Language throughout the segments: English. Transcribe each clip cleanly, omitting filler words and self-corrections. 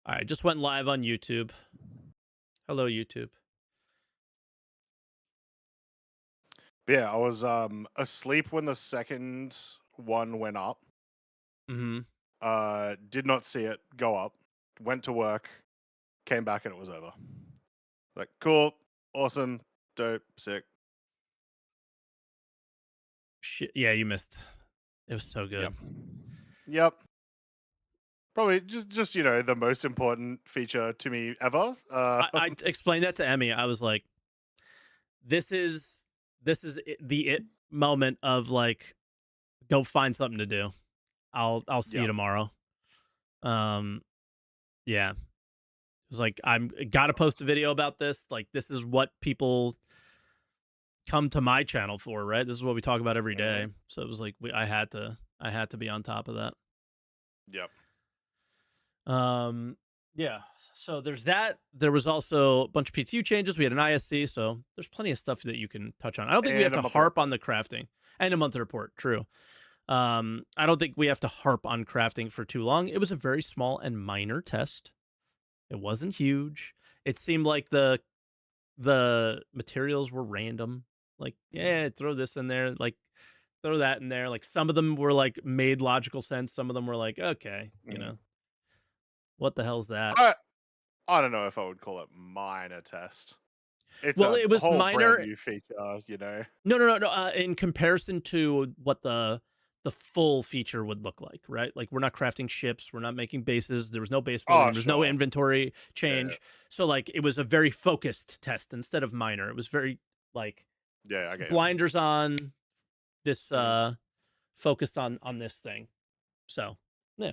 All right, just went live on YouTube. Hello, YouTube. Yeah, I was asleep when the second one went up. Mm-hmm. Did not see it go up. Went to work, came back and it was over. Like, cool, awesome, dope, sick. Shit, yeah, you missed. It was so good. Yep. Probably just the most important feature to me ever. I explained that to Emmy. I was like, this is the it moment of like, go find something to do. I'll see you tomorrow. Yeah. It was like, I'm gotta post a video about this. Like, this is what people come to my channel for, right? This is what we talk about every day. So it was like I had to be on top of that. Yep. Yeah. So there's that. There was also a bunch of PTU changes. We had an ISC, so there's plenty of stuff that you can touch on. I don't think we have to harp on the crafting and a monthly report. True. I don't think we have to harp on crafting for too long. It was a very small and minor test. It wasn't huge. It seemed like the materials were random. Like, yeah, throw this in there, like throw that in there. Like, some of them were like made logical sense. Some of them were like, okay, you know, what the hell's that? I don't know if I would call it minor test. It's Well, a it was whole minor. brand new feature, No. In comparison to what the full feature would look like, right? Like, we're not crafting ships, we're not making bases. There was no base building. There's no inventory change. Yeah. So like, it was a very focused test instead of minor. It was very like, I get blinders on, this focused on this thing. So yeah.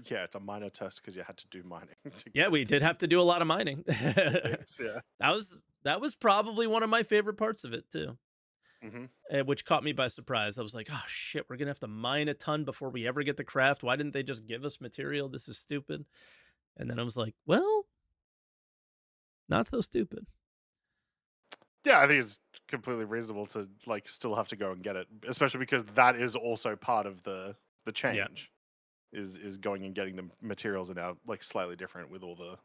Yeah, it's a minor test because you had to do mining. Yeah, we did have to do a lot of mining. Yeah. That was probably one of my favorite parts of it too. Which caught me by surprise. I was like, oh shit, we're gonna have to mine a ton before we ever get the craft. Why didn't they just give us material? This is stupid. And then I was like, well, not so stupid. Yeah, I think it's completely reasonable to like still have to go and get it, especially because that is also part of the change. Yeah. Is going and getting the materials are now like slightly different with all the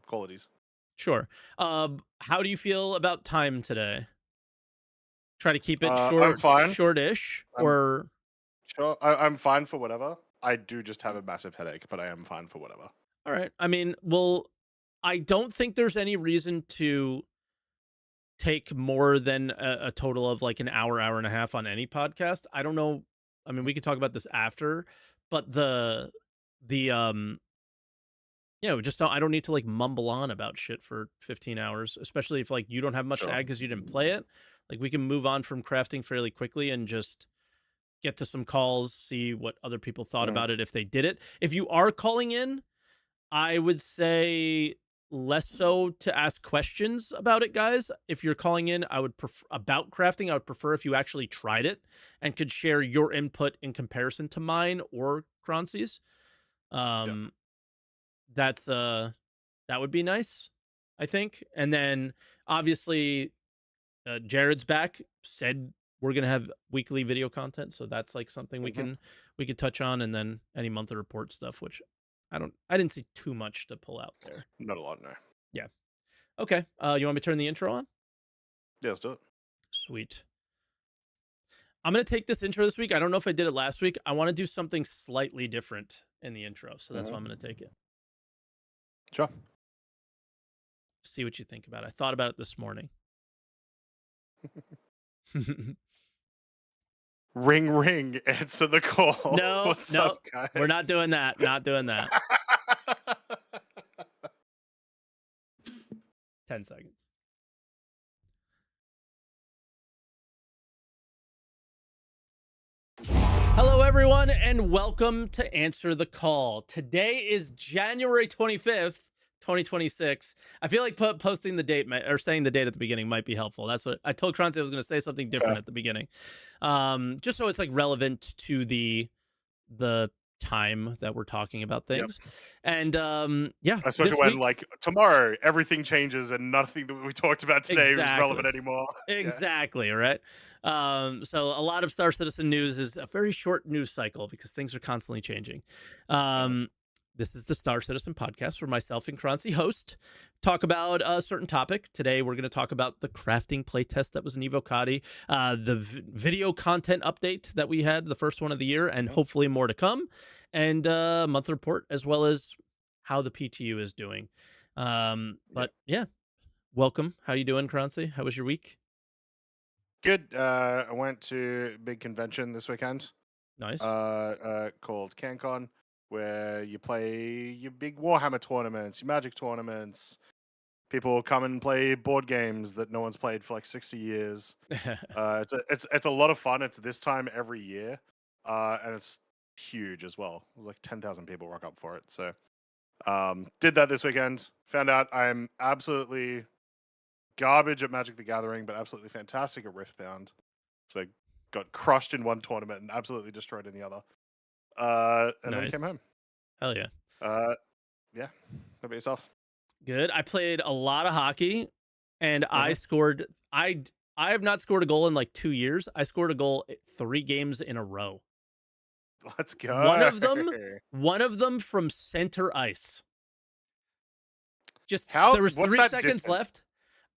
qualities. Sure. How do you feel about time today? Try to keep it I'm fine. shortish, or sure. I'm fine for whatever. I do just have a massive headache, but I am fine for whatever. All right. I mean, well, I don't think there's any reason to take more than a total of like an hour and a half on any podcast. I don't know. I mean, we could talk about this after, but we just don't. I don't need to like mumble on about shit for 15 hours, especially if like you don't have much to add because you didn't play it. Like, we can move on from crafting fairly quickly and just get to some calls, see what other people thought about it if they did it. If you are calling in, I would say less so to ask questions about it, guys. If you're calling in, I would prefer about crafting. I would prefer if you actually tried it and could share your input in comparison to mine or Croncy's. That's that would be nice, I think. And then obviously, Jared's back, said we're gonna have weekly video content, so that's like something we could touch on, and then any monthly report stuff, which I didn't see too much to pull out there. Not a lot, no. Yeah. Okay. You want me to turn the intro on? Yeah, let's do it. Sweet. I'm gonna take this intro this week. I don't know if I did it last week. I want to do something slightly different in the intro, so that's why I'm gonna take it. Sure. See what you think about it. I thought about it this morning. Ring, ring, answer the call. No, What's up, guys? We're not doing that. Not doing that. 10 seconds. Hello, everyone, and welcome to Answer the Call. Today is January 25th, 2026. I feel like posting the date or saying the date at the beginning might be helpful. That's what I told Croncy I was going to say, something different at the beginning. Just so it's like relevant to the time that we're talking about things. And yeah, especially when like tomorrow everything changes and nothing that we talked about today is relevant anymore. Exactly. Right. So a lot of Star Citizen news is a very short news cycle because things are constantly changing. This is the Star Citizen podcast where myself and Croncy host talk about a certain topic. Today, we're going to talk about the crafting playtest that was in Evocati, the video content update that we had, the first one of the year, and hopefully more to come, and month report, as well as how the PTU is doing. But yeah, welcome. How you doing, Croncy? How was your week? Good. I went to a big convention this weekend. Nice. Called CanCon, where you play your big Warhammer tournaments, your Magic tournaments. People come and play board games that no one's played for like 60 years. It's a lot of fun. It's this time every year, and it's huge as well. There's like 10,000 people rock up for it. So, did that this weekend. Found out I'm absolutely garbage at Magic the Gathering, but absolutely fantastic at Riftbound. So got crushed in one tournament and absolutely destroyed in the other. And then came home. Hell yeah. Yeah. How about yourself? Good. I played a lot of hockey, and I scored. I have not scored a goal in like 2 years. I scored a goal 3 games in a row. Let's go. One of them from center ice. Just there was 3 seconds distance? left.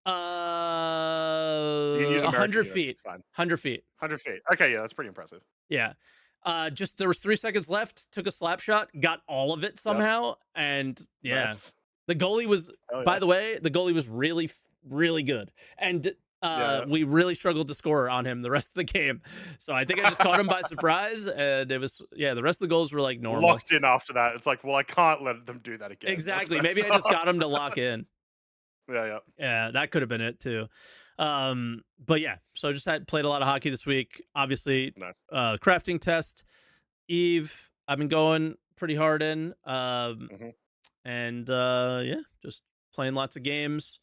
100 feet. 100 feet. 100 feet. Okay, yeah, that's pretty impressive. Yeah. Just there was 3 seconds left. Took a slap shot, got all of it somehow, and yeah. Nice. The goalie was, by the way, the goalie was really, really good, and we really struggled to score on him the rest of the game. So I think I just caught him by surprise, and it was the rest of the goals were like normal. Locked in after that. It's like, well, I can't let them do that again. Exactly. Maybe I just got him to lock in. Yeah, that could have been it too. But yeah, so just played a lot of hockey this week. Obviously, nice. Crafting test, Eve. I've been going pretty hard in. And yeah, just playing lots of games.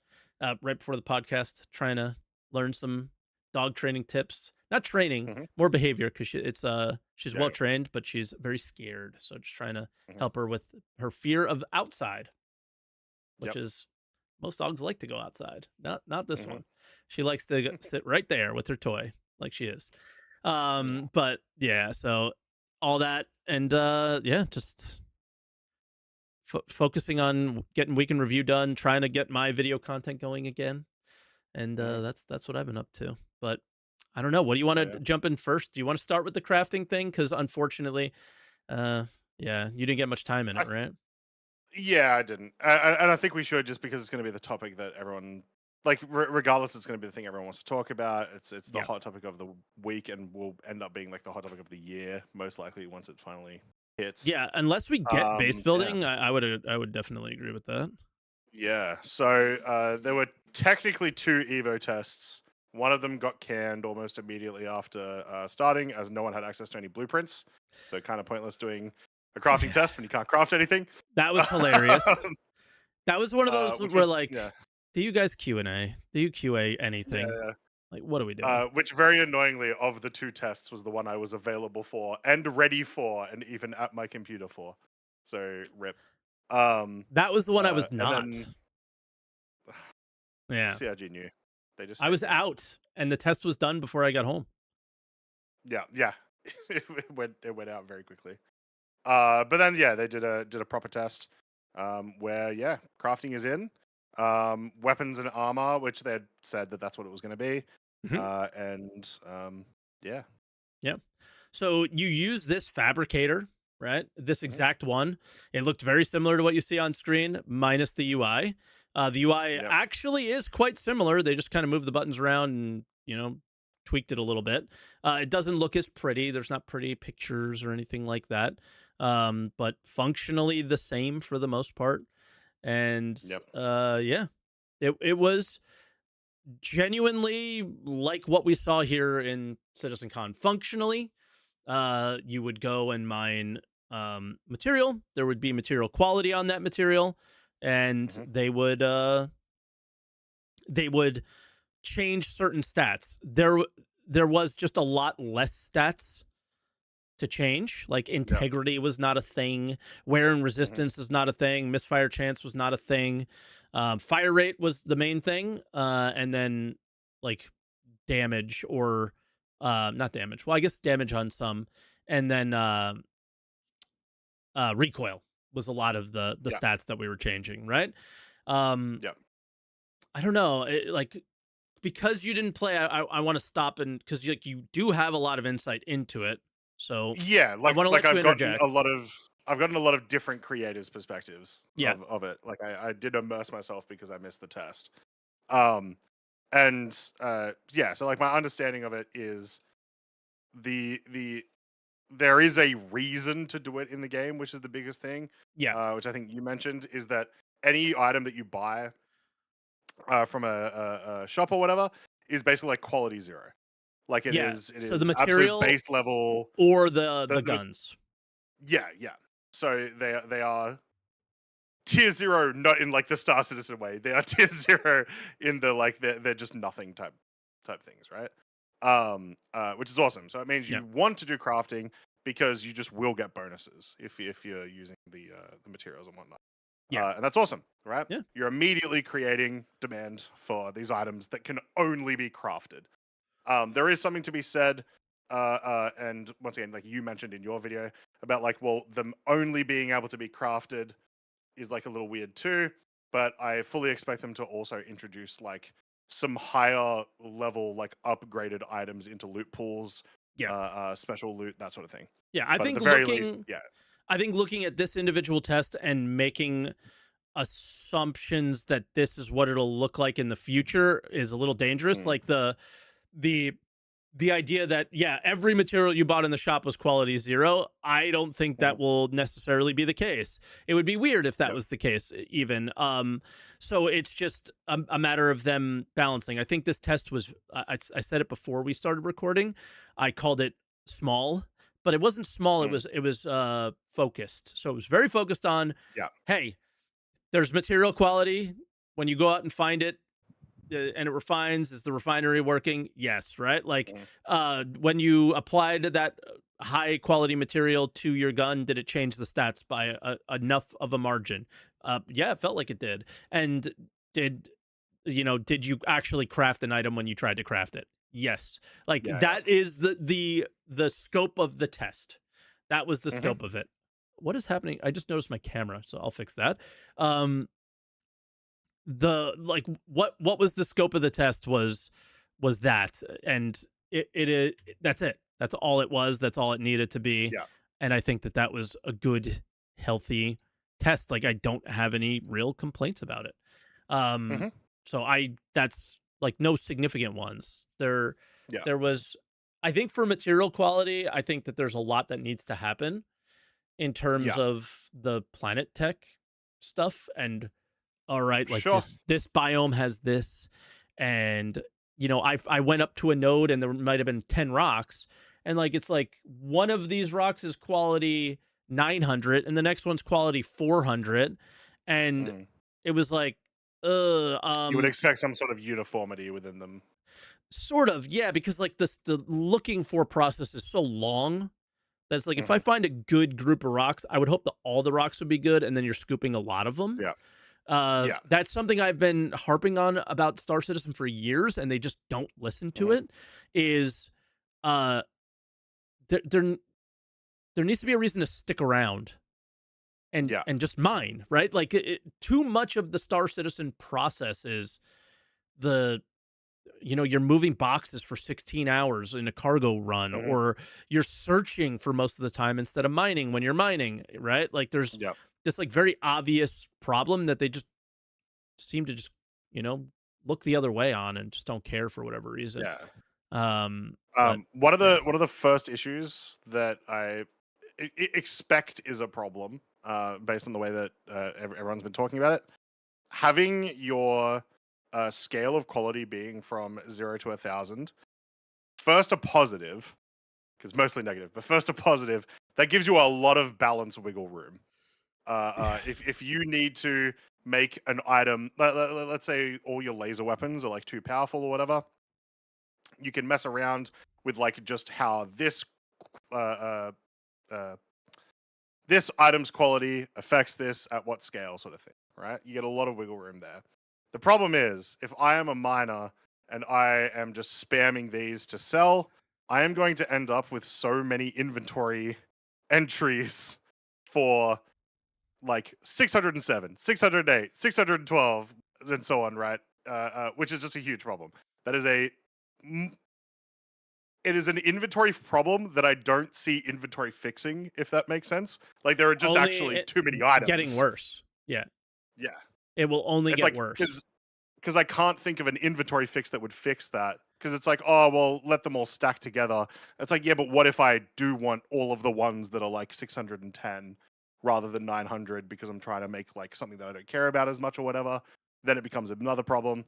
Right before the podcast, trying to learn some dog training tips. Not training, more behavior, because she's well trained, but she's very scared. So just trying to help her with her fear of outside, which is. Most dogs like to go outside. Not this one. She likes to sit right there with her toy, like she is. But yeah, so all that, and just focusing on getting week in review done, trying to get my video content going again, and that's what I've been up to. But I don't know. What do you want to jump in first? Do you want to start with the crafting thing? Because unfortunately, you didn't get much time in it, right? Yeah, I didn't. And I think we should, just because it's going to be the topic that everyone, like, regardless, it's going to be the thing everyone wants to talk about. It's the hot topic of the week, and will end up being like the hot topic of the year, most likely, once it finally hits. Yeah, unless we get base building, I would definitely agree with that. Yeah, so there were technically 2 Evo tests. One of them got canned almost immediately after starting, as no one had access to any blueprints. So kind of pointless doing a crafting test when you can't craft anything. That was hilarious. That was one of those where do you guys Q&A? Do you QA anything? Yeah. Like, what do we do? Which very annoyingly, of the 2 tests, was the one I was available for and ready for, and even at my computer for. So rip. That was the one I was not. CRG knew. They just. I was out, and the test was done before I got home. Yeah. it went out very quickly. But then they did a proper test, where crafting is in, weapons and armor, which they had said that's what it was going to be, Yeah. So you use this fabricator, right? This exact one. It looked very similar to what you see on screen, minus the UI. The UI actually is quite similar. They just kind of moved the buttons around and tweaked it a little bit. It doesn't look as pretty. There's not pretty pictures or anything like that. But functionally the same for the most part. And it was genuinely like what we saw here in CitizenCon. Functionally, you would go and mine material. There would be material quality on that material, and they would change certain stats. There was just a lot less stats to change. Like integrity was not a thing. Wear and resistance is not a thing. Misfire chance was not a thing. Fire rate was the main thing. And then like damage or not damage. Well, I guess damage on some. And then recoil was a lot of the Yeah. stats that we were changing, right? Um, Yeah. I don't know, like because you didn't play, I want to stop and because like you do have a lot of insight into it, so Yeah, I want to let you interject. I've gotten a lot of different creators' perspectives Yeah, of it. Like I did immerse myself because I missed the test. Um and yeah, so like my understanding of it is the there is a reason to do it in the game, which is the biggest thing. yeah, Which I think you mentioned is that any item that you buy from a shop or whatever is basically like quality zero. Like yeah. it So the is absolute material base level. or the The guns. Yeah, yeah. So they are tier zero, not in like the Star Citizen way. They are tier zero in the like they're just nothing type things, right? Which is awesome. So it means Yeah, you want to do crafting because you just will get bonuses if you're using the materials and whatnot. yeah, And that's awesome, right? yeah, You're immediately creating demand for these items that can only be crafted. There is something to be said, and once again, like you mentioned in your video about like, well, them only being able to be crafted is like a little weird too. But I fully expect them to also introduce like some higher level, like upgraded items into loot pools, yeah, special loot, that sort of thing. yeah. But at the very least, yeah. I think looking at this individual test and making assumptions that this is what it'll look like in the future is a little dangerous. Mm, Like the the idea that yeah, every material you bought in the shop was quality zero. I don't think mhm, that will necessarily be the case. It would be weird if that yep. was the case, even. So it's just a matter of them balancing. I think this test was. I said it before we started recording. I called it small, but it wasn't small. Mm, It was focused. So it was very focused on. yeah. Hey, there's material quality when you go out and find it, and it refines. Is the refinery working? Yes, right. Like Mm, when you applied that high quality material to your gun, did it change the stats by enough of a margin? Yeah, it felt like it did. And did did you actually craft an item when you tried to craft it? Yes. Like yeah, yeah. that is the scope of the test. That was the Hmm. scope of it. What is happening? I just noticed my camera, so I'll fix that. Um, the like what was the scope of the test was that, and that's it, that's all it was, that's all it needed to be. Yeah. And I think that that was a good healthy test. Like I don't have any real complaints about it. um Hmm. so I that's like no significant ones there. Yeah. There was, I think, for material quality, I think that there's a lot that needs to happen in terms Yeah. of the planet tech stuff. And all right, like Sure. this biome has this, and I went up to a node and there might have been 10 rocks, and like it's like one of these rocks is quality 900 and the next one's quality 400, and Mm. it was like uh You would um expect some sort of uniformity within them. sort of, yeah, because like this the looking for process is so long that it's like if I Hmm. find a good group of rocks, I would hope that all the rocks would be good and then you're scooping a lot of them. Yeah. Yeah. That's something I've been harping on about Star Citizen for years, and they just don't listen to Hmm. it. Is uh, there there there needs to be a reason to stick around Yeah. and just mine, right? Like too much of the Star Citizen process is the you're moving boxes for 16 hours in a cargo run, Hmm. or you're searching for most of the time instead of mining when you're mining, right? Like there's Yeah. this like very obvious problem that they just seem to just you know look the other way on and just don't care for whatever reason. Yeah. But yeah, One of the first issues that expect is a problem, based on the way that everyone's been talking about it. Having your scale of quality being from 0 to 1,000, first a positive, because mostly negative, but first a positive, that gives you a lot of balance wiggle room. If you need to make an item, let's say all your laser weapons are like too powerful or whatever, you can mess around with like just how uh, uh, uh, this item's quality affects this at what scale, sort of thing, right? You get a lot of wiggle room there. The problem is, if I am a miner and I am just spamming these to sell, I am going to end up with so many inventory entries for like 607, 608, 612, and so on, right? Which is just a huge problem. That is it is an inventory problem that I don't see inventory fixing, if that makes sense. Like there are just Only actually it too many getting items. worse. Yeah. Yeah, It will only it's get like worse. because I can't think of an inventory fix that would fix that. Because it's like, oh well, let them all stack together. It's like, yeah, but what if I do want all of the ones that are like 610 rather than 900 because I'm trying to make like something that I don't care about as much or whatever? Then it becomes another problem.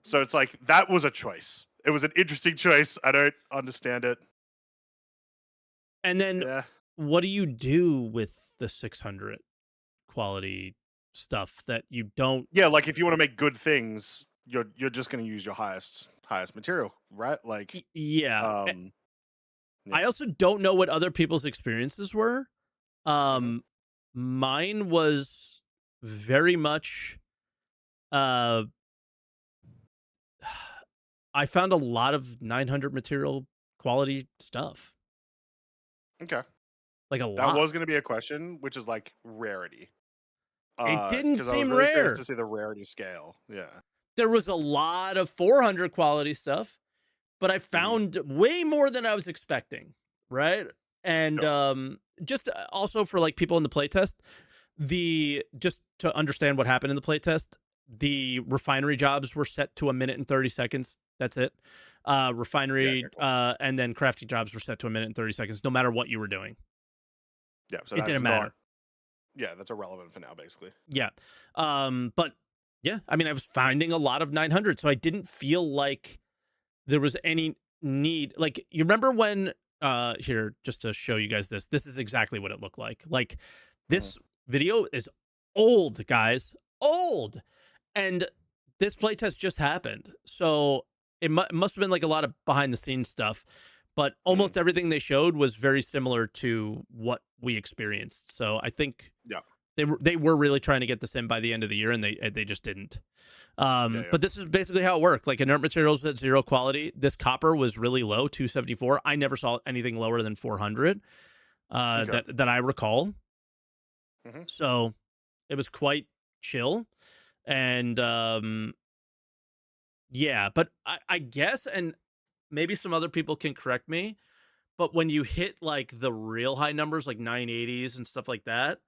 So it's like that was a choice. It was an interesting choice. I don't understand it. And then Yeah. what do you do with the 600 quality stuff that you don't? Yeah, like if you want to make good things, you're just going to use your highest material, right? Like Yeah. um I yeah. also don't know what other people's experiences were. Mhm. Um, Mine was very much. Uh, I found a lot of 900 material quality stuff, Okay. like a That lot. was going to be a question, which is like rarity. It didn't Cuz I was seem really curious rare. to see the rarity scale. Yeah. There was a lot of 400 quality stuff, but I Mhm. found way more than I was expecting. Right. And Sure. just also for like people in the playtest, the just to understand what happened in the playtest, the refinery jobs were set to a minute and 30 seconds. That's it. Yeah, okay, Refinery cool. and then crafting jobs were set to a minute and 30 seconds, no matter what you were doing. Yeah, so It that's didn't not matter. yeah, that's irrelevant for now basically. Yeah. But yeah, I mean, I was finding a lot of 900, so I didn't feel like there was any need. Like, you remember when, here, just to show you guys this, this is exactly what it looked like. Like, Mhm. this video is old, guys, old. And this playtest just happened. So must have been like a lot of behind the scenes stuff, but Mhm. almost everything they showed was very similar to what we experienced. So I think Yeah. they were really trying to get this in by the end of the year, and they just didn't. Yeah, yeah. But this is basically how it worked. Like, inert materials at zero quality. This copper was really low, 274. I never saw anything lower than 400. Okay. That I recall. Mhm. So it was quite chill, and yeah. But I guess, and maybe some other people can correct me, but when you hit like the real high numbers, like 980s and stuff like that,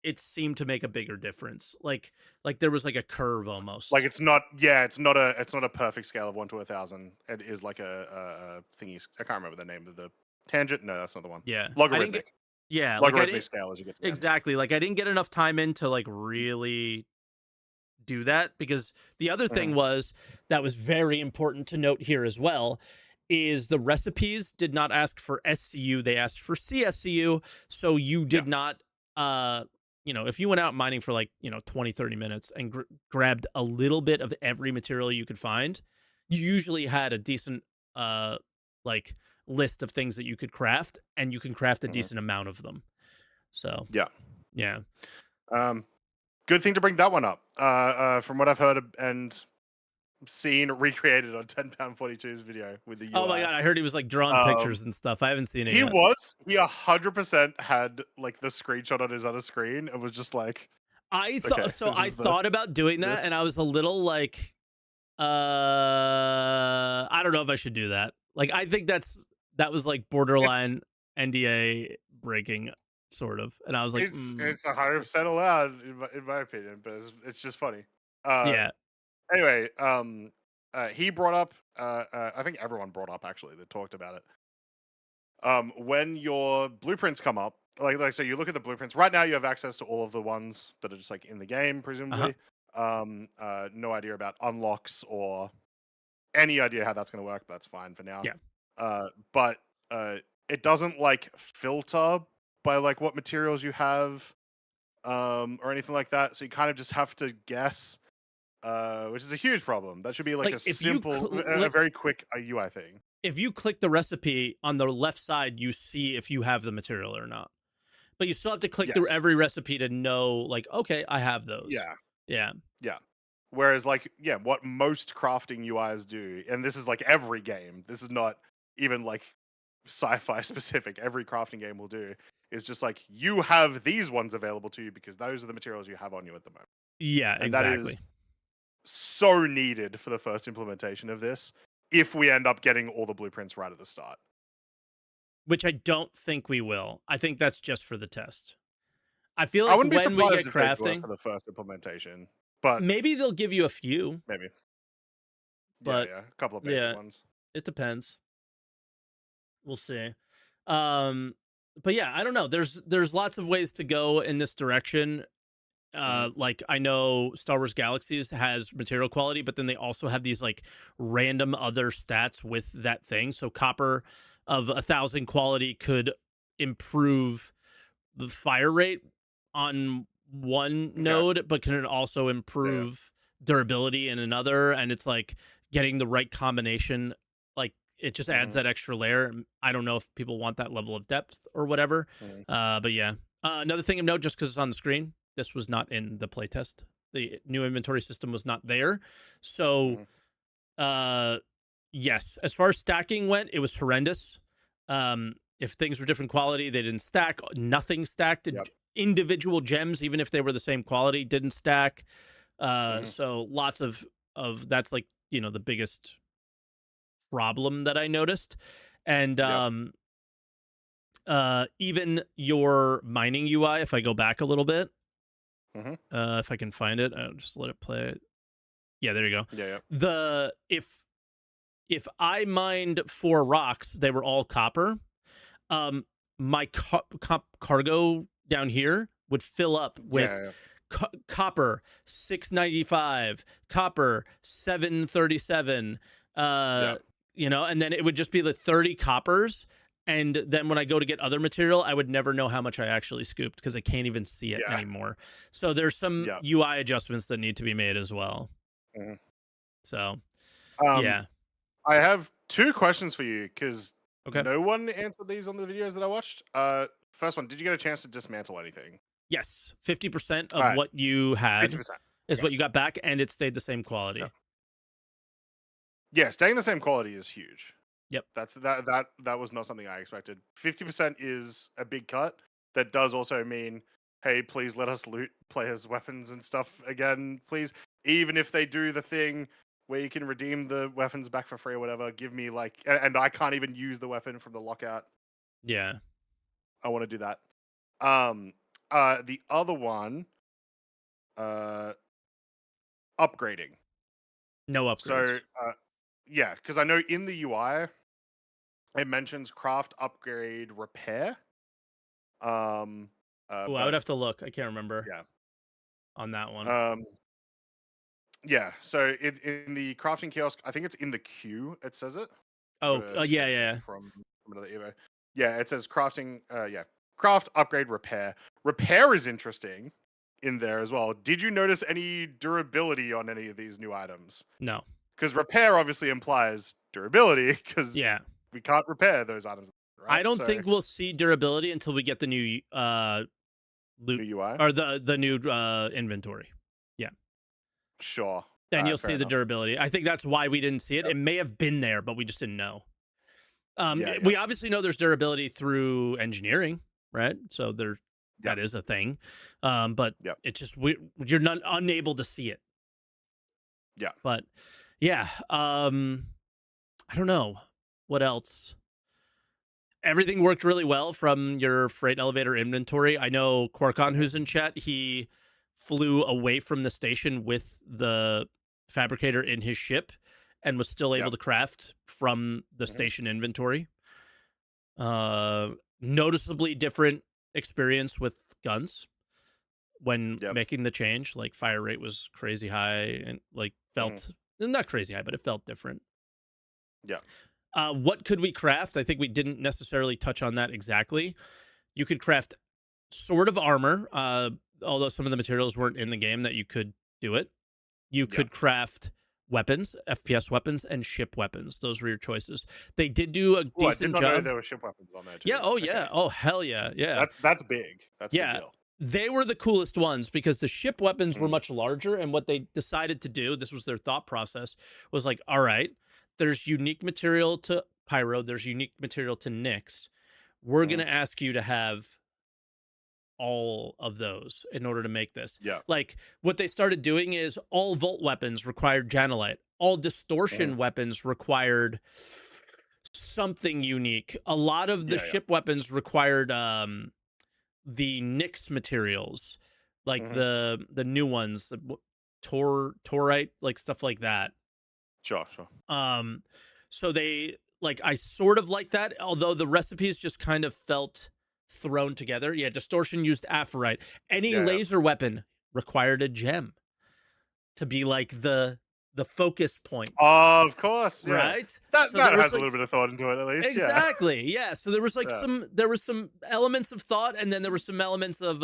it seemed to make a bigger difference. Like there was like a curve Like almost. it's not yeah, it's not a perfect scale of 1 to 1,000. It is like a thingy. I can't remember the name of the tangent. No, that's not the one. Yeah, I didn't get. Logarithmic. Yeah, like I Logarithmic didn't scale as you get to the end. exactly. Like I didn't get enough time in to like really do that, because the other Mhm. thing was that was very important to note here as well is the recipes did not ask for SCU, they asked for CSCU. So you Yeah. did not if you went out mining for like 20-30 minutes and grabbed a little bit of every material you could find, you usually had a decent uh like list of things that you could craft, and you can craft a Mhm. decent amount of them. So Yeah. yeah. Um, good thing to bring that one up. From what I've heard and seen recreated on 10 pound 42's video with the Oh my UI. god, I heard he was like drawing Um, pictures and stuff. I haven't seen it he yet. was he 100% had like the screenshot on his other screen and was just like, I okay, thought so. this I is the thought about doing yeah. that, and I was a little like, I don't know if I should do that. Like, I think that was like It's borderline NDA breaking, sort of. And I was like, it's 100% allowed in my opinion, but it's just funny. Uh, yeah, anyway, he brought up. I think everyone brought up actually that talked about it. When your blueprints come up, like so, you look at the blueprints. Right now, you have access to all of the ones that are just like in the game, uh huh, presumably. No idea about unlocks or any idea how that's going to work. But that's fine for now. yeah. But it doesn't like filter by like what materials you have or anything like that. So you kind of just have to guess, which is a huge problem. That should be like a Like if you simple, a very quick UI thing. if you click the recipe on the left side, you see if you have the material or not. But you still have to click through Yes. every recipe to know, like, okay, I have those. Yeah. Yeah, Yeah. Whereas, like, yeah, what most crafting UIs do, and this is like every game. This is not even like sci-fi specific. Every crafting game will do is just like you have these ones available to you because those are the materials you have on you at the moment, Yeah, and that is exactly. so needed for the first implementation of this. If we end up getting all the blueprints right at the start, Which I don't think we will. I think that's just for the test. I feel I like wouldn't be when we surprised get if they do it crafting, for the first implementation. But maybe they'll give you a few, maybe, yeah, but yeah, a couple of basic yeah, ones. it depends. We'll see. Um, but yeah, I don't know. There's lots of ways to go in this direction. Hmm. Like I know Star Wars Galaxies has material quality, but then they also have these like random other stats with that thing. So copper of 1,000 quality could improve the fire rate on one Okay. node, but can it also Yeah. Yeah. improve durability in another? And it's like getting the right combination. Like it just adds Hmm. that extra layer. I don't know if people want that level of depth or whatever. Hmm. But yeah. Another thing of note, just because it's on the screen, this was not in the playtest. The new inventory system was not there. So, Hmm. uh, yes, as far as stacking went, it was horrendous. If things were different quality, they didn't stack. Nothing stacked. Yep. Individual gems, even if they were the same quality, didn't stack. Hmm. So lots of that's like the biggest problem that I noticed, and Yep. even your mining UI. If I go back a little bit, Hmm. if I can find it, I'll just let it play. Yeah, there you go. Yeah. Yeah. The if I mined 4 rocks, they were all copper. Um, my cargo down here would fill up with Yeah. copper 695, copper 737. Yeah. And then it would just be the 30 coppers. And then when I go to get other material, I would never know how much I actually scooped because I can't even see it Yeah. anymore. So there's some Yeah. UI adjustments that need to be made as well. Mhm. So Um, yeah. I have two questions for you because Okay. no one answered these on the videos that I watched. First one, did you get a chance to dismantle anything? Yes. 50% All of right, what you had 50%. is Okay. what you got back, and it stayed the same Yeah. quality. Yeah, staying the same quality is huge. Yep. That was not something I expected. 50% is a big cut. That does also mean, hey, please let us loot players' weapons and stuff again, please. Even if they do the thing where you can redeem the weapons back for free or whatever, give me like, and I can't even use the weapon from the lockout. Yeah. I want to do that. Um, the other one, uh, upgrading. No So, upgrades. yeah, because I know in the UI it mentions craft, upgrade, repair. Um, Oh, I would but have to look. I can't remember yeah, on that one. um, yeah. So in the crafting kiosk, I think it's in the queue. It says it. I got Oh, a yeah, screenshot yeah. from another Evo. Yeah, it says crafting. Yeah, craft, upgrade, repair. Repair is interesting in there as well. Did you notice any durability on any of these new items? No. Because repair obviously implies durability because Yeah. we can't repair those items, I right? don't So think we'll see durability until we get the new loot new UI, or the new inventory. Yeah. sure. All Then you'll right, fair see the enough. durability. I think that's why we didn't see it. Yep. It may have been there, but we just didn't know. Yeah. We Yes. obviously know there's durability through engineering, right? So Yep. that is a thing. But Yep. it's just you're not unable to see it. Yeah. But yeah, I don't know what else. Everything worked really well from your freight elevator inventory. I know Corcon, Mhm. who's in chat, he flew away from the station with the fabricator in his ship and was still able Yep. to craft from the Mhm. station inventory. Noticeably different experience with guns when Yep. making the change. Like fire rate was crazy high and like Mhm. felt not crazy high, but it felt different. Yeah. What could we craft? I think we didn't necessarily touch on that exactly. You could craft sort of armor, although some of the materials weren't in the game that you could do it. You Yeah. could craft weapons, FPS weapons, and ship weapons. Those were your choices. They did do a Oh, I did decent not know job. there were ship weapons on there Yeah. too. Oh, Okay. yeah. Oh, hell yeah. Yeah. That's big. That's a big Yeah. deal. They were the coolest ones because the ship weapons were Mhm. much larger. And what they decided to do, this was their thought process, was like, all right, there's unique material to pyro, there's unique material to Nyx. We're Mhm. gonna ask you to have all of those in order to make this. Yeah. Like what they started doing is all Volt weapons required Janelite. All Mhm. distortion weapons required something unique. A lot of the Yeah, yeah. ship weapons required the Nyx materials, like Mhm. the new ones, torite, like stuff like that. Sure, sure. Um, so they like I sort of like that, although the recipes just kind of felt thrown together. Yeah, distortion used aphrite. Any Yeah, yeah. laser weapon required a gem to be like the focus point, Of course, yeah. right? That So there was has a little like bit of thought into it at least, yeah. exactly, yeah. So there was like Yeah. some elements of thought, and then there were some elements of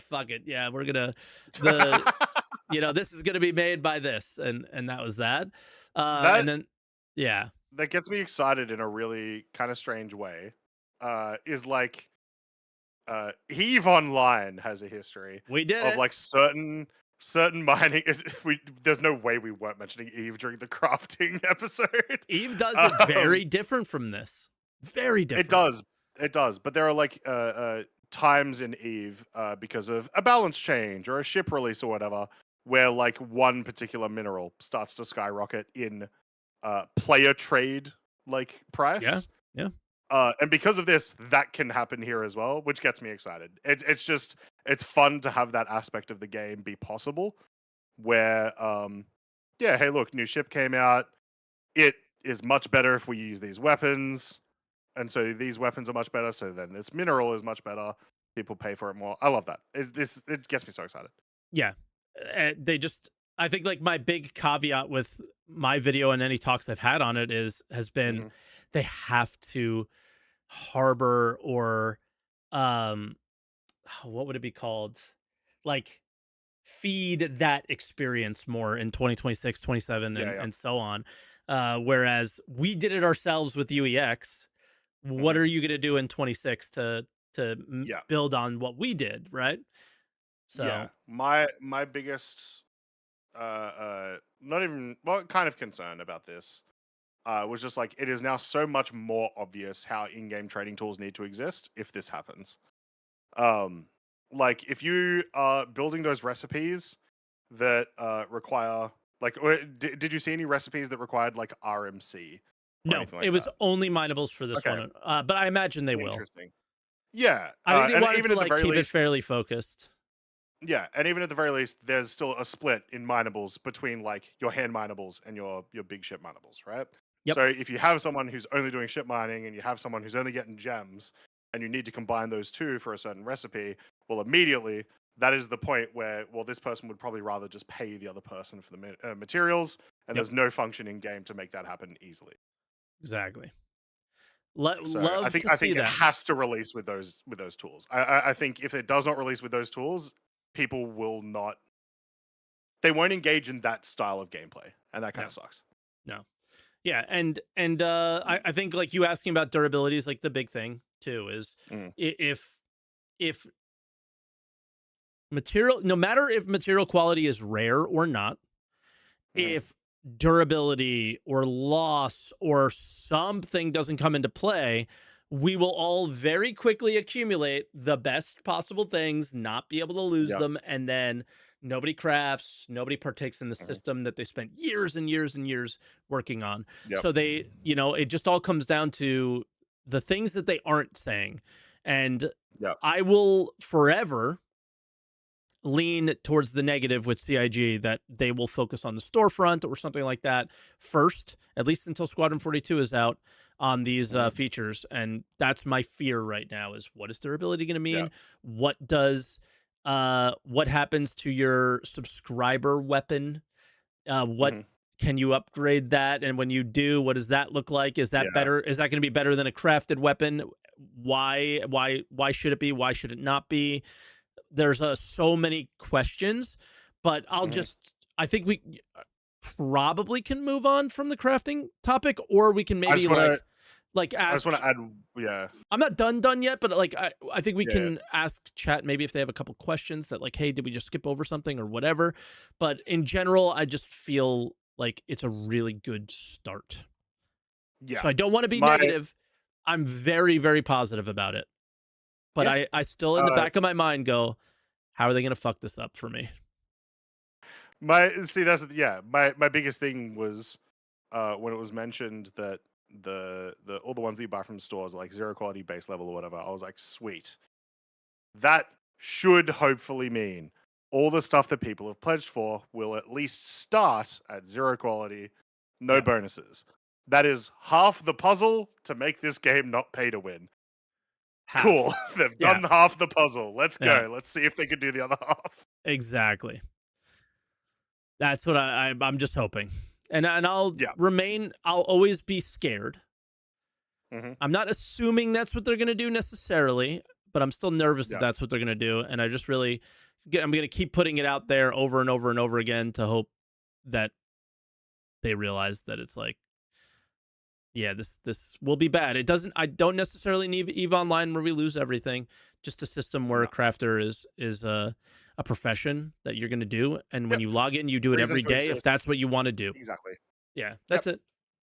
fuck it, yeah, we're gonna the this is gonna be made by this, and that was that. And That then yeah, that gets me excited in a really kind of strange way. Is like Heave Online has a history we did of it. like certain mining. There's no way we weren't mentioning Eve during the crafting episode. Eve does it Um, very different from this. Very it different. does, it does, but there are like times in Eve because of a balance change or a ship release or whatever, where like one particular mineral starts to skyrocket in player trade like Yeah. price. Yeah. And because of this, that can happen here as well, which gets me excited. It's just it's fun to have that aspect of the game be possible. Where yeah, hey, look, new ship came out. It is much better if we use these weapons, and so these weapons are much better. So then this mineral is much better. People pay for it more. I love that. It gets me so excited. Yeah. They just I think like my big caveat with my video and any talks I've had on it has been Hmm. they have to harbor or um what would it be called? Like feed that experience more in 2026, 27, Yeah, yeah. and so on. Whereas we did it ourselves with UEX. What Hmm. are you going to do in 26 to Yeah, build on what we did, right? yeah. So, My biggest not even well, kind of concern about this was just like it is now so much more obvious how in-game trading tools need to exist if this happens. Um, like if you are building those recipes that require like, did you see any recipes that required like RMC or no, anything it like was that? only minables for this Okay, one. But I imagine they will. interesting. Yeah, I think they and wanted even to at the like very keep it least, fairly focused. yeah, and even at the very least, there's still a split in minables between like your hand minables and your big ship minables, right? Yep, So if you have someone who's only doing ship mining and you have someone who's only getting gems, and you need to combine those two for a certain recipe, well, immediately that is the point where well, this person would probably rather just pay the other person for the materials, and yep, there's no function in game to make that happen easily. exactly. So Love to I see think it that. has to release with those tools. I think if it does not release with those tools, people will not they won't engage in that style of gameplay, and that kind No, of sucks. no. Yeah, and I think like you asking about durability is like the big thing too. Is Mm, if material, no matter if material quality is rare or not, mhm. if durability or loss or something doesn't come into play, we will all very quickly accumulate the best possible things, not be able to lose Yep, them, and then nobody crafts, nobody partakes in the mhm, system that they spent years and years and years working on. yep, So they, it just all comes down to the things that they aren't saying. And yep, I will forever lean towards the negative with CIG that they will focus on the storefront or something like that first, at least until Squadron 42 is out on these mhm, features. And that's my fear right now is what is durability going to mean? yep, What happens to your subscriber weapon? What mhm, can you upgrade that? And when you do, what does that look like? Is that yeah, better? Is that going to be better than a crafted weapon? Why should it be? Why should it not be? There's so many questions, but mhm. I think we probably can move on from the crafting topic, or we can I maybe just wanna like I just ask. wanna add, yeah, I'm not done yet, but like I think we yeah, yeah. can ask chat maybe if they have a couple questions that like, hey, did we just skip over something or whatever? But in general, I just feel like it's a really good start. Yeah. So I don't want to be My negative. I'm very, very positive about it. But yeah. I still in the Uh, back of my mind go, how are they going to fuck this up for me? my see that's yeah. My biggest thing was when it was mentioned that the all the ones that you buy from stores are like zero quality base level or whatever. I was like, sweet. That should hopefully mean all the stuff that people have pledged for will at least start at zero quality, no Yeah. bonuses. That is half the puzzle to make this game not pay to win. Cool. Half. They've Yeah. done half the puzzle. Let's Yeah. go. Let's see if they can do the other half. Exactly. That's what I'm just hoping. And I'll Yeah. remain, I'll always be scared. Hmm. I'm not assuming that's what they're going to do necessarily, but I'm still nervous that Yeah. that's what they're going to do. And I just really, I'm going to keep putting it out there over and over and over again to hope that they realize that it's like, yeah, this will be bad. It doesn't. I don't necessarily need Eve Online where we lose everything. Just a system where No. a crafter is a profession that you're going to do, and when Yep. you log in, you do it Reason every to day if exist. that's what you want to do. Exactly. Yeah, Yep. that's it.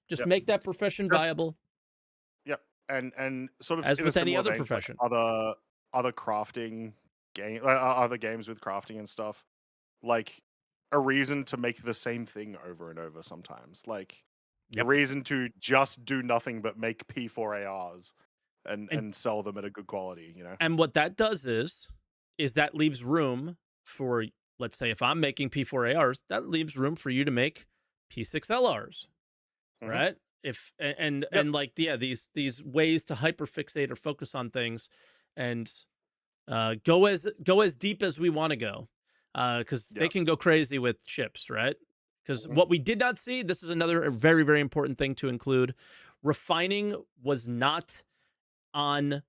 Just Yep. make that profession Just viable, yep. And sort of as in a with any similar other vein to like profession. other crafting game other games with crafting and stuff, like a reason to make the same thing over and over sometimes. Like a Yep. reason to just do nothing but make P4ARs And and sell them at a good quality, you know? and what that does is that leaves room for, let's say, if I'm making P4ARs, that leaves room for you to make P6LRs. Hmm. Right? If Yep. and like, yeah, these ways to hyperfixate or focus on things and go as deep as we want to go, because they Yep. can go crazy with ships, right? Because Hmm. what we did not see, this is another very, very important thing to include. Refining was not on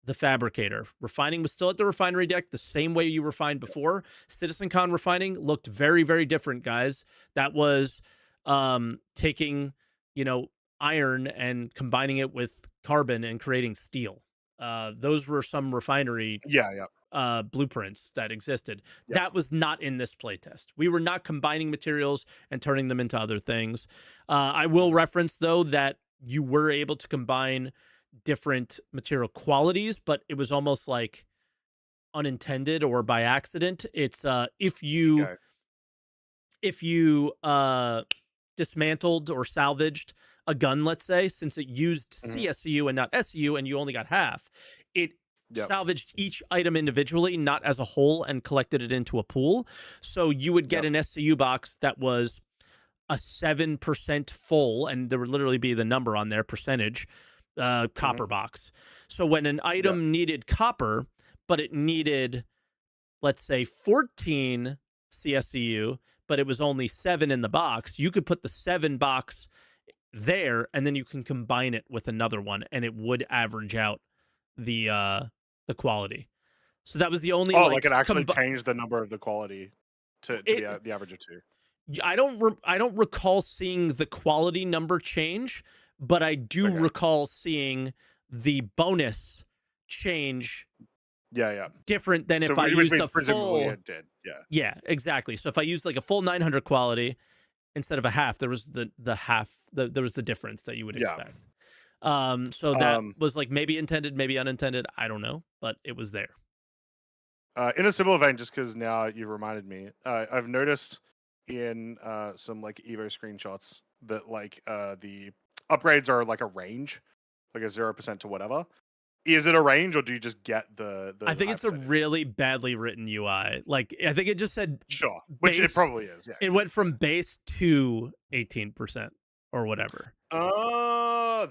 the fabricator. Refining was still at the refinery deck the same way you refined before. CitizenCon refining looked very, very different, guys. That was taking, you know, iron and combining it with carbon and creating steel. Those were some refinery Yeah. Yep. blueprints that existed. Yep. That was not in this playtest. We were not combining materials and turning them into other things. I will Hmm. reference, though, that you were able to combine different material qualities, but it was almost like unintended or by accident. It's Okay. if you dismantled or salvaged a gun, let's say, since it used Hmm. CSU and not SU, and you only got half, it Yep. salvaged each item individually, not as a whole, and collected it into a pool. So you would get Yep. an SCU box that was a 7% full, and there would literally be the number on there, percentage, Hmm. copper box. So when an Yep. item needed copper, but it needed, let's say, 14 CSCU, but it was only 7 in the box, you could put the 7 box there, and then you can combine it with another one, and it would average out the quality. So that was the only Oh, like like it actually changed the number of the quality to be it. the average of two. I don't recall seeing the quality number change, but I do Okay. recall seeing the bonus change Yeah. Yeah. different than So if I which used means a presumably full. it did. Yeah. Yeah, exactly. So if I used like a full 900 quality instead of a half, there was the half, there was the difference that you would Yeah. expect. So that Um. was like maybe intended, maybe unintended. I don't know, but it was there. In a similar vein, just because now you've reminded me, I've noticed in some like Evo screenshots that like the upgrades are like a range, like a 0% to whatever. Is it a range, or do you just get I the think high it's a percentage? really badly written UI. Like I think it just said Sure, which it base. probably is. Yeah, It went from base to 18% or whatever.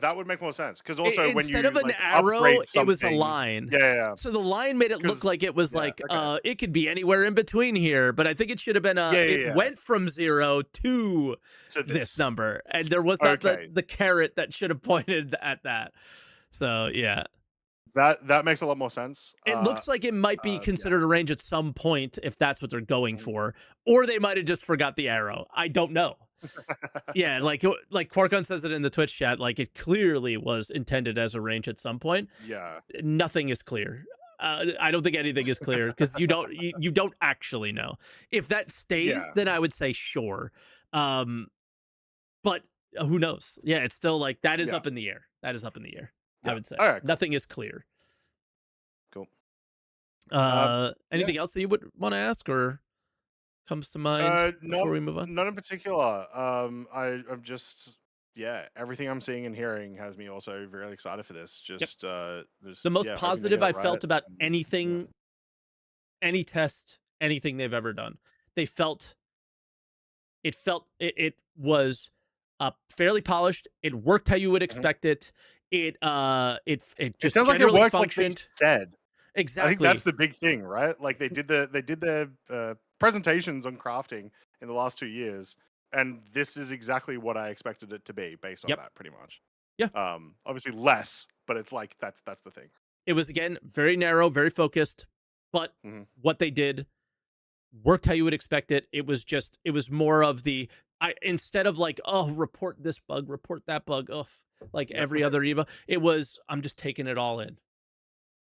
that would make more sense because also when Instead of you an like arrow, upgrade it was a something, line. yeah, yeah, So the line made it look because like it was yeah, like okay, it could be anywhere in between here, but I think it should have been yeah, it yeah, yeah. went from 0 to To this this, number, and there was not okay, the carrot that should have pointed at that. So yeah, that makes a lot more sense. it looks like it might be Yeah. considered a range at some point if that's what they're going Mhm. for, or they might have just forgot the arrow. I don't know. Yeah, like Quarkon says it in the Twitch chat, like it clearly was intended as a range at some point. Yeah. Nothing is clear. I don't think anything is clear because you don't actually know. If that stays, Yeah. then I would say sure. Um, but Who knows? Yeah, it's still like that is Yeah. up in the air. That is up in the air. I Yeah. would say All right. Cool. nothing is clear. Cool. Uh, yeah. Anything else that you would want to ask or comes to mind Not before we move on? not in particular. I'm just yeah. Everything I'm seeing and hearing has me also very excited for this. Yep. Just The most yeah, hoping they get positive it I right. felt about And yeah. anything, any test, anything they've ever done, they felt it was fairly polished. It worked how you would Mhm. expect it. It It just sounds like it generally worked like they functioned said. I think that's exactly. the big thing, right? Like they did their presentations on crafting in the last 2 years, and this is exactly what I expected it to be based on Yep. that, pretty much. Yeah. Obviously less, but it's like that's the thing. It was again very narrow, very focused, but Hmm. what they did worked how you would expect it. It was more of the I instead of like, oh, report this bug, report that bug, oh, like Yep. every other Eva, it was I'm just taking it all in.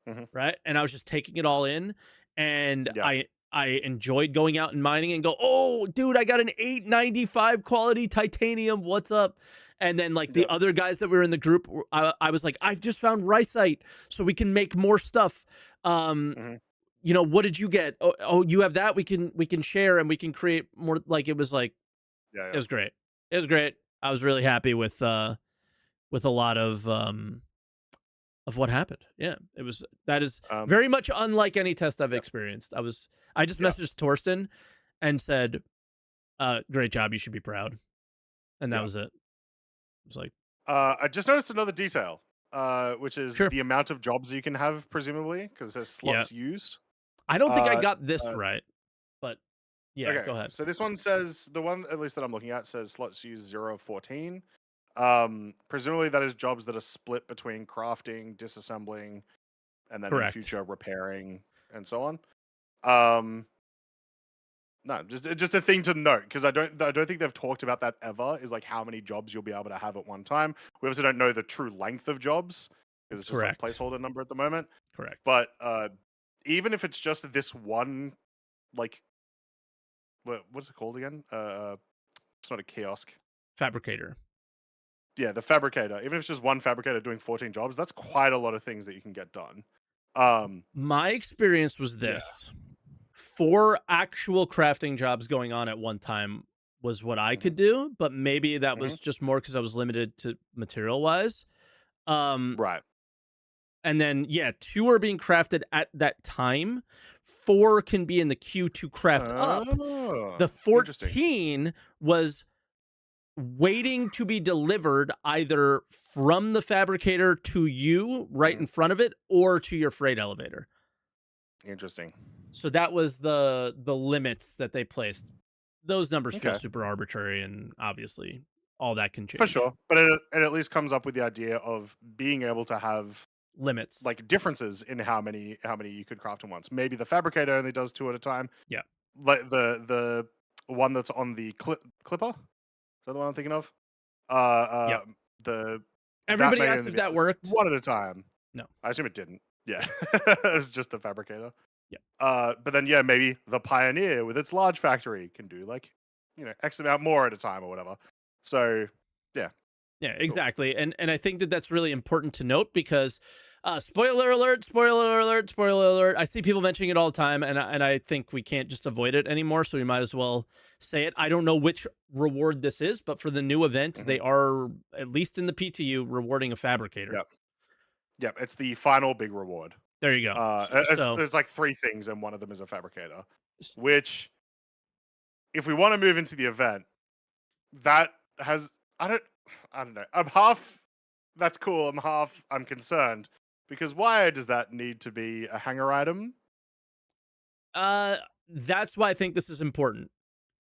Hmm. Right? And I was just taking it all in, and Yeah. I enjoyed going out and mining and go, "Oh, dude, I got an 895 quality titanium. What's up?" And then like the Yep. other guys that were in the group, I was like, "I've just found ricite, so we can make more stuff." Um, Hmm. what did you get? Oh, you have that. We can share and we can create more. Like Yeah. it Yeah. was great. It was great. I was really happy with a lot of what happened. Yeah, it was that is Um. very much unlike any test I've Yeah. experienced. I just Yeah. messaged Torsten and said, great job, you should be proud." And that Yeah. was it. It was like, I just noticed another detail, which is sure. the amount of jobs you can have, presumably, because it says Yeah. slots used. I don't think I Uh, got this uh, right, but yeah, okay, go ahead. so this one says the one at least that I'm looking at says slots used 0 of 14. Presumably that is jobs that are split between crafting, disassembling, and then in Correct. future repairing and so on. Um, no, just a thing to note because I don't think they've talked about that ever. Is like how many jobs you'll be able to have at one time. We also don't know the true length of jobs because it's just like Correct. placeholder number at the moment. Correct. But even if it's just this one, like what's it called again? It's not a kiosk. Fabricator. Yeah, the fabricator. Even if it's just one fabricator doing 14 jobs, that's quite a lot of things that you can get done. Um, My experience was yeah. this. 4 actual crafting jobs going on at one time was what I Hmm. could do, but maybe that Hmm. was just more because I was limited to material wise. Um, Right. And then, yeah, 2 are being crafted at that time. 4 can be in the queue to craft up. Oh, The interesting. 14 was waiting to be delivered either from the fabricator to you right Hmm. in front of it or to your freight elevator. Interesting. So that was the limits that they placed. Those numbers feel Okay, super arbitrary, and obviously all that can for change. sure. But it at least comes up with the idea of being able to have Limits. like differences in how many you could craft at once. Maybe the fabricator only does 2 at a time. Yeah. Like the one that's on the clipper. Is that the one I'm thinking of? Uh, Yep. uh, the that Everybody may asked only if be that worked. one at a time. No. I assume it didn't. Yeah, Yeah. it was just the fabricator. Yeah. But then yeah, maybe the Pioneer with its large factory can do like X amount more at a time or whatever. So yeah, Yeah, cool. exactly. And I think that that's really important to note because spoiler alert, spoiler alert, spoiler alert. I see people mentioning it all the time, and I think we can't just avoid it anymore, so we might as well say it. I don't know which reward this is, but for the new event, Hmm. they are at least in the PTU rewarding a fabricator. Yep, yep. It's the final big reward. There you go. So There's like 3 things, and one of them is a fabricator. Which, if we want to move into the event, that has I don't know. I'm half. That's cool. I'm half. I'm concerned because why does that need to be a hanger item? uh that's why I think this is important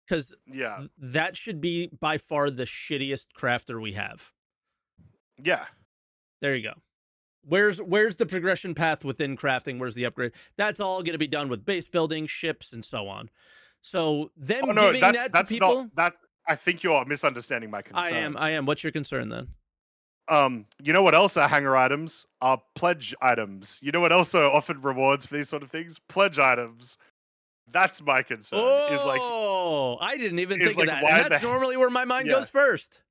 because Yeah, that should be by far the shittiest crafter we have. yeah. There you go. Where's the progression path within crafting? Where's the upgrade? That's all going to be done with base building, ships, and so on. So Oh them no, giving that to that's not people, that. I think you're misunderstanding my I am. concern. I am. What's your concern then? You know what else are hanger items? Are pledge items. You know what else are often rewards for these sort of things? Pledge items. That's my concern. Oh, I didn't even Is think of like that, and why that's the normally where my mind yeah. goes first.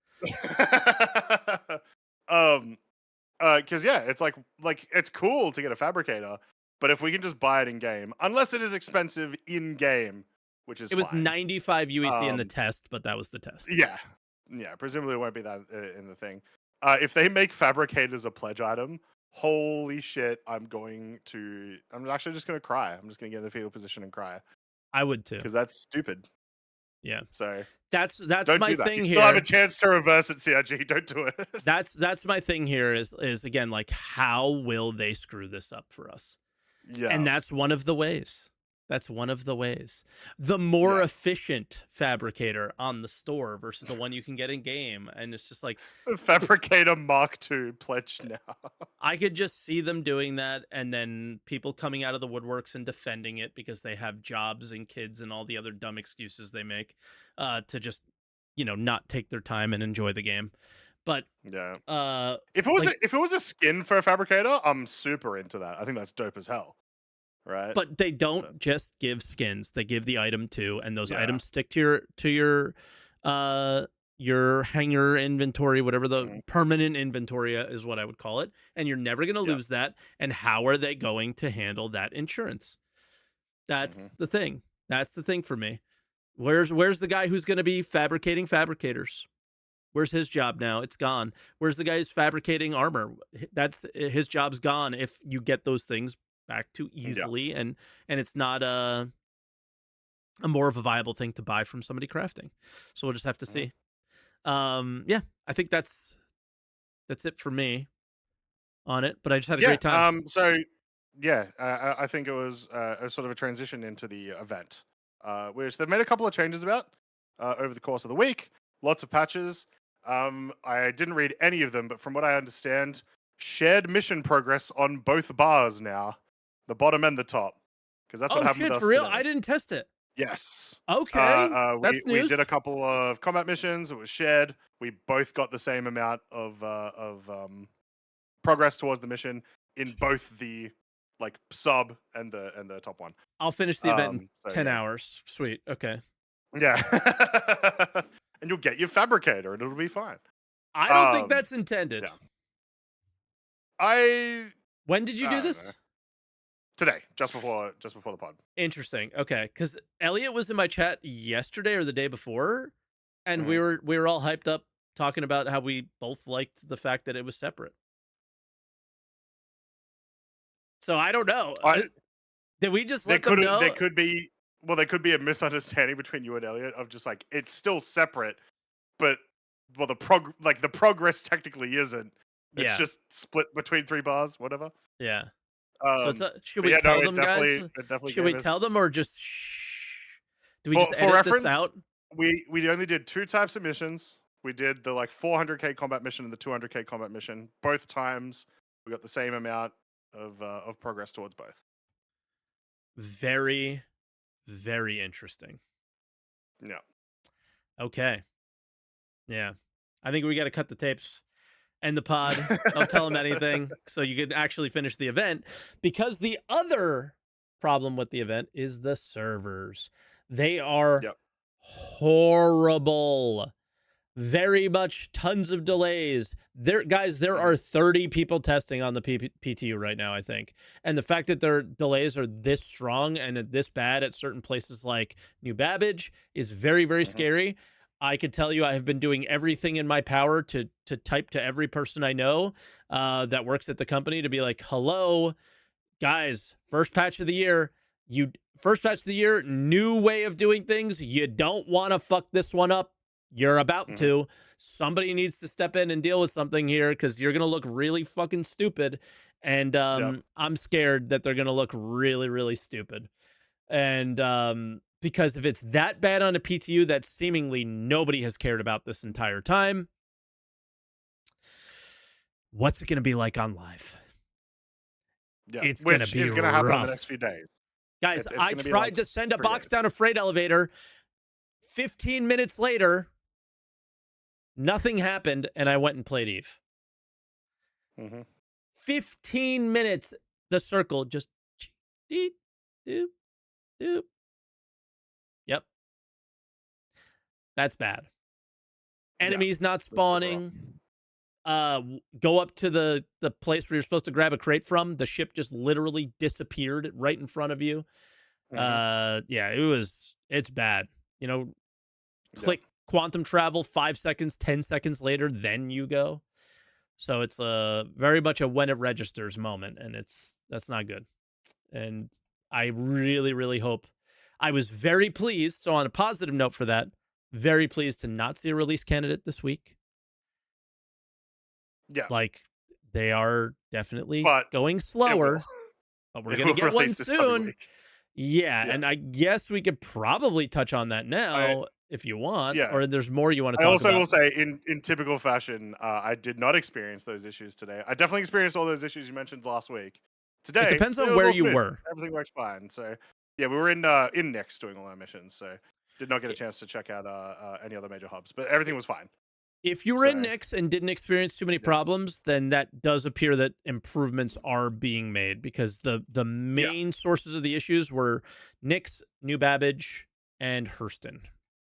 um, because yeah, it's like it's cool to get a fabricator, but if we can just buy it in game, unless it is expensive in game, which is It was fine. 95 UEC in the Um, test, but that was the test. yeah, yeah, presumably it won't be that in the thing. If they make fabricators a pledge item, holy shit, I'm actually just gonna cry. I'm just gonna get in the fetal position and cry I would too. because that's stupid. Yeah. So That's don't my do that. You thing still have a here. chance to reverse it, CRG. Don't do it. That's my thing here is again like how will they screw this up for us? And Yeah, that's one of the ways. That's one of the ways. The more yeah. efficient fabricator on the store versus the one you can get in game. And it's just like, Fabricator Mark II pledge now. I could just see them doing that and then people coming out of the woodworks and defending it because they have jobs and kids and all the other dumb excuses they make to just, not take their time and enjoy the game. But Yeah. uh If like it was a skin for a fabricator, I'm super into that. I think that's dope as hell. Right? but they But don't just give skins. They give the item too, and those yeah. items stick to your hanger inventory, whatever the Mhm. permanent inventory is what I would call it, and you're never going to Yeah. lose that. And how are they going to handle that insurance? Mhm. That's the thing. That's the thing for me. Where's the guy who's going to be fabricating fabricators? Where's his job now? It's gone. Where's the guy who's fabricating armor? That's his job's gone if you get those things back too Yeah. easily and it's not a more of a viable thing to buy from somebody crafting. So we'll just have to Mhm. see. Yeah, I think that's it for me on it, but I just had a Yeah. great time. So yeah, I think it was a sort of a transition into the event, which they've made a couple of changes about over the course of the week. Lots of patches. I didn't read any of them, but from what I understand, shared mission progress on both bars now, the bottom and the top, because that's what Oh happened with shit, for us real? today. I didn't test it. Yes. Okay. We That's we did a news. couple of combat missions. It was shared. We both got the same amount of progress towards the mission in both the like sub and the top one. I'll finish the event in So 10 yeah, hours. Sweet. Okay. yeah, and you'll get your fabricator, and it'll be fine. I don't think Um, that's intended. yeah, I When did you do I don't know. this? Today, just before the pod. Interesting. Okay, because Elliot was in my chat yesterday or the day before, and we Mhm. were we were all hyped up talking about how we both liked the fact that it was separate. So I don't know. I Did we just let them there know? could be there could be a misunderstanding between you and Elliot of just like it's still separate, but the progress technically isn't. It's Yeah, just split between 3 bars, whatever. yeah. So Um, should but we yeah, no, tell them, guys? it definitely Should gave we tell us them or just shh? Do we just for edit this reference. out? We only did 2 types of missions. We did the like 400k combat mission and the 200k combat mission. Both times we got the same amount of progress towards both. Very, very interesting. Yeah, Okay. Yeah. I think we got to cut the tapes and the pod. Don't tell them anything so you can actually finish the event because the other problem with the event is the servers. They are yep. horrible. Very much tons of delays. There Mhm. are 30 people testing on the PTU right now, I think. And the fact that their delays are this strong and this bad at certain places like New Babbage is very, very Mhm. scary. I could tell you I have been doing everything in my power to type to every person I know that works at the company to be like, hello, guys, first patch of the year, new way of doing things. You don't want to fuck this one up. You're about Mhm. to. Somebody needs to step in and deal with something here because you're gonna look really fucking stupid. And Yep. I'm scared that they're gonna look really, really stupid. And because if it's that bad on a PTU that seemingly nobody has cared about this entire time, what's it gonna be like on live? Yep. It's gonna Which be is going to happen in the next rough. few days. Guys, It's I going to be tried like to send a 3 days. box down a freight elevator. 15 minutes later, nothing happened, and I went and played Eve. Mhm. 15 minutes, the circle just doop, doop, doop. Yep, that's bad. Yeah, enemies not that's super rough. spawning. Go up to the place where you're supposed to grab a crate from. The ship just literally disappeared right in front of you. Hmm. Yeah, it's bad. You know, Yeah, click quantum travel 5 seconds, 10 seconds later, then you go. So it's a very much a when it registers moment, and that's not good. And I really, really hope. I was very pleased. So on a positive note for that, very pleased to not see a release candidate this week. yeah, Like they are definitely but going it will. slower, but we're It gonna will get one release this coming soon. week. Yeah, Yeah, and I guess we could probably touch on that I now if you want, yeah. or there's more you want to I talk also will about. say, in typical fashion, I did not experience those issues today. I definitely experienced all those issues you mentioned last week. It Today, depends it on was where all you smooth. were. Everything worked fine. So yeah, we were in Nix doing all our missions. So did not get a chance to check out any other major hubs, but everything was fine. If you were in So Nix and didn't experience too many yeah, problems, then that does appear that improvements are being made because the yeah, main sources of the issues were Nix, New Babbage, and Hurston.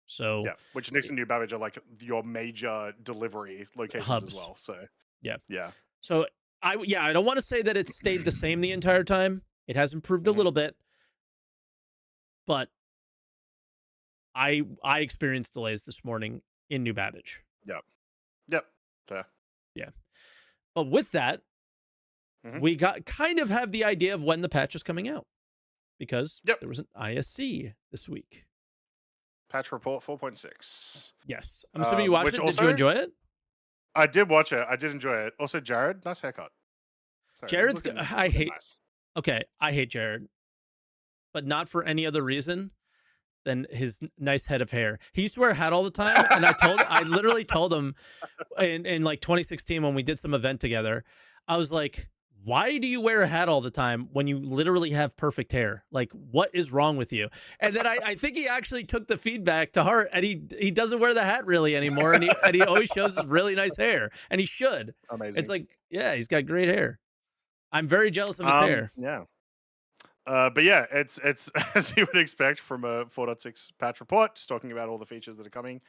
So yeah. Which Nix and New Babbage are like your major delivery locations as hubs. well. So Yeah. yeah. So I don't want to say that it's stayed the same the entire time. It has improved a Hmm. little bit, but I experienced delays this morning in New Babbage. Yep. Yep. Fair. Yeah. But with that, Hmm. we got kind of have the idea of when the patch is coming out because Yep. there was an ISC this week. Patch report 4.6. Yes. I'm assuming you watched Which it. Did you also enjoy it? I did watch it. I did enjoy it. Also, Jared, nice haircut. Sorry, Jared's I looking hate nice. okay, I hate Jared, but not for any other reason than his nice head of hair. He used to wear a hat all the time, and I literally told him in like 2016 when we did some event together, I was like, why do you wear a hat all the time when you literally have perfect hair? Like, what is wrong with you? And then I think he actually took the feedback to heart, and he doesn't wear the hat really anymore, and he always shows his really nice hair, and he should. It's Amazing. like, yeah, he's got great hair. I'm very jealous of his hair. Yeah. But yeah, it's as you would expect from a 4.6 patch report, just talking about all the features that are coming.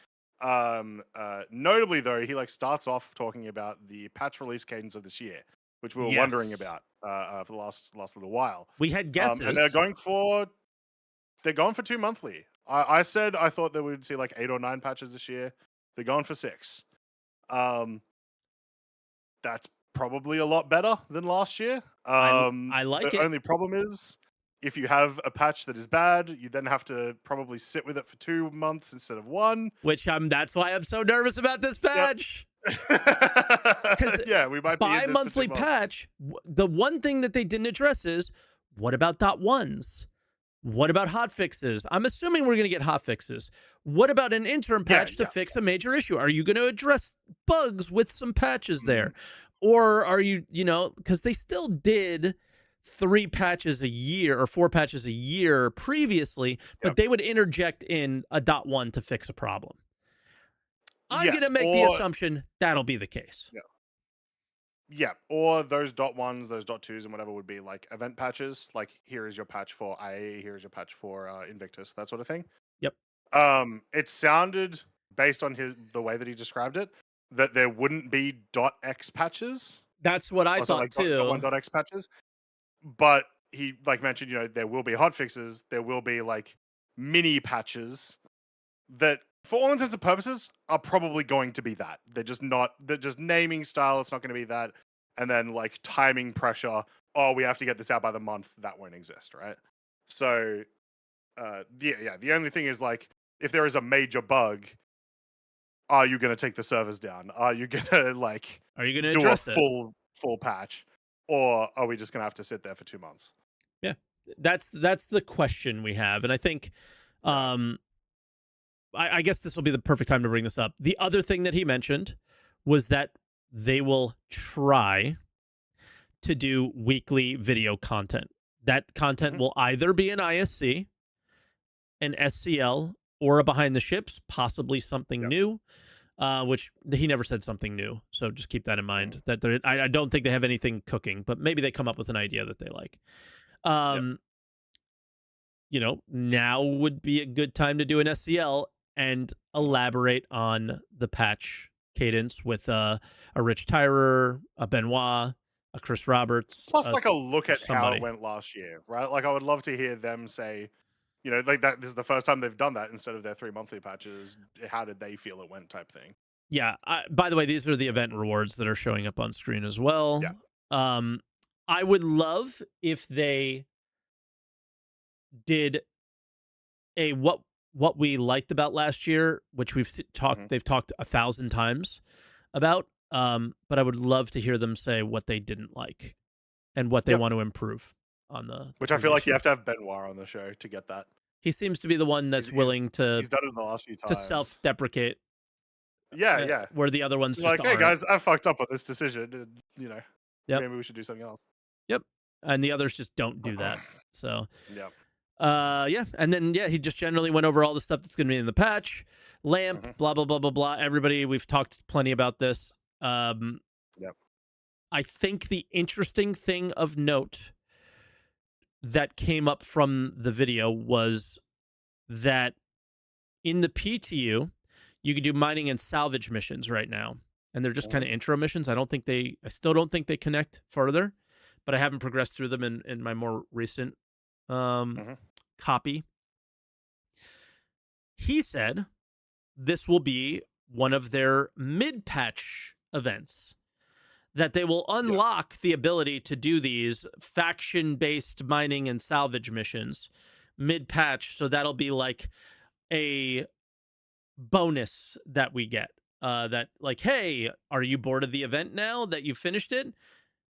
Notably though, he like starts off talking about the patch release cadence of this year, which we were wondering Yes, about for the last little while. we had And they're guesses, going for 2 monthly. I said I thought that we'd see like 8 or 9 patches this year. They're going for 6. Um, that's probably a lot better than last year. I like The it. only problem is if you have a patch that is bad, you then have to probably sit with it for 2 months instead of one. Which that's why I'm so nervous about this Yep. patch. Because Yeah, we might be in this for 2 bi-monthly months. patch, the one thing that they didn't address is what about dot ones? What about hot fixes? I'm assuming we're going to get hot fixes. What about an interim Yeah, patch to yeah. fix a major issue? Are you going to address bugs with some patches Mhm. there? Or are you, because they still did 3 patches a year or 4 patches a year previously, but Yep. they would interject in a dot one to fix a problem. I'm going Yes, to make the assumption that'll be the case. yeah, or those dot ones, those dot twos, and whatever would be like event patches. Like here is your patch for IA, here is your patch for Invictus, that sort of thing. Yep. It sounded based on the way that he described it that there wouldn't be .x patches, That's what I also thought like dot one too. dot x patches. But he like mentioned, there will be hot fixes, there will be like mini patches that, for all intents and purposes, are probably going to be that. They're just not. They're just naming style. It's not going to be that, and then like timing pressure. Oh, we have to get this out by the month. That won't exist, right? So, the only thing is like if there is a major bug, are you going to take the servers down? Are you going to like Are you going to do a address it? full patch, or are we just going to have to sit there for 2 months? Yeah. That's the question we have. And I think Yeah. I guess this will be the perfect time to bring this up. The other thing that he mentioned was that they will try to do weekly video content. That content Hmm. will either be an ISC, an SCL, or a behind the ships, possibly something Yep. new. Which he never said something new, so just keep that in mind. Mhm. That I don't think they have anything cooking, but maybe they come up with an idea that they like. Yep. Now would be a good time to do an SCL and elaborate on the patch cadence with a Rich Tyrer, a Benoit, a Chris Roberts, Plus, like a look at how it somebody. went last year, right? Like I would love to hear them say, like that. This is the first time they've done that instead of their 3 monthly patches. How did they feel it went? Type thing. Yeah. By the way, these are the event rewards that are showing up on screen as well. Yeah. I would love if they did a what we liked about last year, which they've talked 1,000 times about. But I would love to hear them say what they didn't like and what they want to improve on the Which I feel like you year. have to have Benoit on the show to get that. He seems to be the one that's willing to he's done it the last few times. self-deprecate. Yeah. Where the other ones He's just like, hey aren't. guys, I fucked up with this decision, and Yep. maybe we should do something else. Yep. And the others just don't do that. So yeah. Yeah, and then he just generally went over all the stuff that's going to be in the patch, lamp, blah blah blah blah blah. Everybody, we've talked plenty about this. Yep. I think the interesting thing of note that came up from the video was that in the PTU, you can do mining and salvage missions right now, and they're just kind of intro missions. I still don't think they connect further, but I haven't progressed through them in my more recent copy. He said this will be one of their mid-patch events, that they will unlock the ability to do these faction-based mining and salvage missions mid-patch. So that'll be like a bonus that we get. That like, hey, are you bored of the event now that you finished it?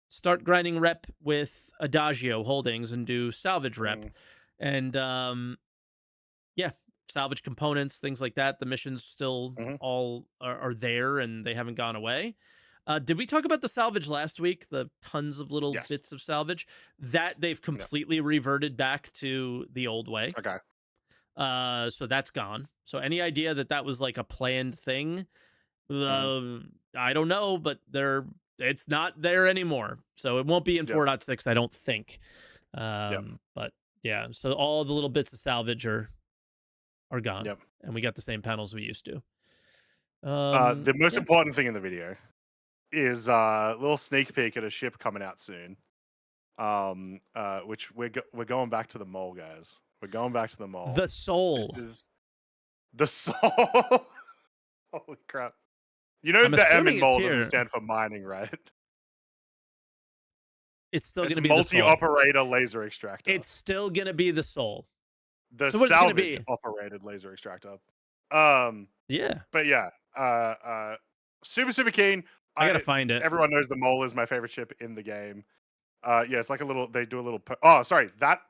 Start grinding rep with Adagio Holdings and do salvage rep. And salvage components, things like that. The missions still all are there and they haven't gone away. Did we talk about the salvage last week? The tons of little bits of salvage that they've completely reverted back to the old way. Okay. So that's gone. So any idea that was like a planned thing? I don't know, but it's not there anymore. So it won't be in 4.6, I don't think. But yeah, so all the little bits of salvage are gone. And we got the same panels we used to. The most important thing in the video is a little sneak peek at a ship coming out soon. Which we're going back to the mole, guys. We're going back to the mole. The soul. This is the soul. Holy crap! You know the M in mole doesn't stand for mining, right? It's still going to be the soul. Multi-operator laser extractor. It's still going to be the soul. The salvage operated laser extractor. Yeah. But yeah, super keen. I gotta find it. Everyone knows the mole is my favorite ship in the game. Yeah, it's like they do a little. Oh, sorry, that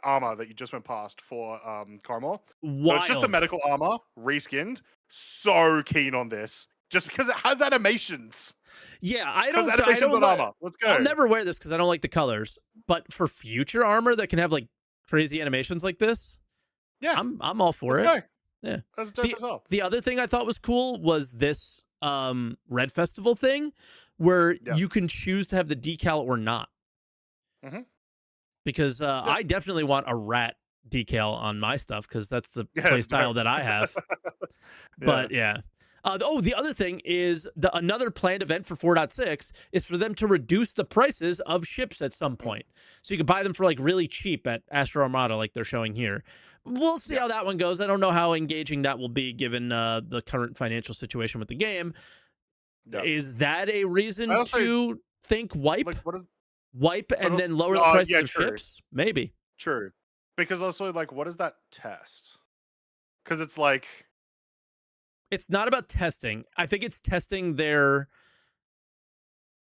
armor that you just went past for Carmel. So it's just the medical armor reskinned. So keen on this, just because it has animations. Yeah, I don't on armor. Let's go. I'll never wear this because I don't like the colors. But for future armor that can have like crazy animations like this, yeah, I'm all for it. Go. Yeah, that's dope as well. The other thing I thought was cool was this Red Festival thing, where you can choose to have the decal or not. Because I definitely want a rat decal on my stuff because that's the play style that I have. But the other thing is another planned event for 4.6 is for them to reduce the prices of ships at some point. So you can buy them for like really cheap at Astro Armada like they're showing here. We'll see how that one goes. I don't know how engaging that will be given the current financial situation with the game. Is that a reason to think wipe? Like, wipe and then lower the prices of ships? Maybe. True. Because also, like, what is that test? Because it's like... It's not about testing. I think it's testing their...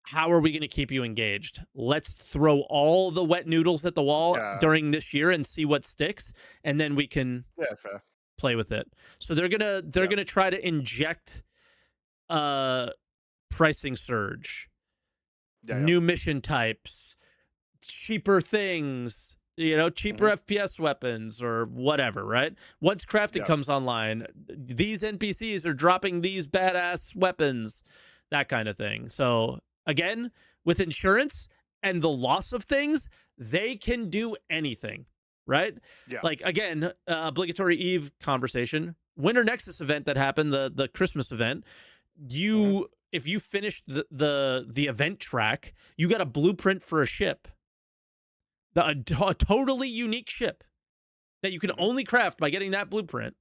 How are we going to keep you engaged? Let's throw all the wet noodles at the wall during this year and see what sticks, and then we can play with it. So they're gonna try to inject pricing surge. New mission types, cheaper things, cheaper FPS weapons or whatever, right? Once crafting comes online, these NPCs are dropping these badass weapons, that kind of thing. So again, with insurance and the loss of things, they can do anything, right? Yeah. Like again, obligatory Eve conversation. Winter Nexus event that happened, the Christmas event. Hmm. If you finished the event track, you got a blueprint for a ship, a totally unique ship that you can Hmm. only craft by getting that blueprint.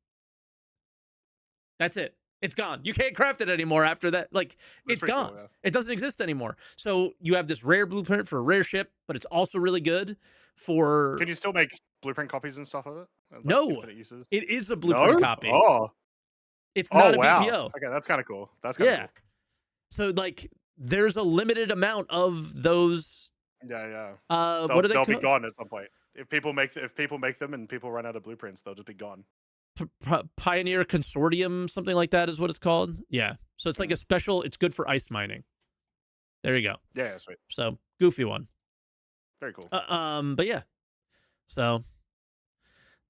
That's it. It's gone. You can't craft it anymore after that. Like, That's it's pretty cool. gone. Yeah. It doesn't exist anymore. So you have this rare blueprint for a rare ship, but it's also really good for Can you still make blueprint copies and stuff of it? And, like no. infinite uses? It is a No. blueprint copy. Oh. It's Oh not a wow. BPO. Okay, that's kind of cool. That's kind of Yeah. cool. So like there's a limited amount of those Yeah, yeah. what are they They'll be called? gone at some point. If people make them and people run out of blueprints, they'll just be gone. Pioneer Consortium, something like that is what it's called. Yeah. So it's like Mm. a special, it's good for ice mining. There you go. Yeah, yeah, sweet. So goofy one. Very cool. But yeah. So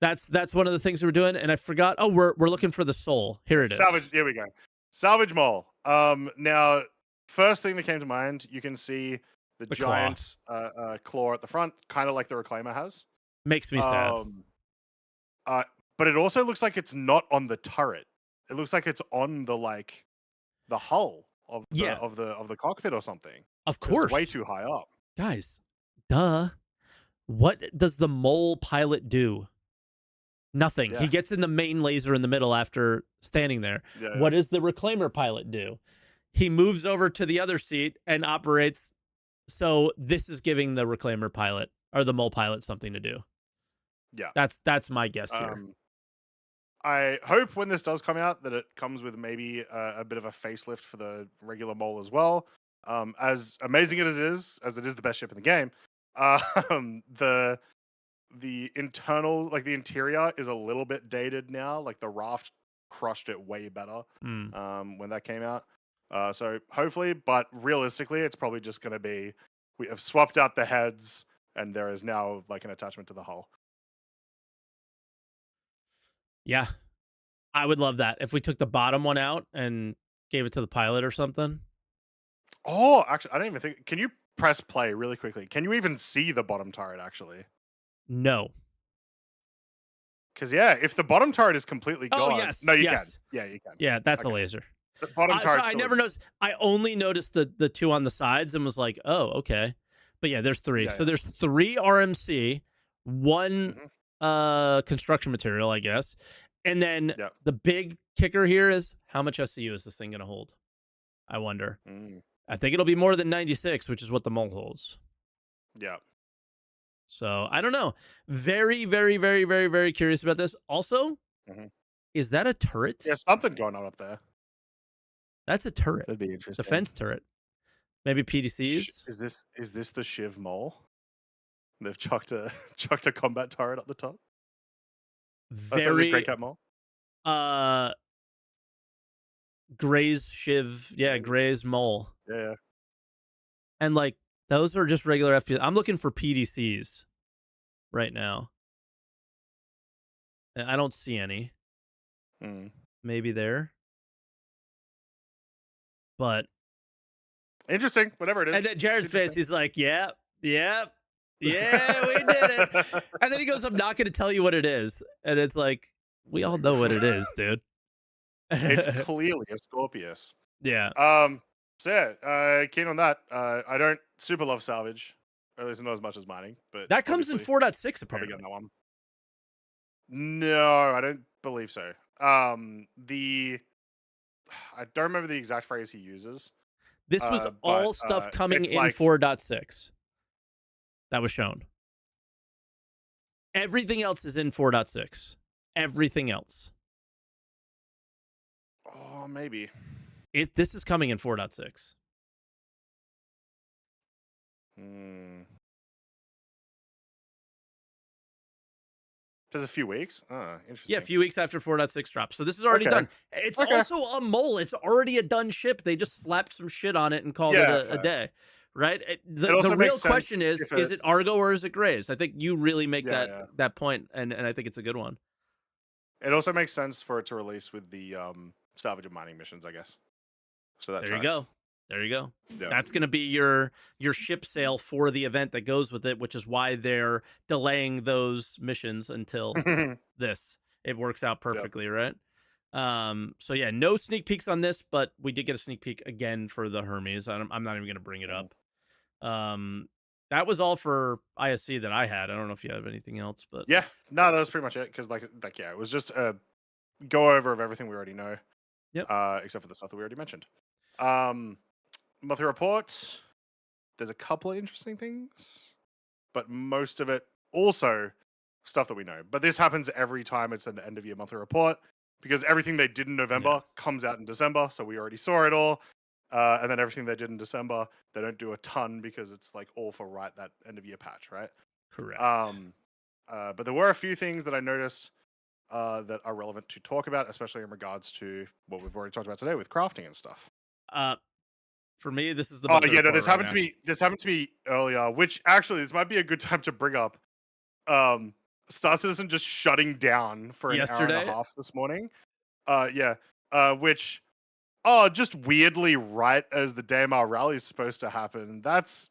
that's one of the things we're doing. And I forgot. Oh, we're looking for the soul. Here it is. Salvage. Here we go. Salvage mole. Now, first thing that came to mind, you can see the claw. giant claw at the front, kind of like the Reclaimer has. Makes me sad. But it also looks like it's not on the turret. It looks like it's on the hull of the cockpit or something. Of 'Cause it's course. way too high up. Guys, duh. What does the mole pilot do? Nothing. Yeah. He gets in the main laser in the middle after standing there. Yeah, What does the Reclaimer pilot do? He moves over to the other seat and operates. So this is giving the Reclaimer pilot or the mole pilot something to do. yeah. That's my guess here. I hope when this does come out that it comes with maybe a bit of a facelift for the regular mole as well. As amazing as it is the best ship in the game, the internal, like the interior, is a little bit dated now. Like the raft crushed it way better when that came out. So hopefully, but realistically, it's probably just going to be we have swapped out the heads, and there is now like an attachment to the hull. Yeah. I would love that if we took the bottom one out and gave it to the pilot or something. Oh, actually, I don't even think. Can you press play really quickly? Can you even see the bottom turret actually? No. Because yeah, if the bottom turret is completely gone, yes. no, you yes. can. Yeah, you can. Yeah, that's Okay. a laser. The bottom turret. So I never noticed. I only noticed the two on the sides and was like, oh, okay. But yeah, there's three. Yeah, So yeah. there's 3 RMC, one construction material, I guess. And then the big kicker here is how much SCU is this thing going to hold? I wonder. I think it'll be more than 96, which is what the mole holds. Yeah. So I don't know. Very, very, very, very, very curious about this. Also, is that a turret? Yeah, something going on up there. That's a turret. That'd be interesting. Defense turret. Maybe PDCs. Is this the Shiv mole? They've chucked a combat turret at the top. Very Great Cat mole. Gray's Shiv. Yeah, Gray's mole. Yeah. And like those are just regular FPS. I'm looking for PDCs right now. I don't see any. Maybe there. But interesting, whatever it is. And then Jared's face, he's like, yep, yeah, we did it. And then he goes, I'm not going to tell you what it is. And it's like, we all know what it is, dude. It's clearly a Scorpius. Yeah. So yeah, keen on that. I don't super love salvage, or at least not as much as mining. But that comes in 4.6 probably apparently. get that one. No, I don't believe so. I don't remember the exact phrase he uses. This was all stuff coming in like 4.6 that was shown. Everything else is in 4.6. Everything else. Oh, maybe. This is coming in 4.6. There's a few weeks. Interesting. Yeah, a few weeks after 4.6 drops. So this is already done. It's also a mole. It's already a done ship. They just slapped some shit on it and called it a day. Right? The real question is it Argo or is it Grays? I think you really make that point, and I think it's a good one. It also makes sense for it to release with the salvage and mining missions, I guess. So that there you go. There you go. Yeah. That's going to be your ship sale for the event that goes with it, which is why they're delaying those missions until this. It works out perfectly, right? So yeah, no sneak peeks on this, but we did get a sneak peek again for the Hermes. I'm not even going to bring it up. That was all for ISC that I had. I don't know if you have anything else, but yeah, no, that was pretty much it. Because like yeah, it was just a go over of everything we already know. Yep. Except for the stuff that we already mentioned. Monthly report. There's a couple of interesting things, but most of it also stuff that we know. But this happens every time it's an end of year monthly report because everything they did in November comes out in December, so we already saw it all. And then everything they did in December, they don't do a ton because it's like all for that end of year patch, right? Correct. But there were a few things that I noticed that are relevant to talk about, especially in regards to what we've already talked about today with crafting and stuff. For me, this is the Oh yeah, no, this right happened now. to me. This happened to me earlier, which actually this might be a good time to bring up. Star Citizen just shutting down for an hour and a half this morning. Which just weirdly right as the DMR rally is supposed to happen. That's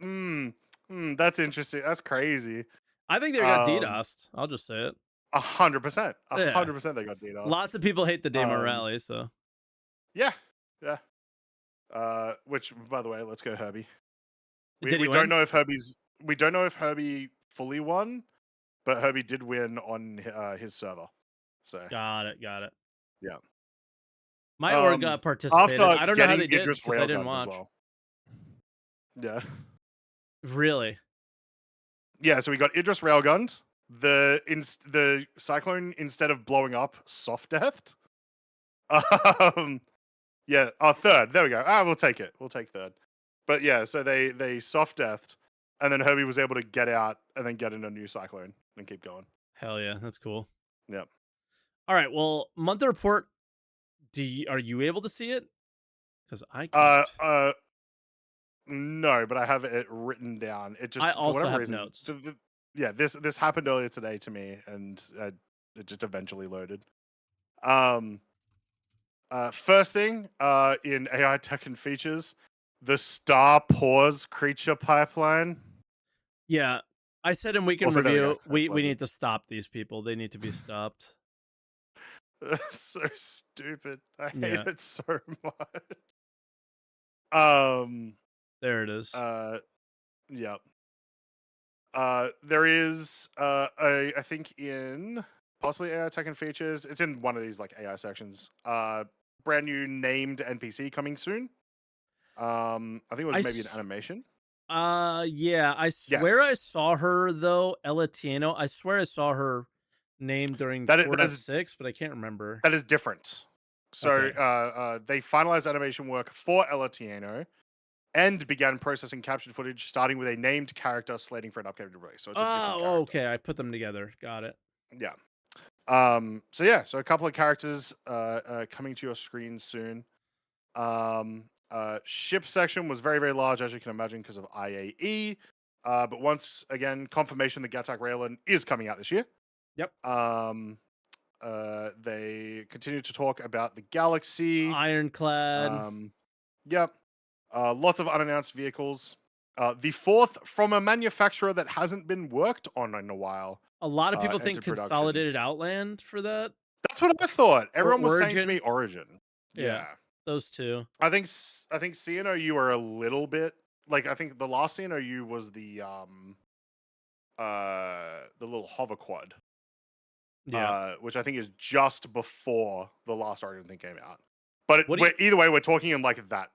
that's interesting. That's crazy. I think they got DDoSed. I'll just say it. 100%. 100% they got DDoSed. Lots of people hate the DMR rally, so yeah. Which, by the way, let's go Herbie. We win? don't know if Herbie fully won, but Herbie did win on his server. So got it. Yeah. My org participated. I don't know how they did because I didn't watch. Well. Yeah. Really? Yeah. So we got Idris railgunned. The Cyclone, instead of blowing up, soft deathed. Yeah. Third. There we go. We'll take it. We'll take third. But yeah, so they soft deathed, and then Herbie was able to get out and then get in a new Cyclone and keep going. Hell yeah, that's cool. Yep. All right. Well, month report. Are you able to see it? Because I can't. No, but I have it written down. It just I for also whatever have reason, notes. This happened earlier today to me, and it just eventually loaded. First thing, in AI tech and features, the Star Pause creature pipeline. Yeah, I said in weekend review, we need to stop these people. They need to be stopped. That's so stupid. I hate it so much. There it is. Yeah. There is I think in possibly AI tech and features. It's in one of these like AI sections. Brand new named NPC coming soon. I think it was maybe an animation. Yeah, I swear I saw her though, Ella Tieno. I swear I saw her name during 4.6, but I can't remember. That is different. So they finalized animation work for Ella Tieno and began processing captured footage, starting with a named character slating for an upcoming release. So it's a different character. Okay, I put them together. Got it. Yeah. So a couple of characters coming to your screen soon. Ship section was very, very large, as you can imagine, because of IAE. But once again, confirmation that Gatak Raylan is coming out this year. Yep. They continue to talk about the Galaxy. Ironclad. Yep. Lots of unannounced vehicles. The fourth from a manufacturer that hasn't been worked on in a while. A lot of people think Consolidated Outland for that. That's what I thought. Everyone was saying to me Origin. Yeah. Those two. I think CNOU are a little bit like, I think the last CNOU was the little hover quad. Yeah. Which I think is just before the last Origin thing came out. But either way, we're talking in like that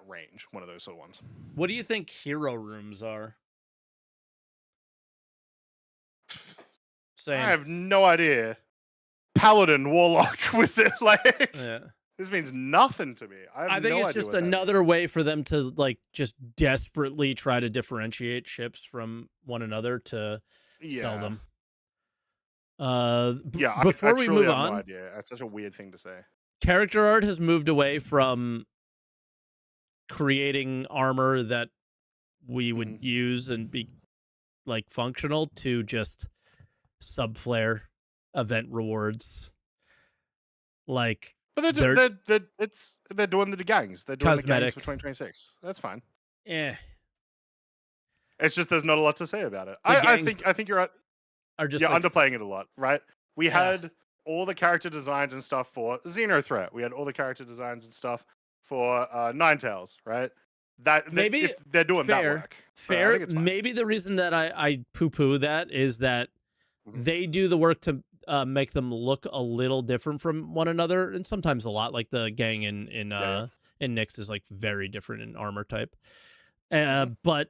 range, one of those sort of ones. What do you think hero rooms are? Same. I have no idea. Paladin, Warlock, Wizard, like this means nothing to me. I think it's just another way for them to like just desperately try to differentiate ships from one another to sell them. Before we move on, no idea. That's such a weird thing to say. Character art has moved away from creating armor that we would use and be like functional to just subflare event rewards. Like But They're they're doing the gangs. They're doing the gangs for cosmetic. 2026. That's fine. Eh. It's just there's not a lot to say about it. The I gangs think you're right. are just You're like underplaying it a lot, right? We uh, had all the character designs and stuff for Xenothreat. We had all the character designs and stuff for Ninetales, right? That maybe if they're doing that fair. work, so I Fair. think it's fine. Maybe the reason that I poo poo that is that Mhm. they do the work to make them look a little different from one another, and sometimes a lot. Like the gang Yeah, yeah. in Nyx is like very different in armor type. Hmm. But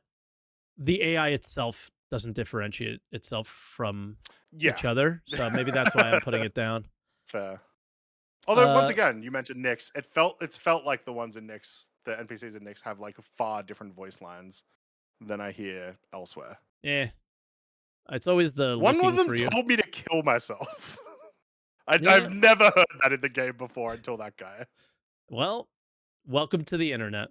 the AI itself doesn't differentiate itself from Yeah. each other, so maybe that's why I'm putting it down. Fair. Although once Uh, again, you mentioned Nyx. It's felt like the ones in Nyx, the NPCs in Nyx have like far different voice lines than I hear elsewhere. eh. It's always the One of looking them for you. told me to kill myself. Yeah. I've never heard that in the game before until that guy. Well, welcome to the internet.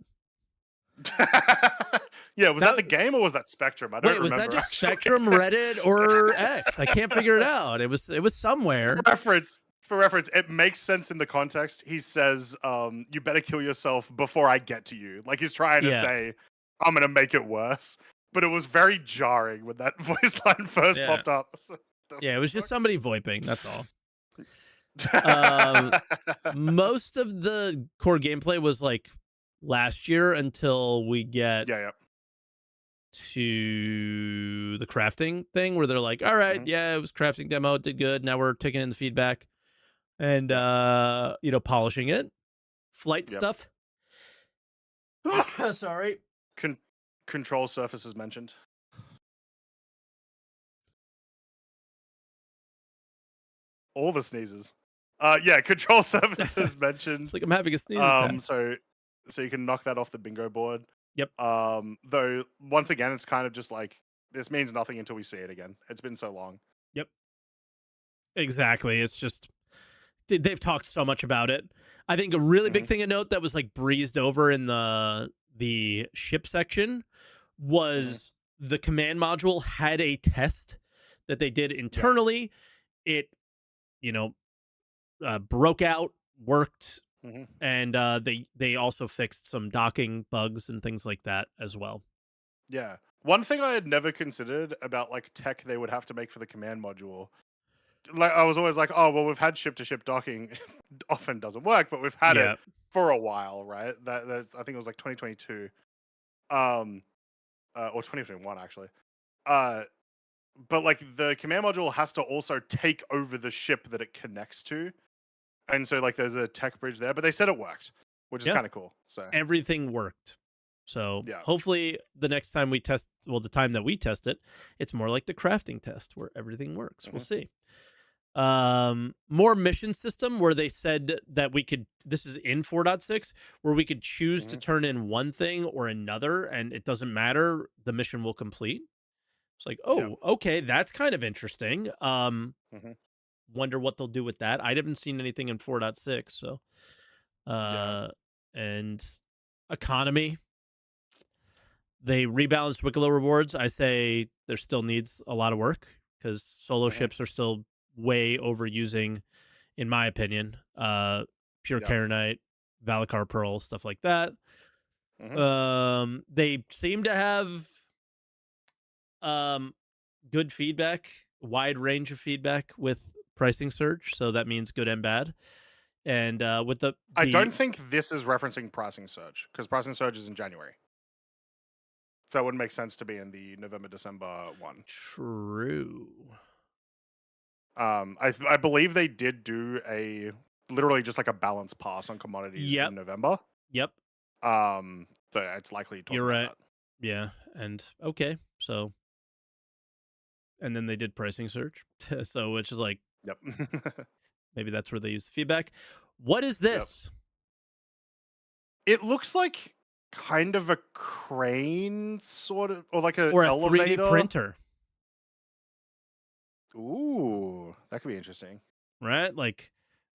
Yeah, was that That the game or was that Spectrum? I don't Wait, was that remember just actually. Spectrum, Reddit, or X? I can't figure it out. It was for somewhere. reference, for reference, it makes sense in the context. He says, "You better kill yourself before I get to you." Like he's trying to Yeah. say, "I'm gonna make it worse." But it was very jarring when that voice line first Yeah. popped up. So, the Yeah, it was just fuck? somebody voiping, that's all. Um Most of the core gameplay was like last year until we get Yeah, yeah. to the crafting thing where they're like, all right, Mhm. yeah, it was crafting demo, it did good. Now we're taking in the feedback and Yep. polishing it. Flight Yep. stuff. Sorry. Con- control surfaces mentioned. All the sneezes. Yeah, control surfaces mentioned. It's like I'm having a sneeze attack. So you can knock that off the bingo board. Yep. Though once again, it's kind of just like this means nothing until we see it again. It's been so long. Yep. Exactly. It's just they've talked so much about it. I think a really big Hmm. thing to note that was like breezed over in the ship section Hmm. was the command module had a test that they did Yeah. internally. It, you know, broke out, worked, Hmm. and they also fixed some docking bugs and things like that as well. Yeah. One thing I had never considered about like tech they would have to make for the command module. Like I was always like, oh well, we've had ship to ship docking, often doesn't work, but we've had it Yeah. for a while, right? That's I think it was like 2022, um, or 2021 actually. Uh, but like the command module has to also take over the ship that it connects to, and so like there's a tech bridge there. But they said it worked, which is Yeah. kind of cool. So Everything worked. So yeah. hopefully the next time we test, well, the time that we test it, it's more like the crafting test where everything works. We'll Hmm. see. More mission system where they said that we could, this is in 4.6, where we could choose to Hmm. turn in one thing or another and it doesn't matter, the mission will complete. It's like, Yeah. oh, okay, that's kind of interesting. Hmm. Wonder what they'll do with that. I haven't seen anything in 4.6, so Yeah. and economy. They rebalanced Wicklow rewards. I say there still needs a lot of work because solo Hmm. ships are still way overusing, in my opinion. Pure Yeah. Karenite, Valakar Pearl, stuff like that. Hmm. They seem to have um good feedback, wide range of feedback with pricing surge, so that means good and bad. And with I the don't think this is referencing pricing surge because pricing surge is in January, so it wouldn't make sense to be in the November December one. true. I believe they did do a literally just like a balance pass on commodities in Yep. November. Yep. So it's likely talking You're about right. that. Yeah. And okay. So and then they did pricing search. So which is like Yep. maybe that's where they use the feedback. What is Yep. this? It looks like kind of a crane sort of or like a Or a 3D elevator. printer, Ooh, that could be interesting. right? Like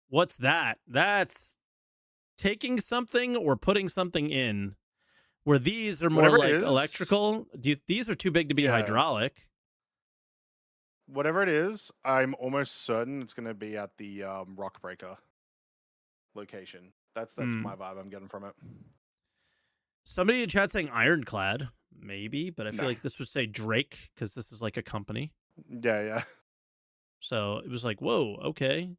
what's that? That's taking something or putting something in where these are more Whatever it like is, electrical. These are too big to be yeah. hydraulic. Whatever it is, I'm almost certain it's going to be at the rock breaker. location. That's Hmm. my vibe I'm getting from it. Somebody in chat saying Ironclad, maybe, but I No. feel like this would say Drake because this is like a company. Yeah, yeah. So it was like, whoa, okay.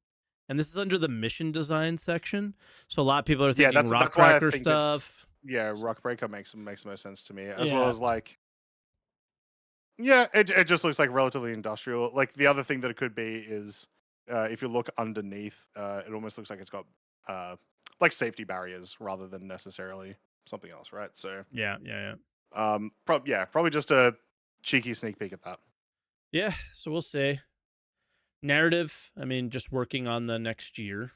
And this is under the mission design section. So a lot of people are Yeah, thinking that's why I Rockcracker think it's stuff. yeah, Rock Breaker makes the most sense to me. As well Yeah. as like yeah, it just looks like relatively industrial. Like the other thing that it could be is if you look underneath, it almost looks like it's got like safety barriers rather than necessarily something else, right? So Yeah, yeah, yeah. probably just a cheeky sneak peek at that. Yeah, so we'll see. Narrative, I mean, just working on the next year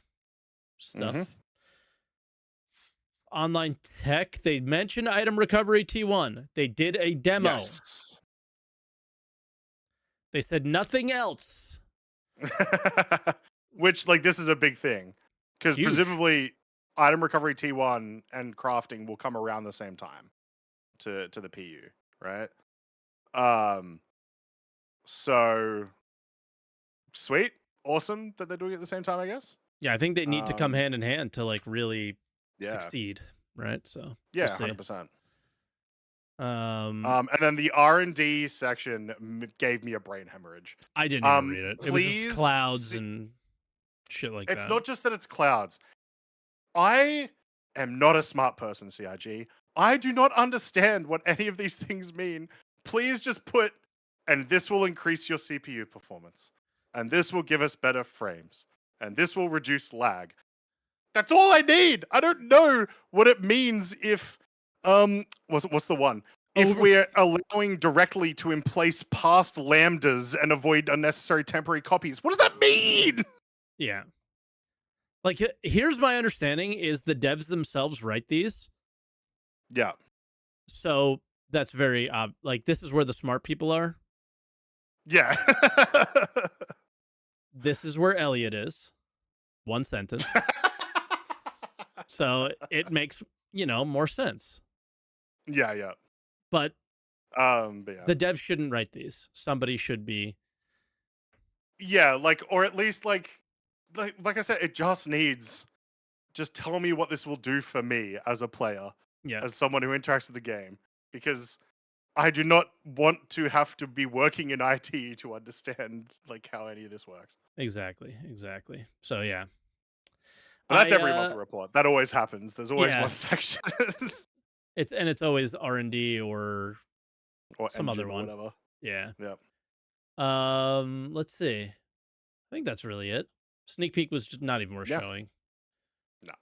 Mm-hmm. stuff. Online tech, they mentioned item recovery T1. They did a demo. Yes. They said nothing else. Which like this is a big thing because Huge. presumably item recovery T1 and crafting will come around the same time to the PU, right? Um, so sweet, awesome that they're doing it at the same time, I guess. Yeah, I think they need to come Um, hand in hand to like really yeah, succeed, right? So we'll yeah, see. 100%. Um, And then the R&D section gave me a brain hemorrhage. I didn't even read it. It was just Please, clouds and shit like it's that. not just that it's clouds. I am not a smart person, CIG. I do not understand what any of these things mean. Please just put, and this will increase your CPU performance, and this will give us better frames, and this will reduce lag. That's all I need. I don't know what it means if, what's the one? If Over. we're allowing directly to emplace past lambdas and avoid unnecessary temporary copies. What does that mean? Yeah. Like here's my understanding is the devs themselves write these. Yeah. So that's very like this is where the smart people are. Yeah. This is where Elliot is. One sentence. So it makes, more sense. Yeah, yeah. But But yeah. the devs shouldn't write these. Somebody should be. Yeah, like or at least like I said, it just tell me what this will do for me as a player, Yeah, as someone who interacts with the game. Because I do not want to have to be working in IT to understand like how any of this works. exactly. Exactly. So yeah. But that's I every monthly report. That always happens. There's always yeah, one section it's always R&D or or some other engine or one. whatever. Yeah. Yep. Let's see. I think that's really it. Sneak peek was just not even worth Yeah. showing.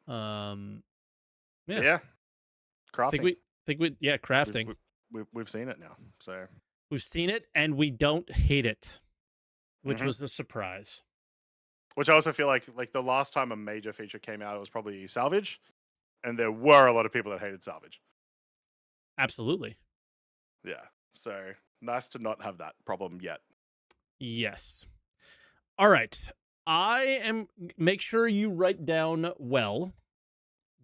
No. Yeah. But yeah. Think Crafting. we think we yeah, We've, crafting. we've seen it now. So We've seen it and we don't hate it, which mhm. was a surprise. Which I also feel like the last time a major feature came out, it was probably salvage, and there were a lot of people that hated salvage. Absolutely. Yeah, so nice to not have that problem yet. Yes. All right. Make sure you write down well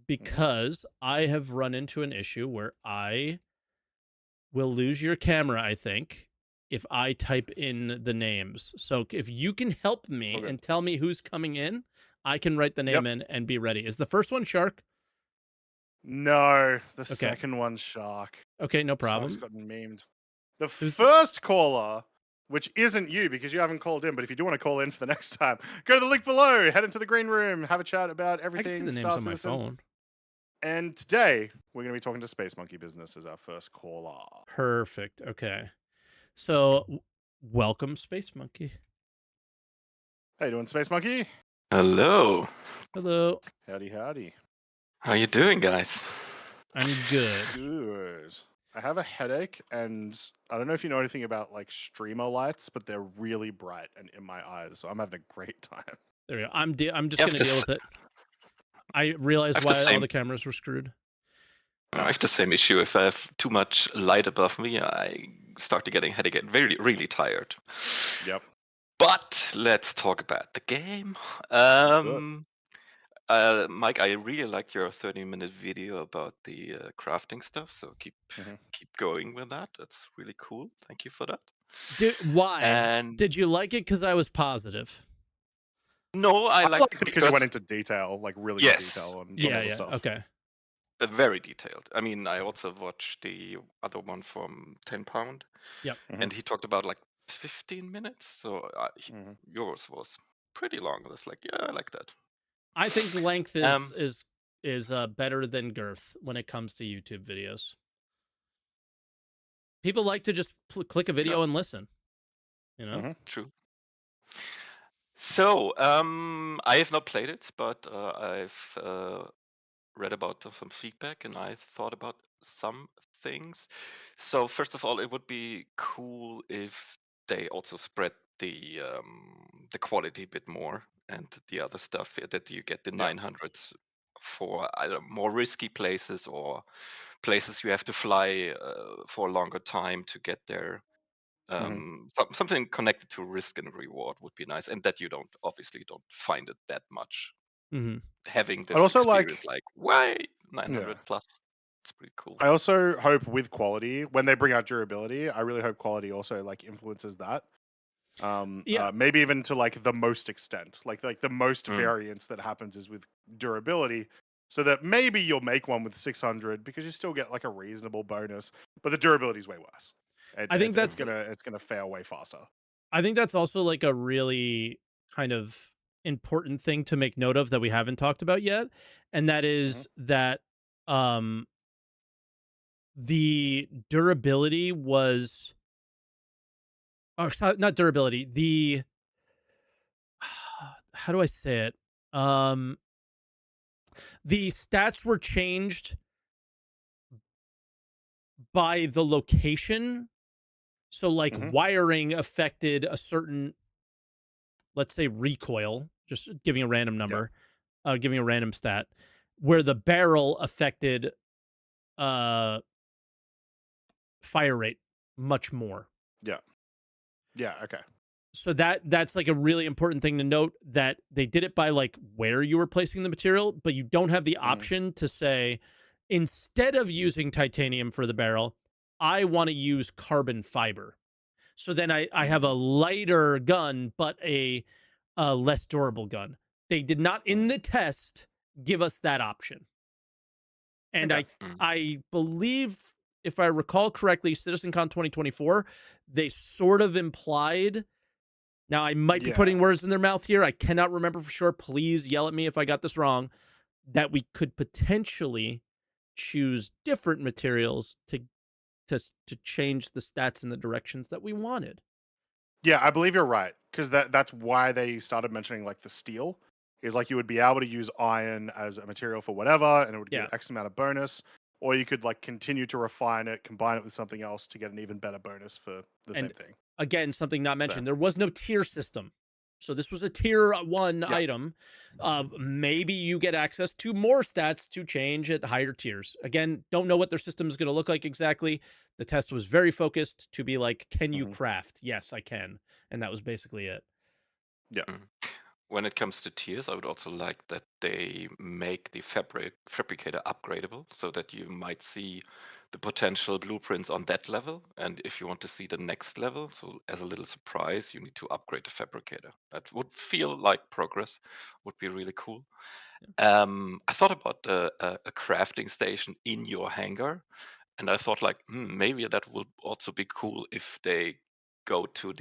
because I have run into an issue where I will lose your camera, I think, if I type in the names. So if you can help me Okay. and tell me who's coming in, I can write the name Yep. in and be ready. Is the first one Shark? No, the Okay. second one's Shark. Okay, no Shark's problem. gotten memed. The Who's first caller, which isn't you because you haven't called in, but if you do want to call in for the next time, go to the link below, head into the green room, have a chat about I can see the everything names Star on my Citizen. phone. And today we're going to be talking to Space Monkey Business as our first caller. Perfect. Okay. So welcome, Space Monkey. How you doing, Space Monkey? Hello. Hello. Howdy, howdy. How you doing, guys? I'm good. Good. I have a headache, and I don't know if you know anything about like streamer lights, but they're really bright and in my eyes, so I'm having a great time. There we go. I'm just You have gonna deal this- with it. I realized I have the why all same- the cameras were screwed. I have the same issue. If I have too much light above me, I start to getting headache, get really tired. Yep. But let's talk about the game. do Mike, I really liked your 30-minute video about the crafting stuff. So keep going with that. That's really cool. Thank you for that. Why? And Did you like it? Because I was positive. No, I I liked liked it it because you went because into detail, like really good yes, detail on Yeah, all the yeah. stuff. Okay. very detailed. I mean, I also watched the other one from 10 Pound, Yep. and he talked about like 15 minutes. So Hmm. yours was pretty long. I was like, yeah, I like that. I think length is Um, better than girth when it comes to YouTube videos. People like to just click a yeah, video and listen. You know. Hmm. true. So, I have not played it, but I've read about some feedback and I thought about some things. So, first of all, it would be cool if they also spread the quality a bit more and the other stuff that you get the Yeah. 900s for either more risky places or places you have to fly for a longer time to get there. Hmm. Something connected to risk and reward would be nice, and that you don't obviously don't find it that much. Mm-hmm. Having I'd this also experience, like, like why yeah. 900 plus, it's pretty cool. I also hope with quality, when they bring out durability, I really hope quality also like influences that. Yeah. Maybe even to like the most extent, like the most Mm. variance that happens is with durability, so that maybe you'll make one with 600 because you still get like a reasonable bonus, but the durability is way worse. It's I think it's it's that's Mhm. gonna it's gonna fail way faster. I think that's also like a really kind of important thing to make note of that we haven't talked about yet, and that Hmm. is that um the durability was or not durability, the how do I say it? Um the stats were changed by the location. So like Hmm. wiring affected a certain, let's say, recoil, just giving a random Yeah, number, giving a random stat, where the barrel affected uh fire rate much more. yeah, yeah. Okay. So that's like a really important thing to note, that they did it by like where you were placing the material, but you don't have the Hmm. option to say, instead of using titanium for the barrel, I want to use carbon fiber. So then I have a Hmm. lighter gun, but a less durable gun. They did not in Hmm. the test give us that option. And Okay. Mm. I believe, if I recall correctly, CitizenCon 2024, they sort of implied. Now I might be Yeah. putting words in their mouth here. I cannot remember for sure. Please yell at me if I got this wrong. That we could potentially choose different materials to change the stats in the directions that we wanted. Yeah, I believe you're right because that's why they started mentioning like the steel is like you would be able to use iron as a material for whatever, and it would give Yeah. X amount of bonus, or you could like continue to refine it, combine it with something else to get an even better bonus for the And same thing. again, something not So mentioned, there was no tier system. So this was a tier one yeah, item. Maybe you get access to more stats to change at higher tiers. Again, don't know what their system is going to look like exactly. The test was very focused to be like, can you hmm, craft? Yes, I can. And that was basically it. yeah, Mm. When it comes to tiers, I would also like that they make the fabricator upgradable so that you might see the potential blueprints on that level. And if you want to see the next level, so as a little surprise, you need to upgrade the fabricator. That would feel like progress, would be really cool. I thought about a crafting station in your hangar, and I thought like, maybe that would also be cool if they go to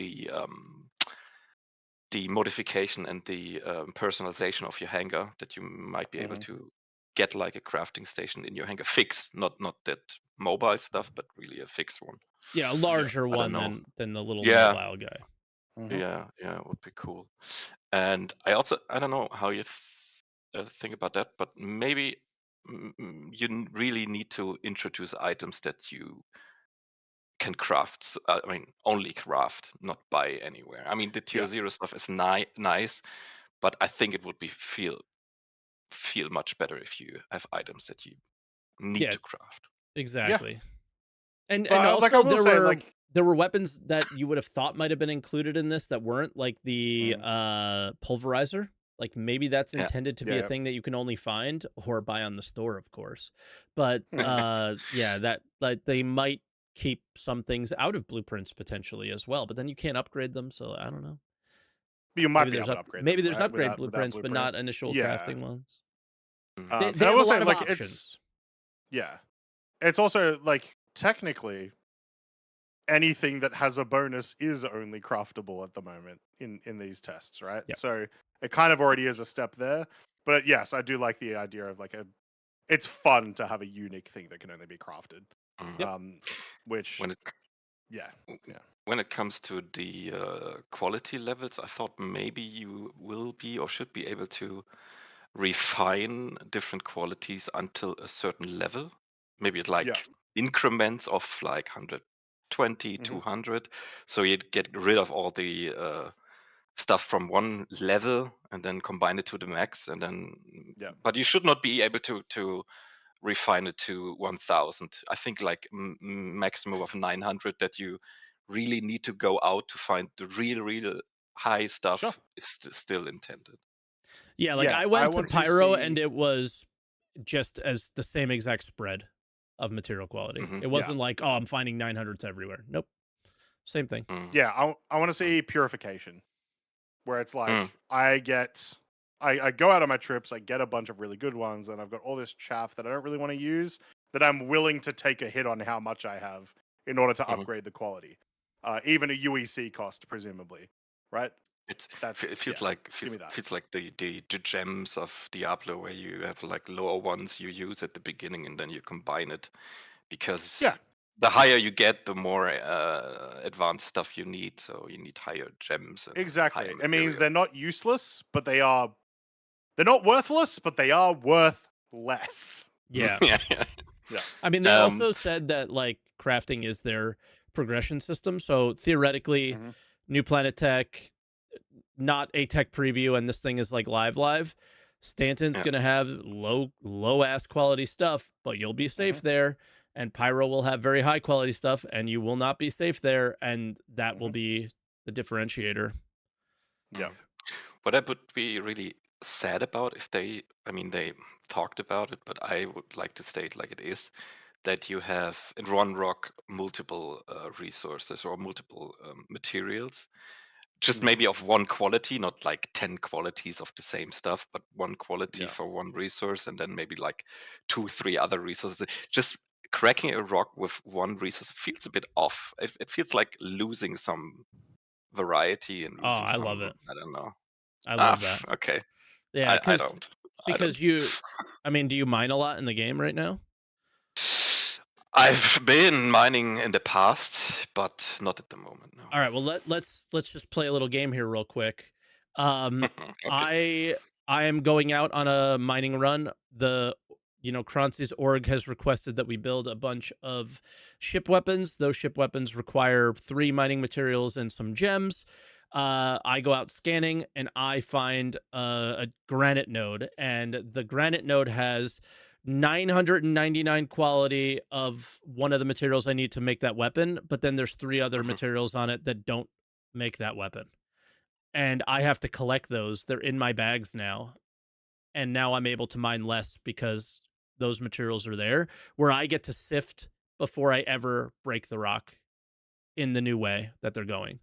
the modification and the personalization of your hangar, that you might be able hmm, to get like a crafting station in your hangar, fix, not that mobile stuff, but really a fixed one. Yeah, a yeah, larger I don't one know. than the little Yeah, mobile guy. hmm, yeah, it would be cool. And I don't know how you think about that, but maybe you really need to introduce items that you can craft. I mean, only craft, not buy anywhere. I mean, the yeah, tier zero stuff is nice, but I think it would be feel much better if you have items that you need Yeah, to craft. yeah. exactly. And But like I also will say, like, there were weapons that you would have thought might have been included in this that weren't, like the mm, pulverizer. Like maybe that's Yeah. intended to be a yeah, thing that you can only find or buy on the store, of course. But yeah. yeah, that like they might keep some things out of blueprints potentially as well, but then you can't upgrade them, so I don't know. You might be able to upgrade maybe them, there's right? upgrade Without blueprints, but blueprint. not initial Yeah. crafting ones. Mm. They And I have a will say, lot of like, options. it's also like technically anything that has a bonus is only craftable at the moment in these tests, right? Yep. So it kind of already is a step there. But yes, I do like the idea of like it's fun to have a unique thing that can only be crafted. Mm. Yep. Which When it yeah. when it comes to the quality levels, I thought maybe you will be or should be able to refine different qualities until a certain level. Maybe it's Yeah. like increments of like 120, Mhm. 200. So you get rid of all the stuff from one level and then combine it to the max. And then, Yeah. but you should not be able to refine it to 1000. I think like maximum of 900 that you really need to go out to find the real high stuff Sure. is still intended. Yeah, like Yeah, I I went to want to Pyro and see- it was just as the same exact spread of material quality. Mhm. It wasn't like, oh, I'm finding 900s everywhere. Nope. Same thing. Mm. Yeah, I want to see purification, where it's like I go out on my trips, I get a bunch of really good ones, and I've got all this chaff that I don't really want to use, that I'm willing to take a hit on how much I have in order to upgrade the quality, even a UEC cost, presumably, right? It feels yeah, like give me that. feels like the gems of Diablo, where you have like lower ones you use at the beginning and then you combine it, because Yeah. the higher you get, the more advanced stuff you need. So you need higher gems and Exactly. higher It means material. they're not useless, but they're not worthless, but they are worth less. Yeah. yeah. Yeah. I mean, they Um, also said that like crafting is their progression system. So theoretically, Mhm. New Planet Tech, not a tech preview, and this thing is like live. Stanton's Yeah. gonna have low ass quality stuff, but you'll be safe there. And Pyro will have very high quality stuff, and you will not be safe there, and that will be the differentiator. Yeah. What I would be really sad about if I mean, they talked about it, but I would like to state like it is, that you have in one rock multiple resources or multiple materials, just maybe of one quality, not like 10 qualities of the same stuff, but one quality Yeah. for one resource, and then maybe like 2, 3 other resources. Just cracking a rock with one resource feels a bit off. It feels like losing some variety and Oh, losing I love some, it. I don't know. I love that. Okay. Yeah, I don't. I don't. because I mean, do you mine a lot in the game right now? I've been mining in the past, but not at the moment. No. All right, well let's just play a little game here real quick. Okay. I am going out on a mining run. Croncy's org has requested that we build a bunch of ship weapons. Those ship weapons require 3 mining materials and some gems. I go out scanning and I find a granite node, and the granite node has 999 quality of one of the materials I need to make that weapon, but then there's 3 other materials on it that don't make that weapon. And I have to collect those. They're in my bags now. And now I'm able to mine less because those materials are there, where I get to sift before I ever break the rock in the new way that they're going.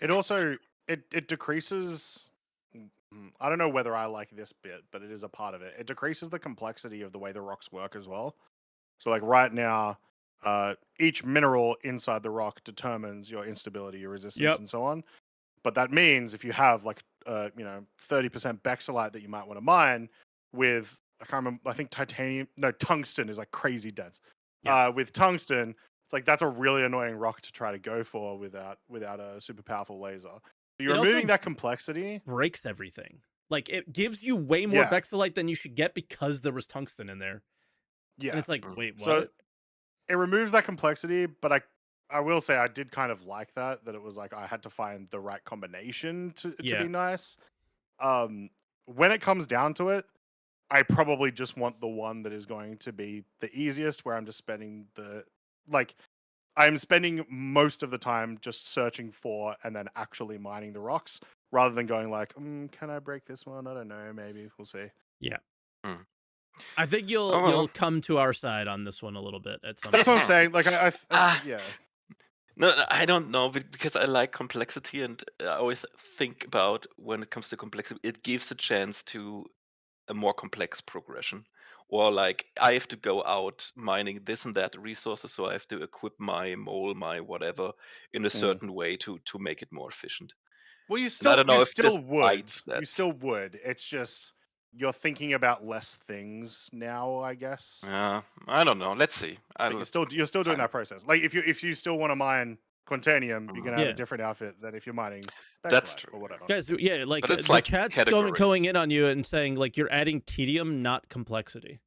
It also it decreases. I don't know whether I like this bit, but it is a part of it. It decreases the complexity of the way the rocks work as well. So like right now, each mineral inside the rock determines your instability, your resistance, and so on. But that means if you have like 30% bexolite that you might want to mine with, I can't remember, I think tungsten is like crazy dense. With tungsten, it's like that's a really annoying rock to try to go for without a super powerful laser. So you're It also removing that complexity. breaks everything. Like it gives you way more bexolite than you should get because there was tungsten in there. Yeah. And it's like, wait, what? So it removes that complexity, but I will say I did kind of like that it was like I had to find the right combination to be nice. When it comes down to it, I probably just want the one that is going to be the easiest, where I'm just spending I'm spending most of the time just searching for and then actually mining the rocks, rather than going like, can I break this one? I don't know, maybe we'll see. Yeah. Hmm. I think you'll come to our side on this one a little bit at some That's what I'm point. saying. Like yeah. No, I don't know because I like complexity, and I always think about when it comes to complexity, it gives a chance to a more complex progression. Or like I have to go out mining this and that resources, so I have to equip my mole, my whatever, in a Mm. certain way to make it more efficient. Well, And I don't know you if this still would. bites You that. still would. It's just you're thinking about less things now, I guess. I don't know. Let's see. But I'll you're still doing time. that process. Like if you still want to mine Quantanium, you're Mhm. gonna have a Yeah. different outfit than if you're mining That's Backslide true. or Yeah. whatever. Guys, yeah, like But it's the like chat's going categories. in on you and saying like you're adding tedium, not complexity.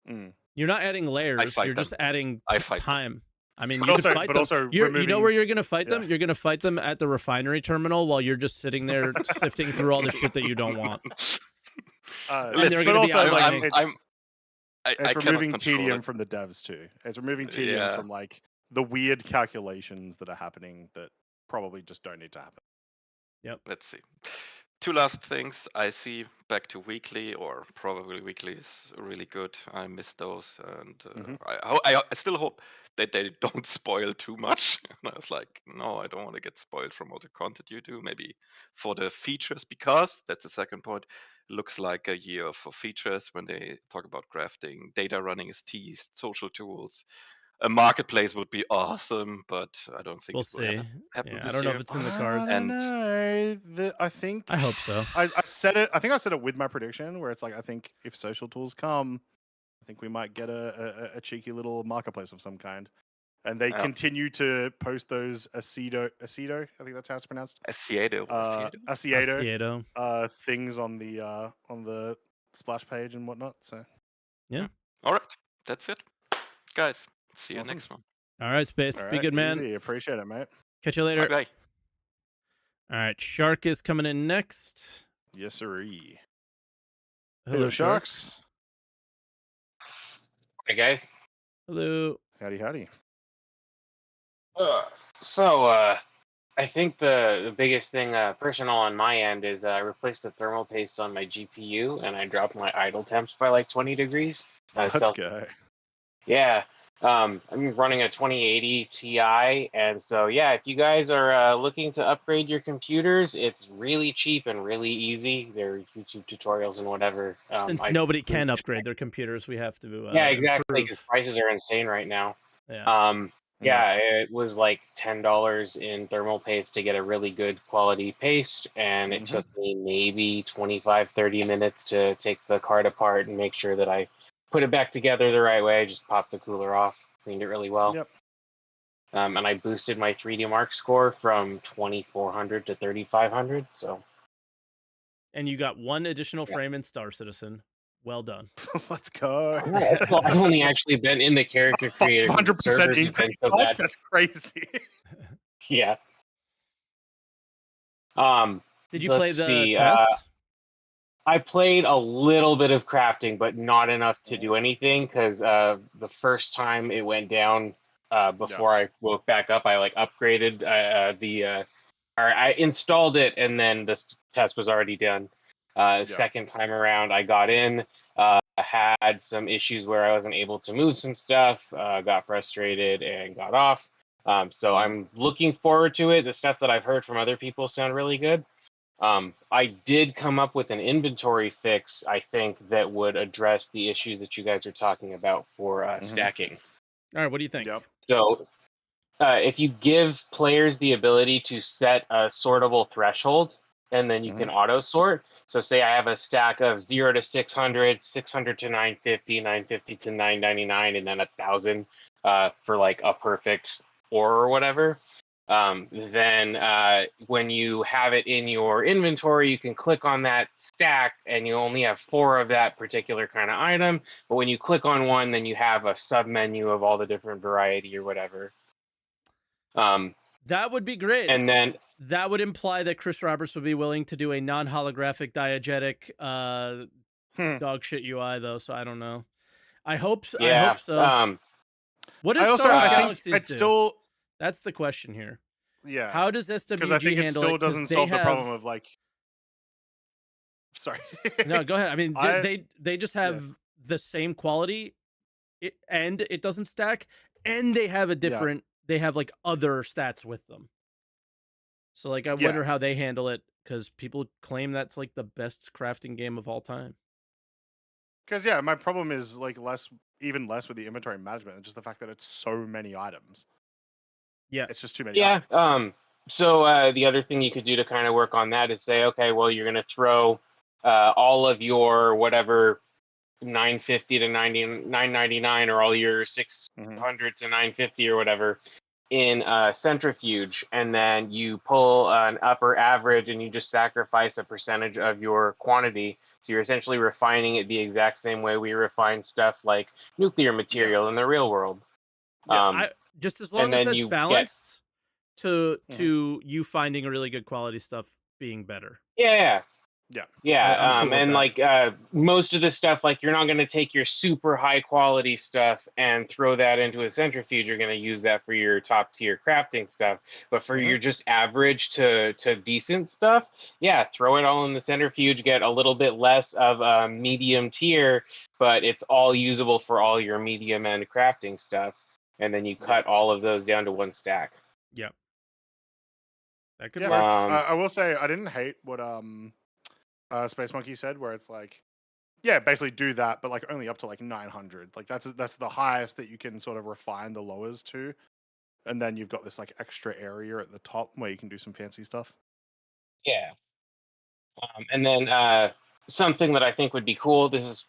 Mm. You're not adding I layers. You're fight them. just adding I fight them. time. I mean, you could fight But them. also You know where removing. you're gonna fight Yeah. them? You're gonna fight them at the refinery terminal while you're just sitting there sifting through all the shit that you don't want, and they're But gonna be also like outlining. I it's cannot removing control tedium it. from the devs too. It's removing tedium Yeah. from like the weird calculations that are happening that probably just don't need to happen. Yep. Let's see. Two last things. I see back to weekly, or probably weekly is really good. I miss those, and Mhm. I still hope that they don't spoil too much. And I was like, no, I don't want to get spoiled from all the content you do. Maybe for the features, because that's the second point. Looks like a year for features when they talk about crafting. Data running is teased. Social tools. A marketplace would be awesome, but I don't think We'll it will see. happen Yeah, I this don't know if year. it's in the I cards. don't And know. I think I hope so. I said it. I think I said it with my prediction, where it's like I think if social tools come, I think we might get a cheeky little marketplace of some kind. And they yeah, continue to post those Aceto, I think that's how it's pronounced. Asiedo, Acieto Asiedo. things on the splash page and whatnot. So Yeah. All right, that's it, guys. See you awesome. next one. All right, Space. All Be right, good, man. easy. Appreciate it, mate. Catch you Bye later. bye. All right, Shark is coming in next. Yes, sirree. Hello, Shark. Sharks. Hey guys. Hello. Howdy, howdy. So I think the biggest thing personal on my end is I replaced the thermal paste on my GPU and I dropped my idle temps by like 20 degrees. Let's go. Yeah. I'm running a 2080 Ti, and so yeah, if you guys are looking to upgrade your computers, it's really cheap and really easy. There are YouTube tutorials and whatever. Since nobody can upgrade their computers, we have to Yeah, exactly, because improve. prices are insane right now. Yeah. Yeah, it was like $10 in thermal paste to get a really good quality paste, and it took me maybe 25-30 minutes to take the card apart and make sure that I put it back together the right way. I just popped the cooler off, cleaned it really well. Yep. And I boosted my 3D Mark score from 2400 to 3500. So And you got one additional yeah. frame in Star Citizen. Well done. Let's go. Well, I've only actually been in the character creator 100% servers have been increase. so bad. That's crazy. Yeah. Did you play Let's the see. test? I played a little bit of crafting, but not enough to do anything because the first time it went down before I woke back up, I like upgraded or I installed it and then the test was already done. Second time around, I got in, had some issues where I wasn't able to move some stuff, got frustrated and got off. So I'm looking forward to it. The stuff that I've heard from other people sound really good. I did come up with an inventory fix, I think, that would address the issues that you guys are talking about for stacking. All right, what do you think? Yep. So, if you give players the ability to set a sortable threshold, and then you can auto sort. So, say I have a stack of 0 to 600, 600 to 950, 950 to 999, and then 1,000 for like a perfect ore or whatever. Then when you have it in your inventory, you can click on that stack and you only have 4 of that particular kind of item. But when you click on one, then you have a sub menu of all the different variety or whatever. That would be great. And then that would imply that Chris Roberts would be willing to do a non-holographic diegetic dog shit UI though, so I don't know. I hope so. yeah, I hope so. What does Star Wars Galaxies do? Still, that's the question here. Yeah. How does SWG because I think it handle still it? doesn't solve the problem of like. Sorry. No, go ahead. I mean, they just have the same quality, and it doesn't stack, and they have a different they have like other stats with them. So like I Yeah. wonder how they handle it, because people claim that's like the best crafting game of all time. Because my problem is like even less with the inventory management, and just the fact that it's so many items. Yeah. It's just too many Yeah. items. So the other thing you could do to kind of work on that is say, okay, well, you're going to throw all of your whatever 950 to 999 or all your 600 to 950 or whatever in a centrifuge, and then you pull an upper average and you just sacrifice a percentage of your quantity. So you're essentially refining it the exact same way we refine stuff like nuclear material in the real world. Yeah, just as long and as then that's you balanced to Mhm. you finding really good quality stuff being better. Yeah. I'm cool with And that. like most of the stuff, like you're not going to take your super high quality stuff and throw that into a centrifuge. You're going to use that for your top tier crafting stuff. But for your just average to decent stuff, yeah, throw it all in the centrifuge. Get a little bit less of a medium tier, but it's all usable for all your medium end crafting stuff. And then you cut all of those down to one stack. Yep. That could Yeah, work. I will say I didn't hate what Space Monkey said, where it's like, yeah, basically do that, but like only up to like 900. Like that's the highest that you can sort of refine the lowers to, and then you've got this like extra area at the top where you can do some fancy stuff. Yeah. And then something that I think would be cool. This is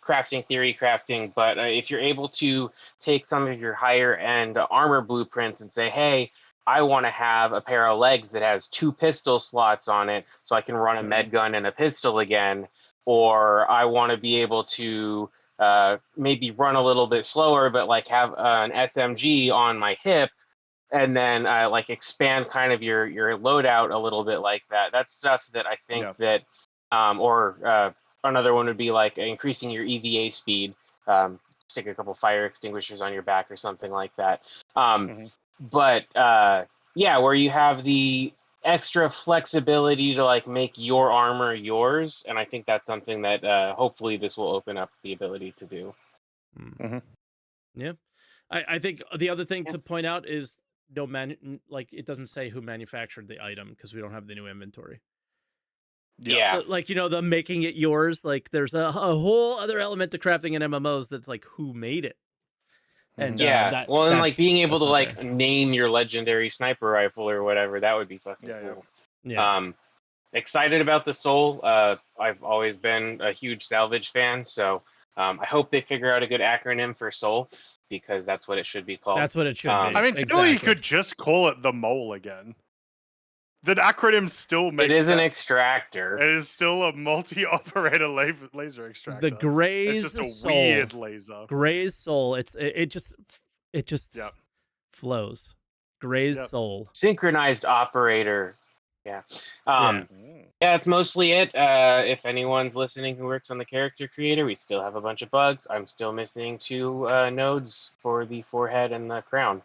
crafting theory crafting, but if you're able to take some of your higher end armor blueprints and say, hey, I want to have a pair of legs that has 2 pistol slots on it so I can run a med gun and a pistol again, or I want to be able to maybe run a little bit slower but like have an SMG on my hip, and then like expand kind of your loadout a little bit like that. That's stuff that I think that or another one would be like increasing your EVA speed. Stick a couple fire extinguishers on your back or something like that. But yeah, where you have the extra flexibility to like make your armor yours, and I think that's something that hopefully this will open up the ability to do. Yeah, I think the other thing to point out is like it doesn't say who manufactured the item because we don't have the new inventory. Yeah. So like, the making it yours, like there's a whole other element to crafting in MMOs that's like who made it. And and like being able to like there. name your legendary sniper rifle or whatever, that would be fucking cool. Yeah. Excited about the Soul. I've always been a huge salvage fan, so I hope they figure out a good acronym for Soul, because that's what it should be called. That's what it should be. I mean, technically, you could just call it the Mole again. The acronym still makes sense. It is an extractor. It is still a multi-operator laser extractor. The Gray's it's just a Soul. weird laser. Gray's Soul. It just flows. Gray's Soul. Synchronized operator. Yeah. Yeah, it's mostly it. If anyone's listening who works on the character creator, we still have a bunch of bugs. I'm still missing 2 nodes for the forehead and the crown.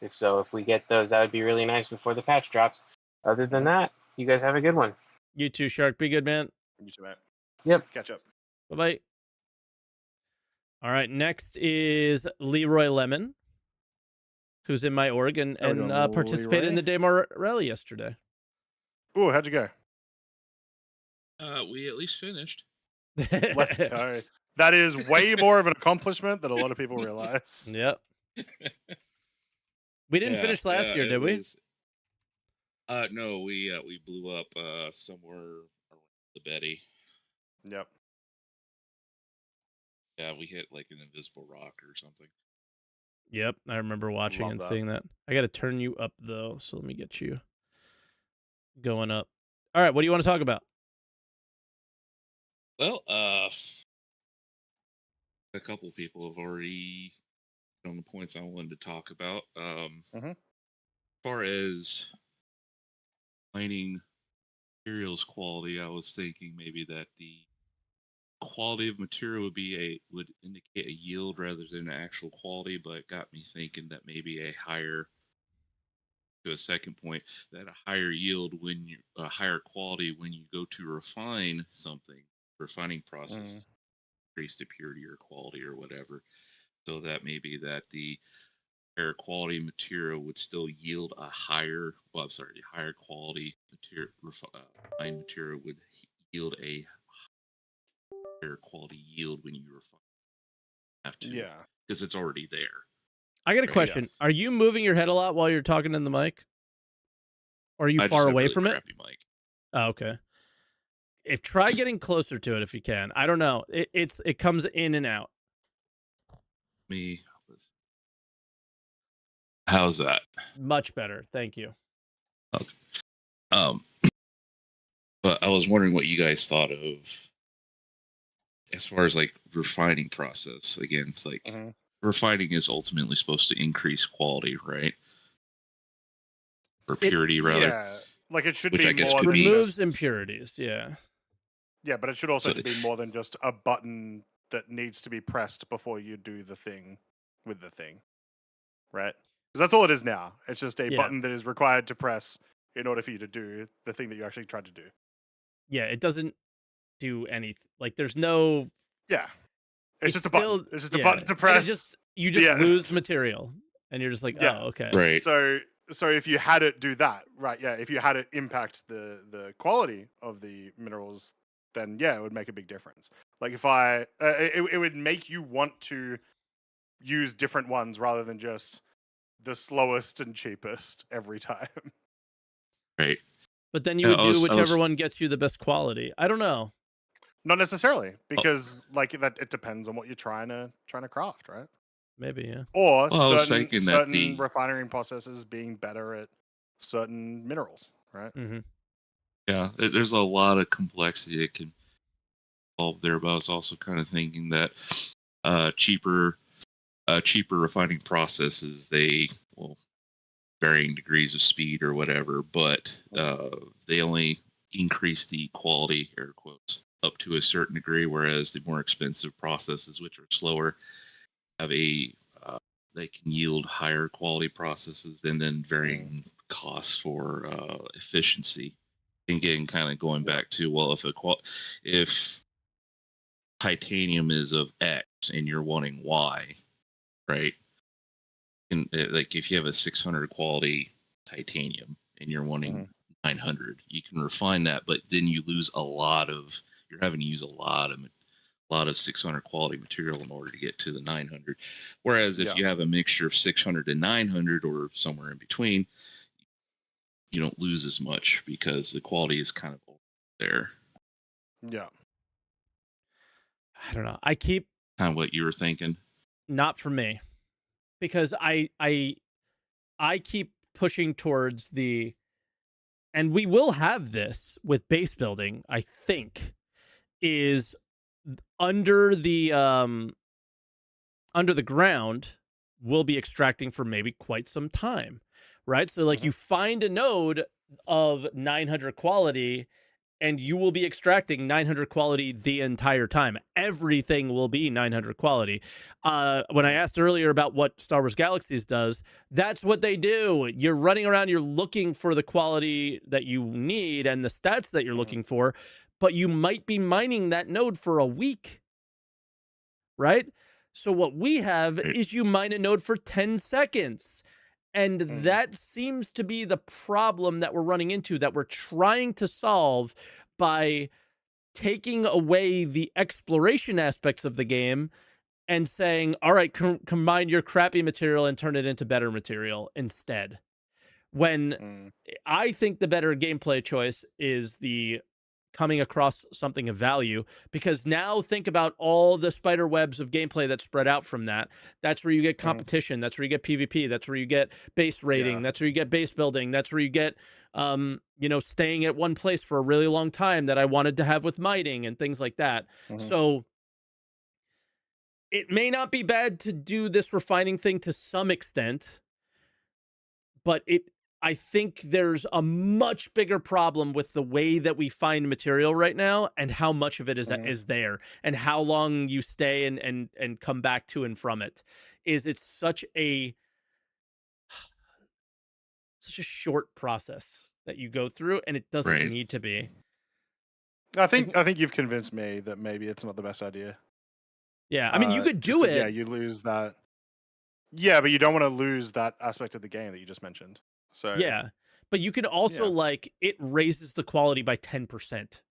If we get those, that would be really nice before the patch drops. Other than that, you guys have a good one. You too, Shark. Be good, man. You too, mate. Yep. Catch up. Bye-bye. All right, next is Leroy Lemon, who's in my org and participated in the Daymar rally yesterday. Ooh, how'd you go? We at least finished. Let's go. That is way more of an accomplishment than a lot of people realize. Yep. We didn't finish last year, did we? No, we blew up somewhere around the Betty. Yep. Yeah, we hit like an invisible rock or something. Yep, I remember watching and seeing that. I got to turn you up though, so let me get you going up. All right, what do you want to talk about? Well, a couple people have already on the points I wanted to talk about. As far as mining materials quality, I was thinking maybe that the quality of material would indicate a yield rather than an actual quality, but it got me thinking that maybe to a second point, that a higher yield a higher quality when you go to refine something, refining process, increase the purity or quality or whatever, so that maybe that the higher quality material would still yield a higher, higher quality material, refined material would yield a higher quality yield when you refine. Have to, Yeah. because it's already there. I got a Right, question. Are you moving your head a lot while you're talking in the mic? Or are you I far just have away really from it? crappy mic. Oh, okay. Try getting closer to it if you can. I don't know. It comes in and out. How's that? Much better. Thank you. Okay. But I was wondering what you guys thought of as far as like refining process. Again, it's like refining is ultimately supposed to increase quality, right? Or purity, rather. Yeah, like it should Which be I guess more could than be Removes just, impurities. Yeah. yeah, but it should also So- be more than just a button that needs to be pressed before you do the thing with the thing, right? Because that's all it is now. It's just a Yeah. button that is required to press in order for you to do the thing that you actually tried to do. Yeah. It doesn't do anything. Like there's no. Yeah, it's just a still, button. It's just yeah. a button to And press. you just Yeah. lose material, and you're just like, Yeah. oh, okay. Right. So if you had it do that, right? Yeah, if you had it impact the quality of the minerals, then yeah, it would make a big difference. Like if it would make you want to use different ones rather than just the slowest and cheapest every time. Right. But then you would I do was- whichever one gets you the best quality. I don't know. Not necessarily, because like that, it depends on what you're trying to Maybe, craft, right? yeah. Or Well, I was certain thinking that the- refining processes being better at certain minerals, right? Mm-hmm. Yeah, there's a lot of complexity that can involve there, but I was also kind of thinking that cheaper refining processes, varying degrees of speed or whatever, but they only increase the quality, air quotes, up to a certain degree, whereas the more expensive processes, which are slower, have they can yield higher quality processes and then varying costs for efficiency. And again, kind of going back to, well, if titanium is of X and you're wanting Y, right? And like if you have a 600 quality titanium and you're wanting 900, you can refine that, but then you lose you're having to use a lot of 600 quality material in order to get to the 900. Whereas if you have a mixture of 600 and 900 or somewhere in between, you don't lose as much because the quality is kind of there. Yeah. I don't know. I keep Kind of what you were thinking. Not for me, because I keep pushing towards and we will have this with base building, I think, is under the ground, we'll be extracting for maybe quite some time, right? So like you find a node of 900 quality and you will be extracting 900 quality the entire time. Everything will be 900 quality. When I asked earlier about what Star Wars Galaxies does, that's what they do. You're running around, you're looking for the quality that you need and the stats that you're looking for, but you might be mining that node for a week, right? So what we have is you mine a node for 10 seconds. And that seems to be the problem that we're running into, that we're trying to solve by taking away the exploration aspects of the game and saying, all right, combine your crappy material and turn it into better material instead. When I think the better gameplay choice is the coming across something of value, because now think about all the spider webs of gameplay that spread out from that. That's where you get competition. That's where you get PvP. That's where you get base rating. That's where you get base building. That's where you get, staying at one place for a really long time that I wanted to have with mining and things like that. So it may not be bad to do this refining thing to some extent, but I think there's a much bigger problem with the way that we find material right now and how much of it is there and how long you stay and come back to and from it. It's such a short process that you go through, and it doesn't need to be. I think you've convinced me that maybe it's not the best idea. Yeah, I mean, you could do it. Yeah, you lose that. Yeah, but you don't want to lose that aspect of the game that you just mentioned. So Yeah, but you can also Yeah. like it raises the quality by 10%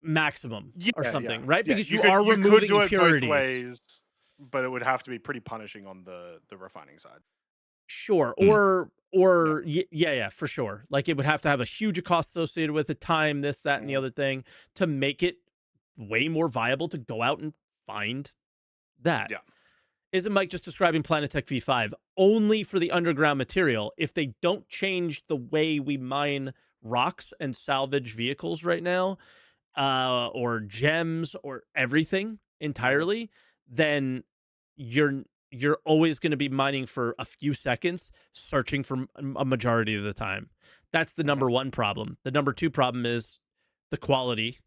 maximum or yeah, something, yeah, right? yeah. Because You you could are you could removing do it both impurities. ways, but it would have to be pretty punishing on the refining side. Sure. Yeah, for sure. Like it would have to have a huge cost associated with it, time, this, that, and the Mhm. other thing to make it way more viable to go out and find that. Yeah. Isn't Mike just describing Planetech V5 only for the underground material? If they don't change the way we mine rocks and salvage vehicles right now, or gems or everything entirely, then you're always going to be mining for a few seconds, searching for a majority of the time. That's the number one problem. The number two problem is the quality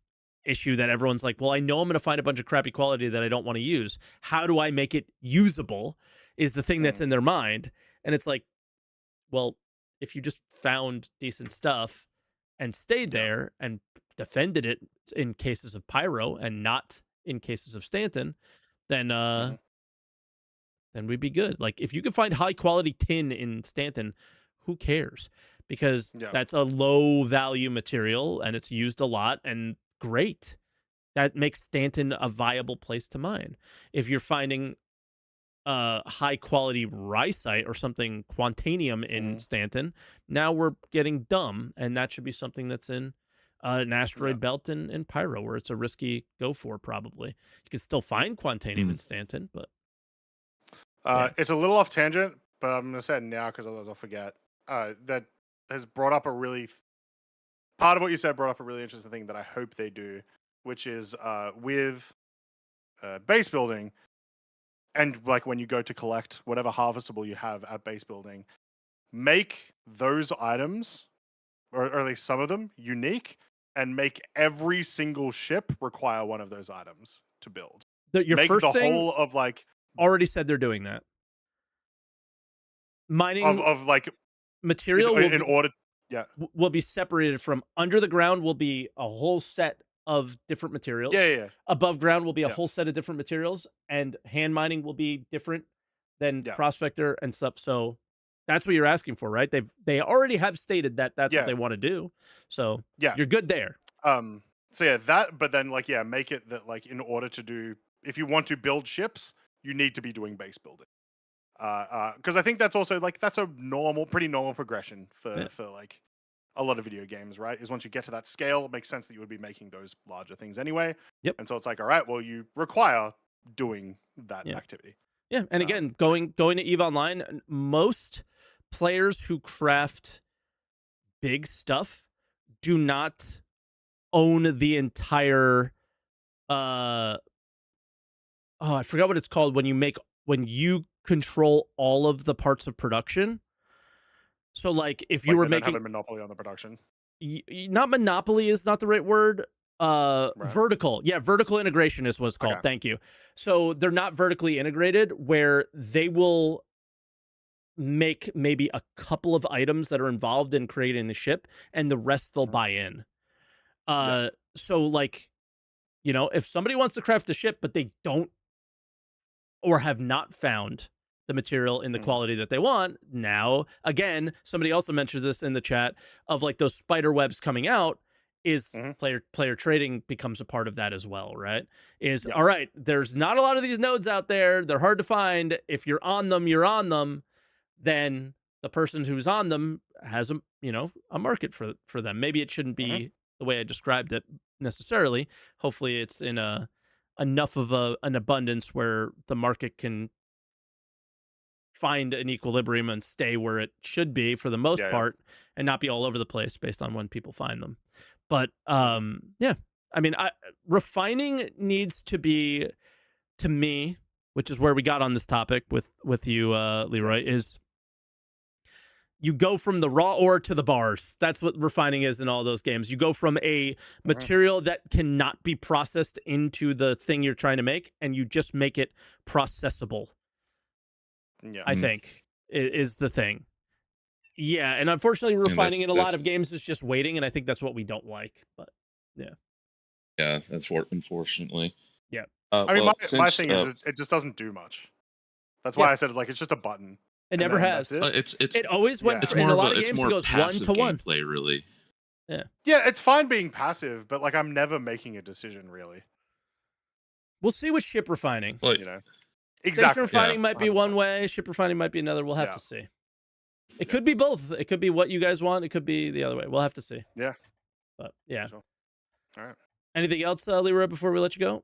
issue that everyone's like, well, I know I'm going to find a bunch of crappy quality that I don't want to use. How do I make it usable? Is the thing that's in their mind. And it's like, well, if you just found decent stuff and stayed there and defended it in cases of pyro and not in cases of Stanton, then then we'd be good. Like if you can find high quality tin in Stanton, who cares? Because Yeah. that's a low value material and it's used a lot and great. That makes Stanton a viable place to mine. If you're finding high quality rhyosite or something quantanium in Stanton, now we're getting dumb, and that should be something that's in an asteroid belt in Pyro, where it's a risky go for. Probably you can still find quantanium in Stanton, but It's a little off tangent, but I'm gonna say it now because otherwise I'll forget. That has brought up a really part of what you said brought up a really interesting thing that I hope they do, which is with base building. And like when you go to collect whatever harvestable you have at base building, make those items, or at least some of them, unique, and make every single ship require one of those items to build. your Make first the thing whole of like already said they're doing that. Mining of like material in order, yeah, will be separated from under the ground. Will be a whole set of different materials. yeah. Above ground will be a whole set of different materials, and hand mining will be different than prospector and stuff. So that's what you're asking for, right? They already have stated that that's what they want to do. So you're good there. So yeah, that, but then like make it that like in order to do, if you want to build ships, you need to be doing base building. Because I think that's also like that's a pretty normal progression for like a lot of video games, right? Is once you get to that scale, it makes sense that you would be making those larger things anyway. Yep. And so it's like, all right, well, you require doing that activity. Yeah, and again, going to EVE Online, most players who craft big stuff do not own the entire I forgot what it's called when you control all of the parts of production. So like if you were making have a monopoly on the production. Not monopoly is not the right word. Vertical. Yeah, vertical integration is what it's called. Okay. Thank you. So they're not vertically integrated where they will make maybe a couple of items that are involved in creating the ship and the rest they'll buy in. So like, if somebody wants to craft the ship but they don't or have not found the material in the quality that they want, now again, somebody also mentioned this in the chat of like those spider webs coming out is player trading becomes a part of that as well, right? All right, there's not a lot of these nodes out there, they're hard to find. If you're on them, then the person who's on them has a market for them. Maybe it shouldn't be the way I described it necessarily. Hopefully it's in enough of an abundance where the market can find an equilibrium and stay where it should be for the most part and not be all over the place based on when people find them. But I mean, refining needs to be, to me, which is where we got on this topic with you, Leroy, is you go from the raw ore to the bars. That's what refining is in all those games. You go from a material that cannot be processed into the thing you're trying to make, and you just make it processable. Yeah, I think is the thing. Yeah, and unfortunately, refining in a lot of games is just waiting, and I think that's what we don't like. But yeah, that's unfortunately. Yeah, I mean, my thing is it just doesn't do much. That's why Yeah. I said like it's just a button. It and never then has. that's it. It always went. Yeah. For, in a lot of games, it goes passive 1-1. gameplay, really. Yeah. Yeah, it's fine being passive, but like I'm never making a decision really. We'll see with ship refining. Well, You know, Station exactly. refining might be 100%. one way. Ship refining might be another. We'll have Yeah. to see. It could be both. It could be what you guys want. It could be the other way. We'll have to see. Yeah. But yeah. Sure. All right. Anything else, Leroy, before we let you go?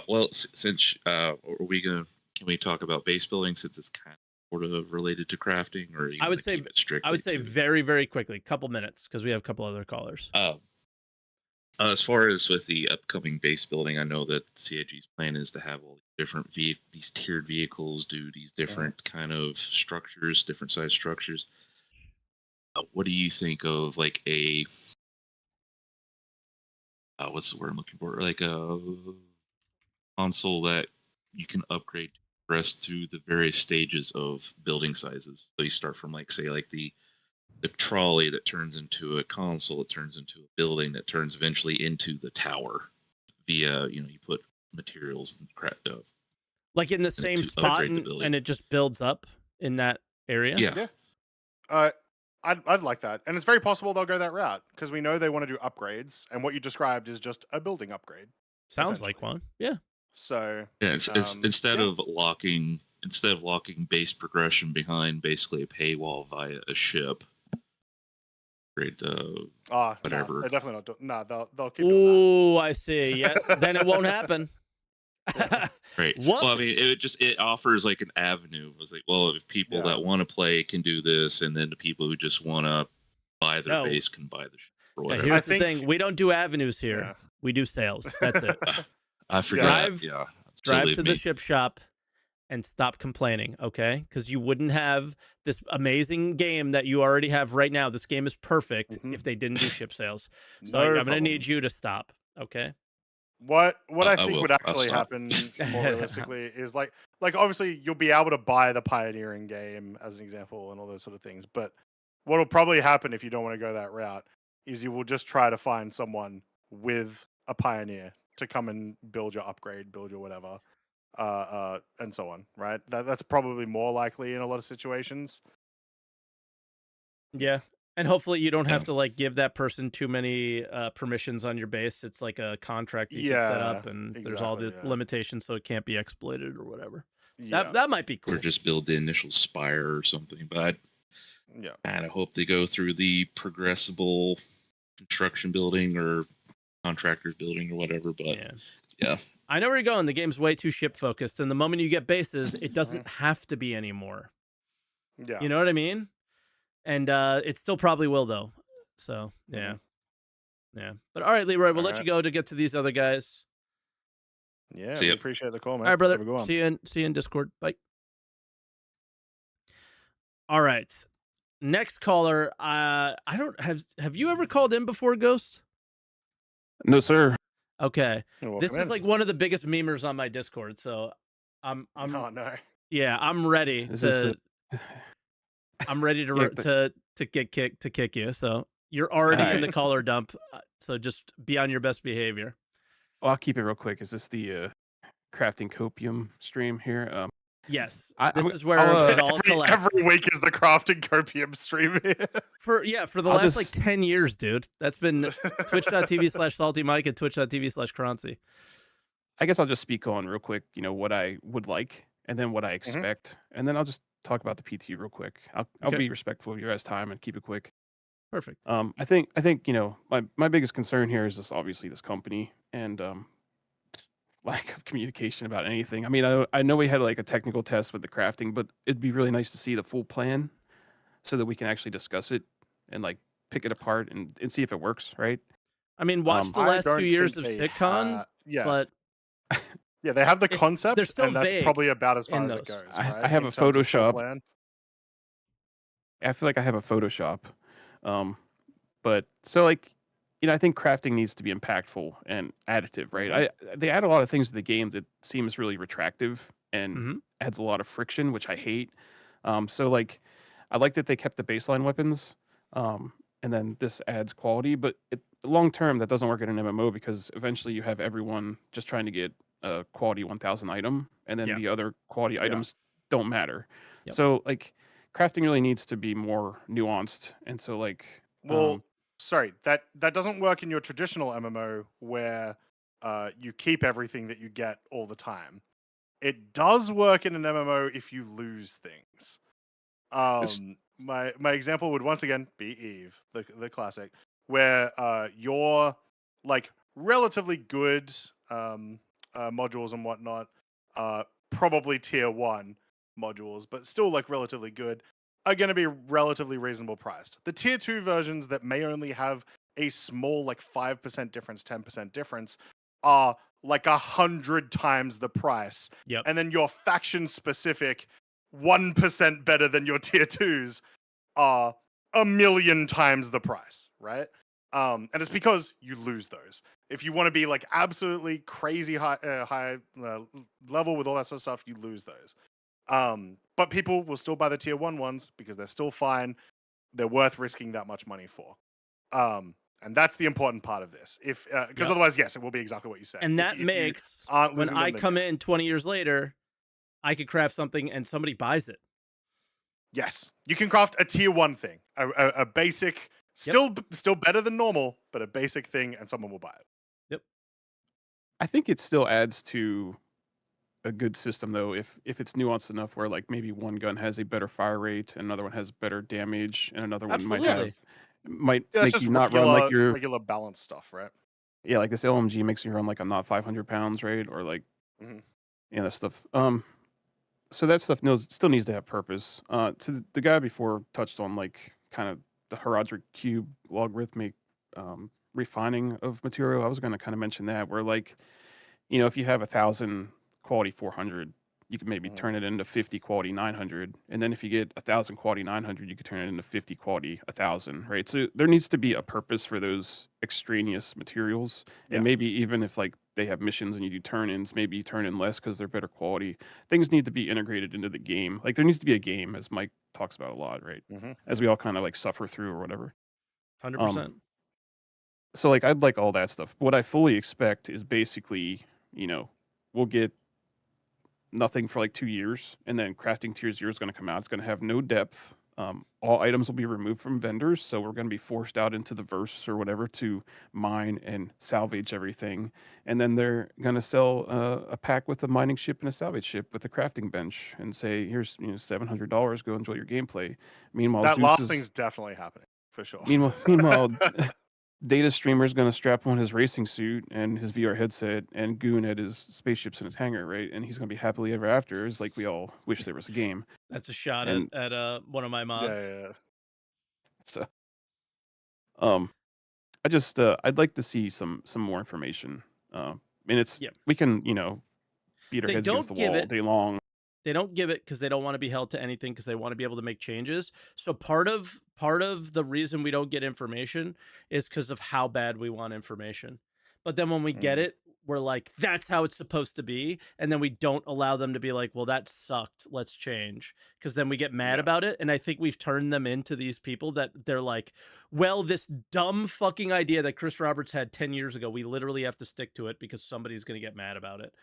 Well, since are we gonna? Can we talk about base building since it's kind of sort of related to crafting, or I would say keep it strictly I would say to... very, very quickly, couple minutes, because we have a couple other callers. As far as with the upcoming base building, I know that CIG's plan is to have all these different these tiered vehicles do these different kind of structures, different size structures. What do you think of like a what's the word I'm looking for? Like a console that you can upgrade to progress through the various stages of building sizes. So you start from like say like the trolley that turns into a console, that turns into a building, that turns eventually into the tower via, you put materials and crap stuff. Like in the same spot and it just builds up in that area? Yeah. I'd like that. And it's very possible they'll go that route because we know they want to do upgrades. And what you described is just a building upgrade. Sounds like one. Yeah. So yeah, instead of locking base progression behind basically a paywall via a ship. Whatever. No, they definitely not. No, they'll keep doing Ooh, I see. Yeah, then it won't happen. Right. Whoops. Well, I mean, it offers like an avenue. It was like, well, if people that want to play can do this, and then the people who just want to buy their base can buy the ship or whatever. Here's the thing: we don't do avenues here. Yeah. We do sales. That's it. I forgot. Drive to the ship shop and stop complaining, okay? Because you wouldn't have this amazing game that you already have right now. This game is perfect if they didn't do ship sales. So I'm going to need you to stop, okay? What I think would actually happen more realistically is like obviously you'll be able to buy the pioneering game as an example and all those sort of things. But what will probably happen if you don't want to go that route is you will just try to find someone with a pioneer to come and build your upgrade, build your whatever. And so on, right? That's probably more likely in a lot of situations. Yeah, and hopefully you don't have to like give that person too many permissions on your base. It's like a contract that you can set up, and there's all the limitations, so it can't be exploited or whatever. Yeah. That might be cool. Or just build the initial spire or something. But I kind of hope they go through the progressible construction building or contractors building or whatever. But yeah. I know where you're going. The game's way too ship focused, and the moment you get bases, it doesn't have to be anymore. Yeah, you know what I mean. And it still probably will though. So yeah. But all right, Leroy, we'll let you go to get to these other guys. Yeah, we appreciate the call, man. All right, brother. See you in Discord. Bye. All right, next caller. I don't have you ever called in before, Ghost? No, sir. Okay, this is like one of the biggest memers on my Discord, so I'm oh no. Yeah, I'm ready I'm ready to kick you. So you're already in the caller dump. So just be on your best behavior. Well, I'll keep it real quick. Is this the crafting copium stream here? Yes, this is where it all collects. Every week is the crafting copium stream here. For the last like 10 years, dude. That's been twitch.tv/SaltEMike and twitch.tv/Croncy. I guess I'll just speak on real quick, what I would like and then what I expect. And then I'll just talk about the PT real quick. I'll be respectful of your guys' time and keep it quick. Perfect. I think my biggest concern here is just obviously this company and lack of communication about anything. I mean, I know we had like a technical test with the crafting, but it'd be really nice to see the full plan so that we can actually discuss it and like pick it apart and see if it works, right? I mean, watch the last 2 years of SitCon, but yeah, they have the concept, they're still and that's vague probably about as far as it goes. Right? I have a Photoshop. I feel like I have a Photoshop, but so like. I think crafting needs to be impactful and additive, right? They add a lot of things to the game that seems really retractive and adds a lot of friction, which I hate. So like, I like that they kept the baseline weapons, and then this adds quality. But long term, that doesn't work in an MMO because eventually you have everyone just trying to get a quality 1000 item, and then Yeah. the other quality Yeah. items don't matter. Yep. So like crafting really needs to be more nuanced, and so like Well, sorry, that doesn't work in your traditional MMO where you keep everything that you get all the time. It does work in an MMO if you lose things. My example would once again be Eve, the classic, where your like relatively good modules and whatnot, probably tier 1 modules, but still like relatively good, are going to be relatively reasonable priced. The tier 2 versions that may only have a small like 5% difference, 10% difference are like 100 times the price. Yep. And then your faction specific 1% better than your tier 2s are 1,000,000 times the price, right? And it's because you lose those. If you want to be like absolutely crazy high level with all that sort of stuff, you lose those. But people will still buy the tier 1 ones because they're still fine. They're worth risking that much money for. And that's the important part of this. If because Yep. otherwise, yes, it will be exactly what you say. And that if you makes aren't when losing I them, then come yeah. in 20 years later, I could craft something and somebody buys it. Yes, you can craft a tier 1 thing, a basic, still better than normal, but a basic thing, and someone will buy it. Yep. I think it still adds to a good system though if it's nuanced enough where like maybe one gun has a better fire rate, another one has better damage, and another one Absolutely. might Yeah, it's make just you not run like you're regular balance stuff, right? yeah, like this LMG makes you run like I'm not 500 pounds, right? Or like Mhm. yeah, that stuff. So that stuff still needs to have purpose. To the guy before touched on like kind of the Herodic cube logarithmic refining of material. I was going to kind of mention that where like if you have 1,000 quality 400, you can maybe Mhm. turn it into 50 quality 900, and then if you get 1,000 quality 900, you could turn it into 50 quality 1,000, right? So there needs to be a purpose for those extraneous materials, Yeah. and maybe even if like they have missions and you do turn-ins, maybe you turn in less because they're better quality. Things need to be integrated into the game. Like there needs to be a game, as Mike talks about a lot, right? As we all kind of like suffer through or whatever. 100%. So like I'd like all that stuff. What I fully expect is basically, we'll get nothing for like 2 years, and then crafting tier 0 is going to come out. It's going to have no depth. All items will be removed from vendors, so we're going to be forced out into the verse or whatever to mine and salvage everything. And then they're going to sell a pack with a mining ship and a salvage ship with a crafting bench, and say, "Here's $700. Go enjoy your gameplay." Meanwhile, That Zeus last is thing's definitely happening for sure. meanwhile Data Streamer's gonna strap on his racing suit and his VR headset and goon at his spaceships in his hangar, right? And he's gonna be happily ever after. It's like we all wish there was a game. That's a shot And at one of my mods. yeah. so, I just I'd like to see some more information. And it's Yeah. we can beat our They heads against the don't give wall all it. day long. They don't give it because they don't want to be held to anything because they want to be able to make changes. So part of the reason we don't get information is because of how bad we want information. But then when we get it, we're like, that's how it's supposed to be. And then we don't allow them to be like, well, that sucked. Let's change. Because then we get mad about it. And I think we've turned them into these people that they're like, well, this dumb fucking idea that Chris Roberts had 10 years ago, we literally have to stick to it because somebody's going to get mad about it.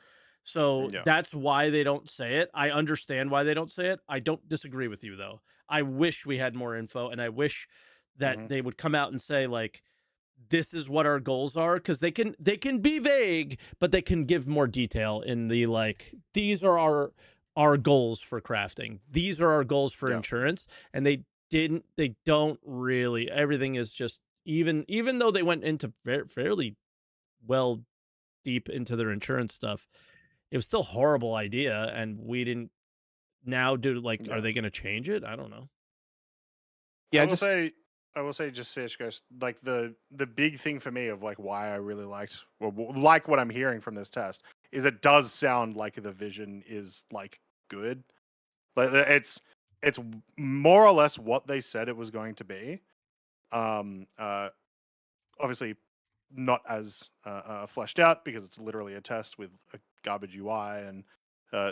So that's why they don't say it. I understand why they don't say it. I don't disagree with you, though. I wish we had more info, and I wish that they would come out and say, like, this is what our goals are, because they can be vague, but they can give more detail in the, like, these are our goals for crafting. These are our goals for insurance. And they don't really. Everything is just, even though they went into fairly well deep into their insurance stuff, it was still a horrible idea, and we didn't now do, like, are they going to change it? I don't know. Yeah, I will say, just Sitch goes, like the big thing for me of like why I really liked, well, like what I'm hearing from this test is it does sound like the vision is like good. Like it's more or less what they said it was going to be. Obviously not as fleshed out because it's literally a test with a garbage UI and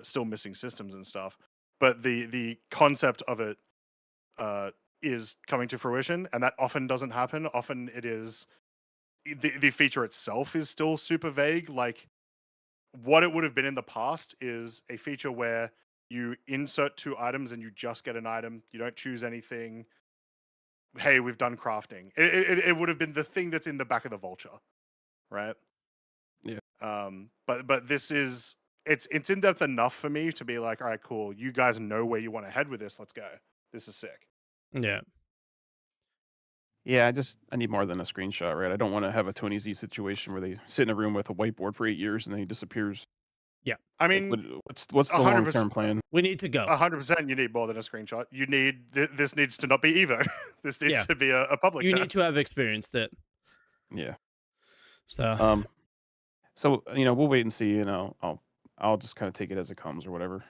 still missing systems and stuff. But the concept of it is coming to fruition, and that often doesn't happen. Often it is the feature itself is still super vague. Like what it would have been in the past is a feature where you insert 2 items and you just get an item. You don't choose anything. Hey, we've done crafting. It would have been the thing that's in the back of the vulture, right? Yeah. But this is it's in depth enough for me to be like, all right, cool. You guys know where you want to head with this. Let's go. This is sick. Yeah. Yeah, I need more than a screenshot, right? I don't want to have a Tony Z situation where they sit in a room with a whiteboard for 8 years and then he disappears. Yeah. I Like, mean, what's the long 100%. term plan? We need to go. 100%. You need more than a screenshot. You need this needs to not be Evo. This needs Yeah. to be a public. You test. need to have experienced it. Yeah. So So we'll wait and see. I'll just kind of take it as it comes or whatever.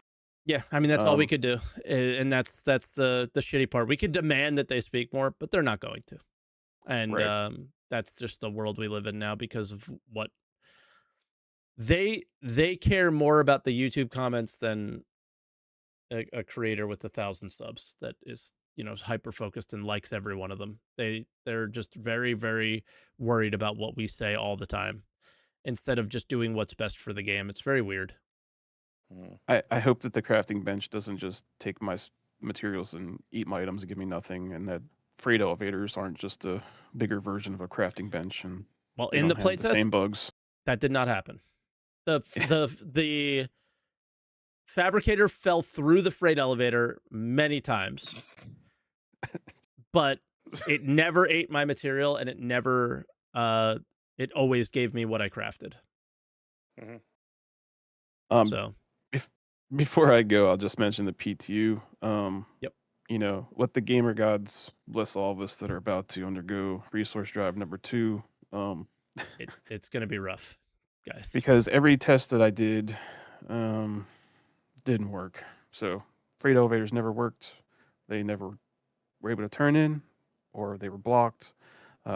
yeah, I mean that's all we could do, and that's the shitty part. We could demand that they speak more, but they're not going to, and Right. that's just the world we live in now because of what they care more about the YouTube comments than a creator with 1,000 subs that is hyper focused and likes every one of them. They're just very, very worried about what we say all the time instead of just doing what's best for the game. It's very weird. I hope that the crafting bench doesn't just take my materials and eat my items and give me nothing, and that freight elevators aren't just a bigger version of a crafting bench. And well, in the playtest, same bugs. That did not happen. The fabricator fell through the freight elevator many times, but it never ate my material, and it always gave me what I crafted. So before I go, I'll just mention the PTU. Yep. Let the gamer gods bless all of us that are about to undergo resource drive number 2. It's gonna be rough, guys. Because every test that I did didn't work. So freight elevators never worked. They never were able to turn in, or they were blocked.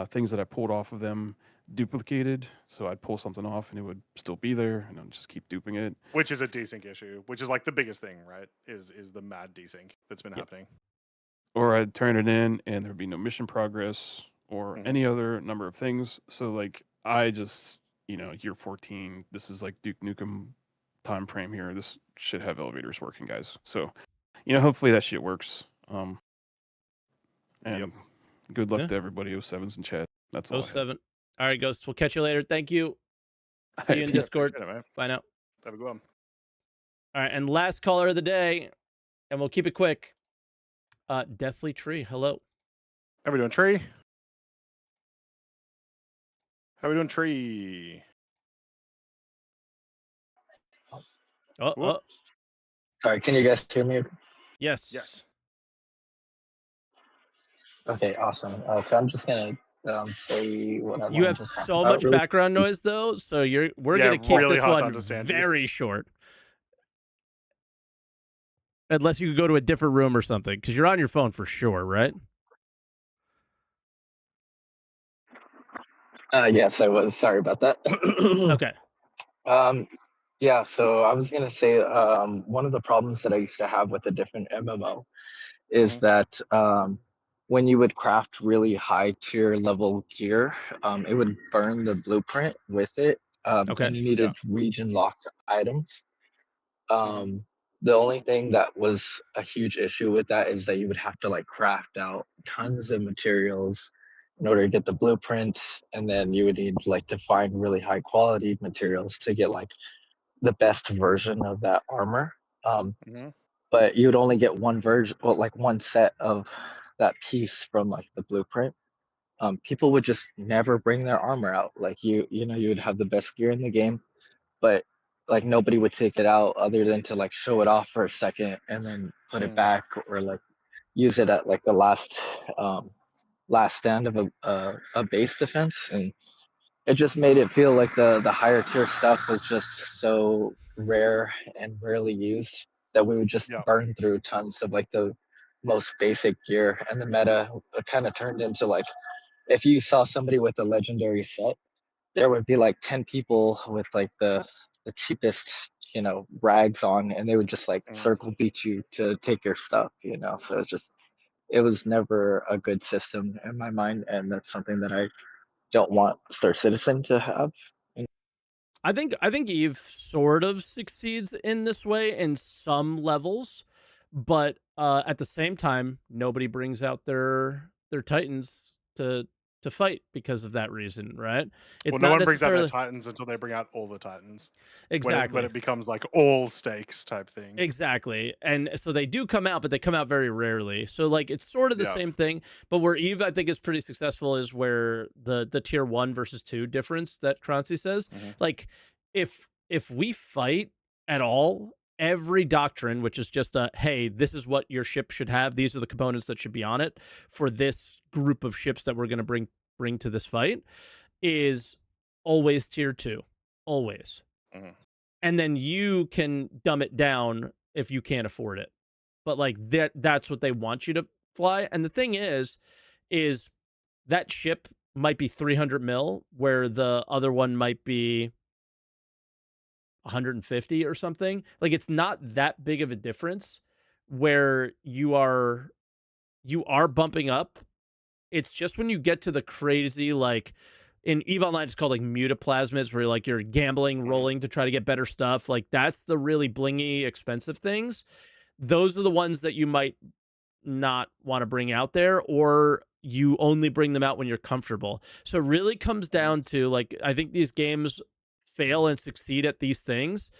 Things that I pulled off of them duplicated, so I'd pull something off and it would still be there, and I'd just keep duping it. Which is a desync issue, which is like the biggest thing, right? Is the mad desync that's been happening. Or I'd turn it in and there'd be no mission progress or any other number of things. So like I just, year 14, this is like Duke Nukem time frame here. This should have elevators working, guys. So, hopefully that shit works. And good luck to everybody 07s in chat. That's all. 07. All right, Ghost. We'll catch you later. Thank you. See you in Discord. Bye now. Have a good one. All right, and last caller of the day, and we'll keep it quick. Deathly Tree, hello. How we doing, Tree? How we doing, Tree? Oh. Sorry, can you guys hear me? Yes. Yes. Okay, awesome. So I'm just gonna say what I You have so much background noise though, so we're gonna keep really this one very short. Unless you could go to a different room or something, because you're on your phone for sure, right? Yes, I was. Sorry about that. Okay. Yeah, so I was gonna say one of the problems that I used to have with a different MMO is that when you would craft really high tier level gear, it would burn the blueprint with it, and you needed region locked items. The only thing that was a huge issue with that is that you would have to like craft out tons of materials in order to get the blueprint, and then you would need like to find really high quality materials to get like the best version of that armor. But you would only get one version, well, like one set of that piece from like the blueprint. People would just never bring their armor out. Like you would have the best gear in the game, but like nobody would take it out other than to like show it off for a second and then put it back, or like use it at like the last stand of a base defense. And it just made it feel like the higher tier stuff was just so rare and rarely used that we would just burn through tons of like the most basic gear. And the meta kind of turned into like, if you saw somebody with a legendary set, there would be like 10 people with like the cheapest rags on, and they would just like circle beat you to take your stuff. So it was never a good system in my mind, and that's something that I don't want Star Citizen to have. I think Eve sort of succeeds in this way in some levels, but at the same time, nobody brings out their Titans to fight because of that reason, right? It's Well, no not one brings out their necessarily Titans until they bring out all the Titans. When exactly. it becomes like all stakes type thing. Exactly. And so they do come out, but they come out very rarely. So like it's sort of the same thing, but where Eve I think is pretty successful is where the tier 1 versus 2 difference that Croncy says. Like if we fight at all, every doctrine, which is just a hey, this is what your ship should have, these are the components that should be on it for this group of ships that we're going to bring to this fight, is always tier 2. Always. And then you can dumb it down if you can't afford it. But like that's what they want you to fly. And the thing is that ship might be 300 mil where the other one might be 150 or something. Like it's not that big of a difference where you are bumping up. It's just when you get to the crazy, like in EVE Online, it's called like mutaplasmids, where like you're gambling, rolling to try to get better stuff. Like that's the really blingy, expensive things. Those are the ones that you might not want to bring out there, or you only bring them out when you're comfortable. So it really comes down to like, I think these games fail and succeed at these things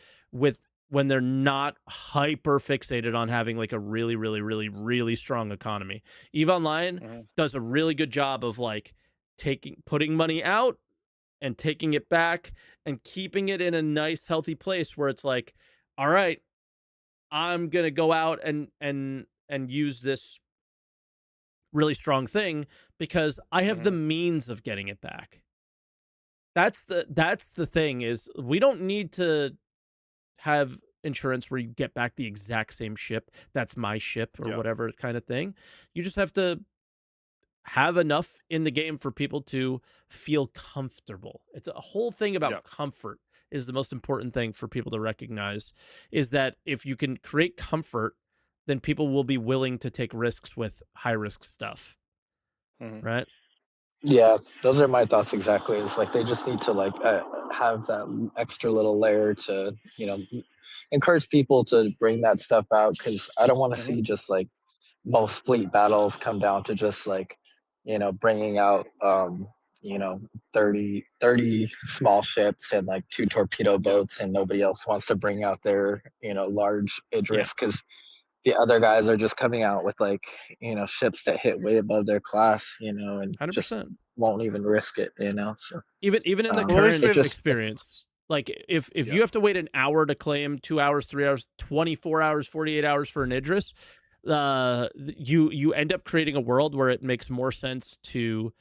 when they're not hyper fixated on having like a really, really, really, really strong economy. EVE Online does a really good job of like putting money out and taking it back and keeping it in a nice, healthy place where it's like, all right, I'm gonna go out and use this really strong thing because I have the means of getting it back. That's the thing, is we don't need to have insurance where you get back the exact same ship. That's my ship or whatever kind of thing. You just have to have enough in the game for people to feel comfortable. It's a whole thing about comfort is the most important thing for people to recognize, is that if you can create comfort, then people will be willing to take risks with high risk stuff. Right? Yeah, those are my thoughts exactly. It's like they just need to like have that extra little layer to, encourage people to bring that stuff out, because I don't want to see just like most fleet battles come down to just like, bringing out, 30 small ships and like 2 torpedo boats, and nobody else wants to bring out their, large Idris, because the other guys are just coming out with like, ships that hit way above their class, and 100%. just won't even risk it, So even in the current experience, like if you have to wait an hour to claim, 2 hours, 3 hours, 24 hours, 48 hours for an Idris, you end up creating a world where it makes more sense to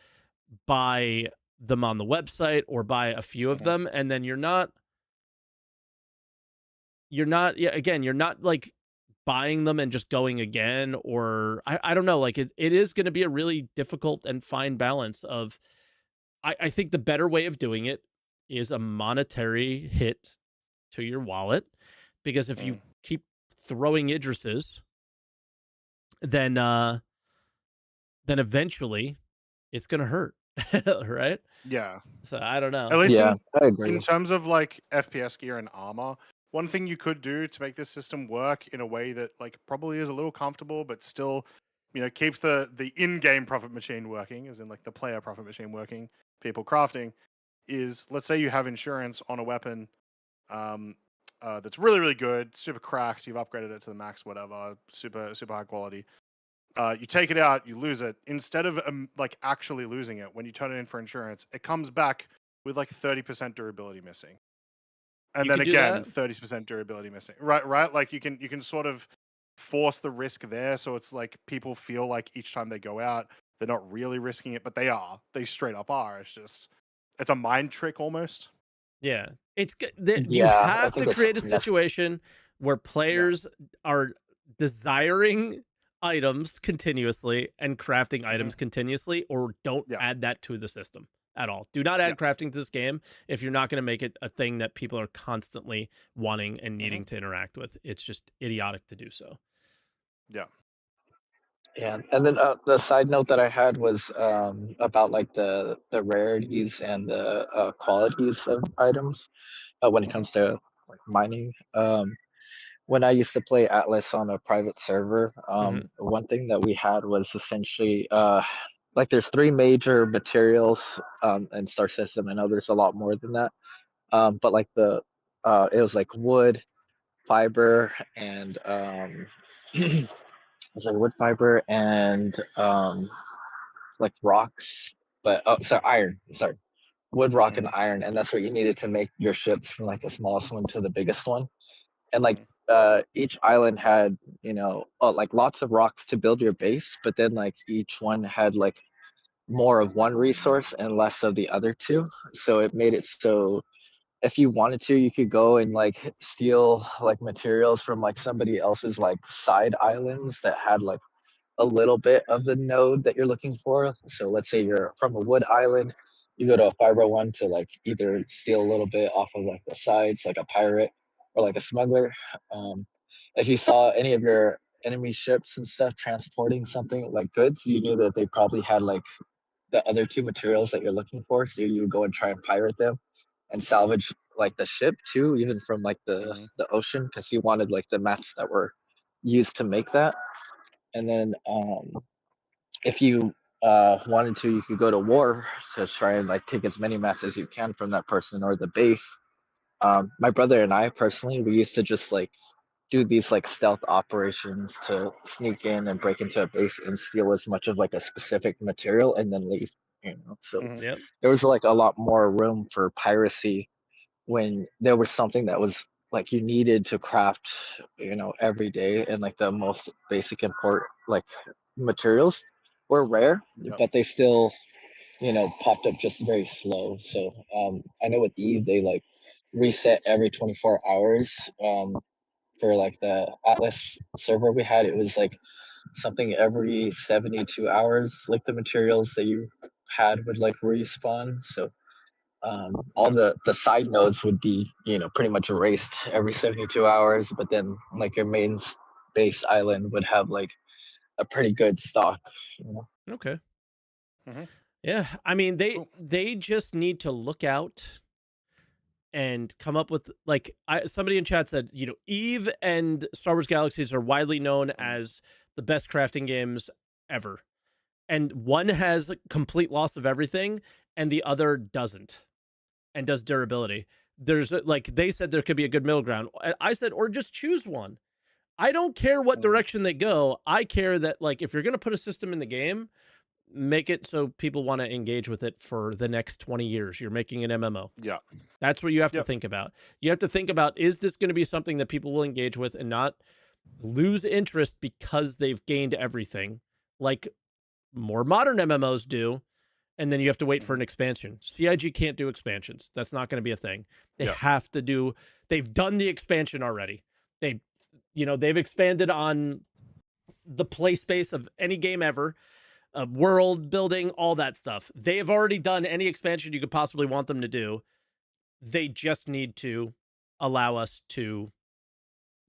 buy them on the website or buy a few of them, and then you're not like buying them and just going again, or I don't know, like it is going to be a really difficult and fine balance of, I think the better way of doing it is a monetary hit to your wallet, because if you keep throwing Idrises, then eventually it's going to hurt. Right? Yeah. So I don't know. At least I agree. in terms of like FPS gear and armor, one thing you could do to make this system work in a way that like probably is a little comfortable, but still, keeps the in-game profit machine working, as in like the player profit machine working, people crafting, is let's say you have insurance on a weapon that's really, really good, super cracked, you've upgraded it to the max, whatever, super high quality. You take it out, you lose it. Instead of like actually losing it, when you turn it in for insurance, it comes back with like 30% durability missing, and then again 30% durability missing. Right. Like you can sort of force the risk there, so it's like people feel like each time they go out, they're not really risking it, but they are. They straight up are. It's a mind trick almost. Yeah, it's good. You have to create a situation where players are desiring items continuously and crafting items continuously, or don't add that to the system at all. Do not add crafting to this game if you're not going to make it a thing that people are constantly wanting and needing to interact with. It's just idiotic to do so. Yeah. Yeah, and then the side note that I had was about like the rarities and the qualities of items when it comes to like mining. When I used to play Atlas on a private server, one thing that we had was essentially like there's three major materials in Star System. I know there's a lot more than that, but like it was like wood, fiber, and it was like wood, fiber, and like rocks, but oh, sorry, iron. Sorry, wood, rock, and iron, and that's what you needed to make your ships from like the smallest one to the biggest one. And like each island had like lots of rocks to build your base, but then like each one had like more of one resource and less of the other two. So it made it so if you wanted to, you could go and like steal like materials from like somebody else's like side islands that had like a little bit of the node that you're looking for. So let's say you're from a wood island, you go to a fiber one to like either steal a little bit off of like the sides, like a pirate or like a smuggler. If you saw any of your enemy ships and stuff transporting something like goods, you knew that they probably had like the other two materials that you're looking for. So you would go and try and pirate them and salvage like the ship too, even from like the ocean, because you wanted like the mats that were used to make that. And then if you wanted to, you could go to war to try and like take as many mats as you can from that person or the base. My brother and I personally, we used to just like do these like stealth operations to sneak in and break into a base and steal as much of like a specific material and then leave. So there was like a lot more room for piracy when there was something that was like you needed to craft every day, and like the most basic import like materials were rare, but they still popped up just very slow. So I know with Eve they like reset every 24 hours. For like the Atlas server we had, it was like something every 72 hours, like the materials that you had would like respawn. So all the side nodes would be pretty much erased every 72 hours, but then like your main base island would have like a pretty good stock. Okay. Yeah, I mean they just need to look out and come up with like somebody in chat said, Eve and Star Wars Galaxies are widely known as the best crafting games ever. And one has complete loss of everything and the other doesn't and does durability. There's like they said there could be a good middle ground. I said or just choose one. I don't care what direction they go. I care that like if you're going to put a system in the game, make it so people want to engage with it for the next 20 years. You're making an MMO. Yeah. That's what you have to think about. You have to think about, is this going to be something that people will engage with and not lose interest because they've gained everything like more modern MMOs do. And then you have to wait for an expansion. CIG can't do expansions. That's not going to be a thing. They have to do, they've done the expansion already. They've expanded on the play space of any game ever. World building, all that stuff. They have already done any expansion you could possibly want them to do. They just need to allow us to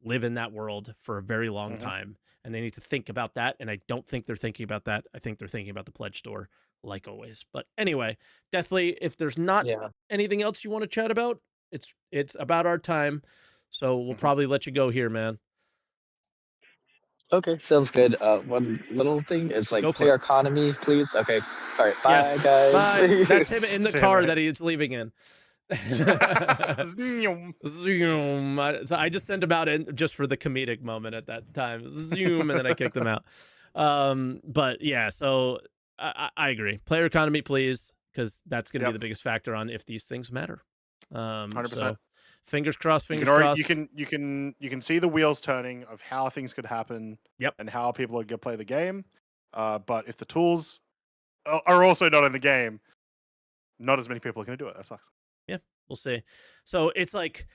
live in that world for a very long time. And they need to think about that. And I don't think they're thinking about that. I think they're thinking about the pledge store, like always. But anyway, definitely, if there's not anything else you want to chat about, it's about our time. So we'll probably let you go here, man. Okay, sounds good. One little thing is like player economy, please. Okay, all right. Bye, guys. Bye. That's him in the car that he's leaving in. Zoom. So I just sent him out just for the comedic moment at that time. Zoom, and then I kicked him out. But yeah, so I agree. Player economy, please, because that's going to be the biggest factor on if these things matter. 100%. So, fingers crossed. Fingers crossed. You can see the wheels turning of how things could happen. And how people are going to play the game. But if the tools are also not in the game, not as many people are going to do it. That sucks. Yeah, we'll see. So it's like,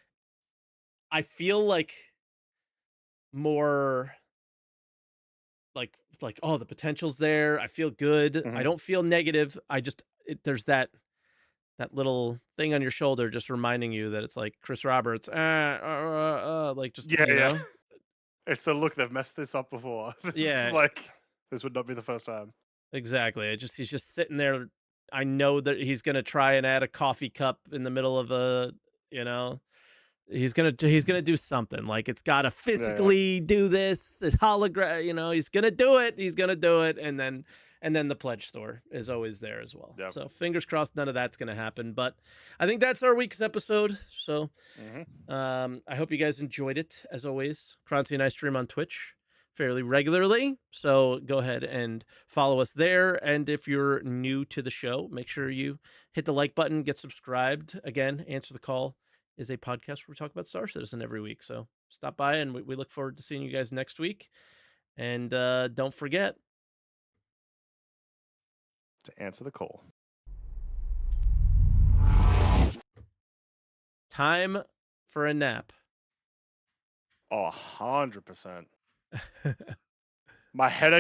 I feel like more like oh, the potential's there. I feel good. I don't feel negative. I just there's that little thing on your shoulder just reminding you that it's like Chris Roberts, like just know? It's the look, they've messed this up before. This is like This would not be the first time. Exactly. He's just sitting there. I know that he's gonna try and add a coffee cup in the middle of a, he's gonna do something. Like it's gotta physically do this. It's hologram. He's gonna do it. He's gonna do it, and then the pledge store is always there as well. Yep. So fingers crossed, none of that's gonna happen. But I think that's our week's episode. So I hope you guys enjoyed it. As always, Croncy and I stream on Twitch fairly regularly, so go ahead and follow us there. And if you're new to the show, make sure you hit the like button, get subscribed. Again, Answer the Call is a podcast where we talk about Star Citizen every week, so stop by, and we look forward to seeing you guys next week. And don't forget to answer the call. Time for a nap. 100%. My headache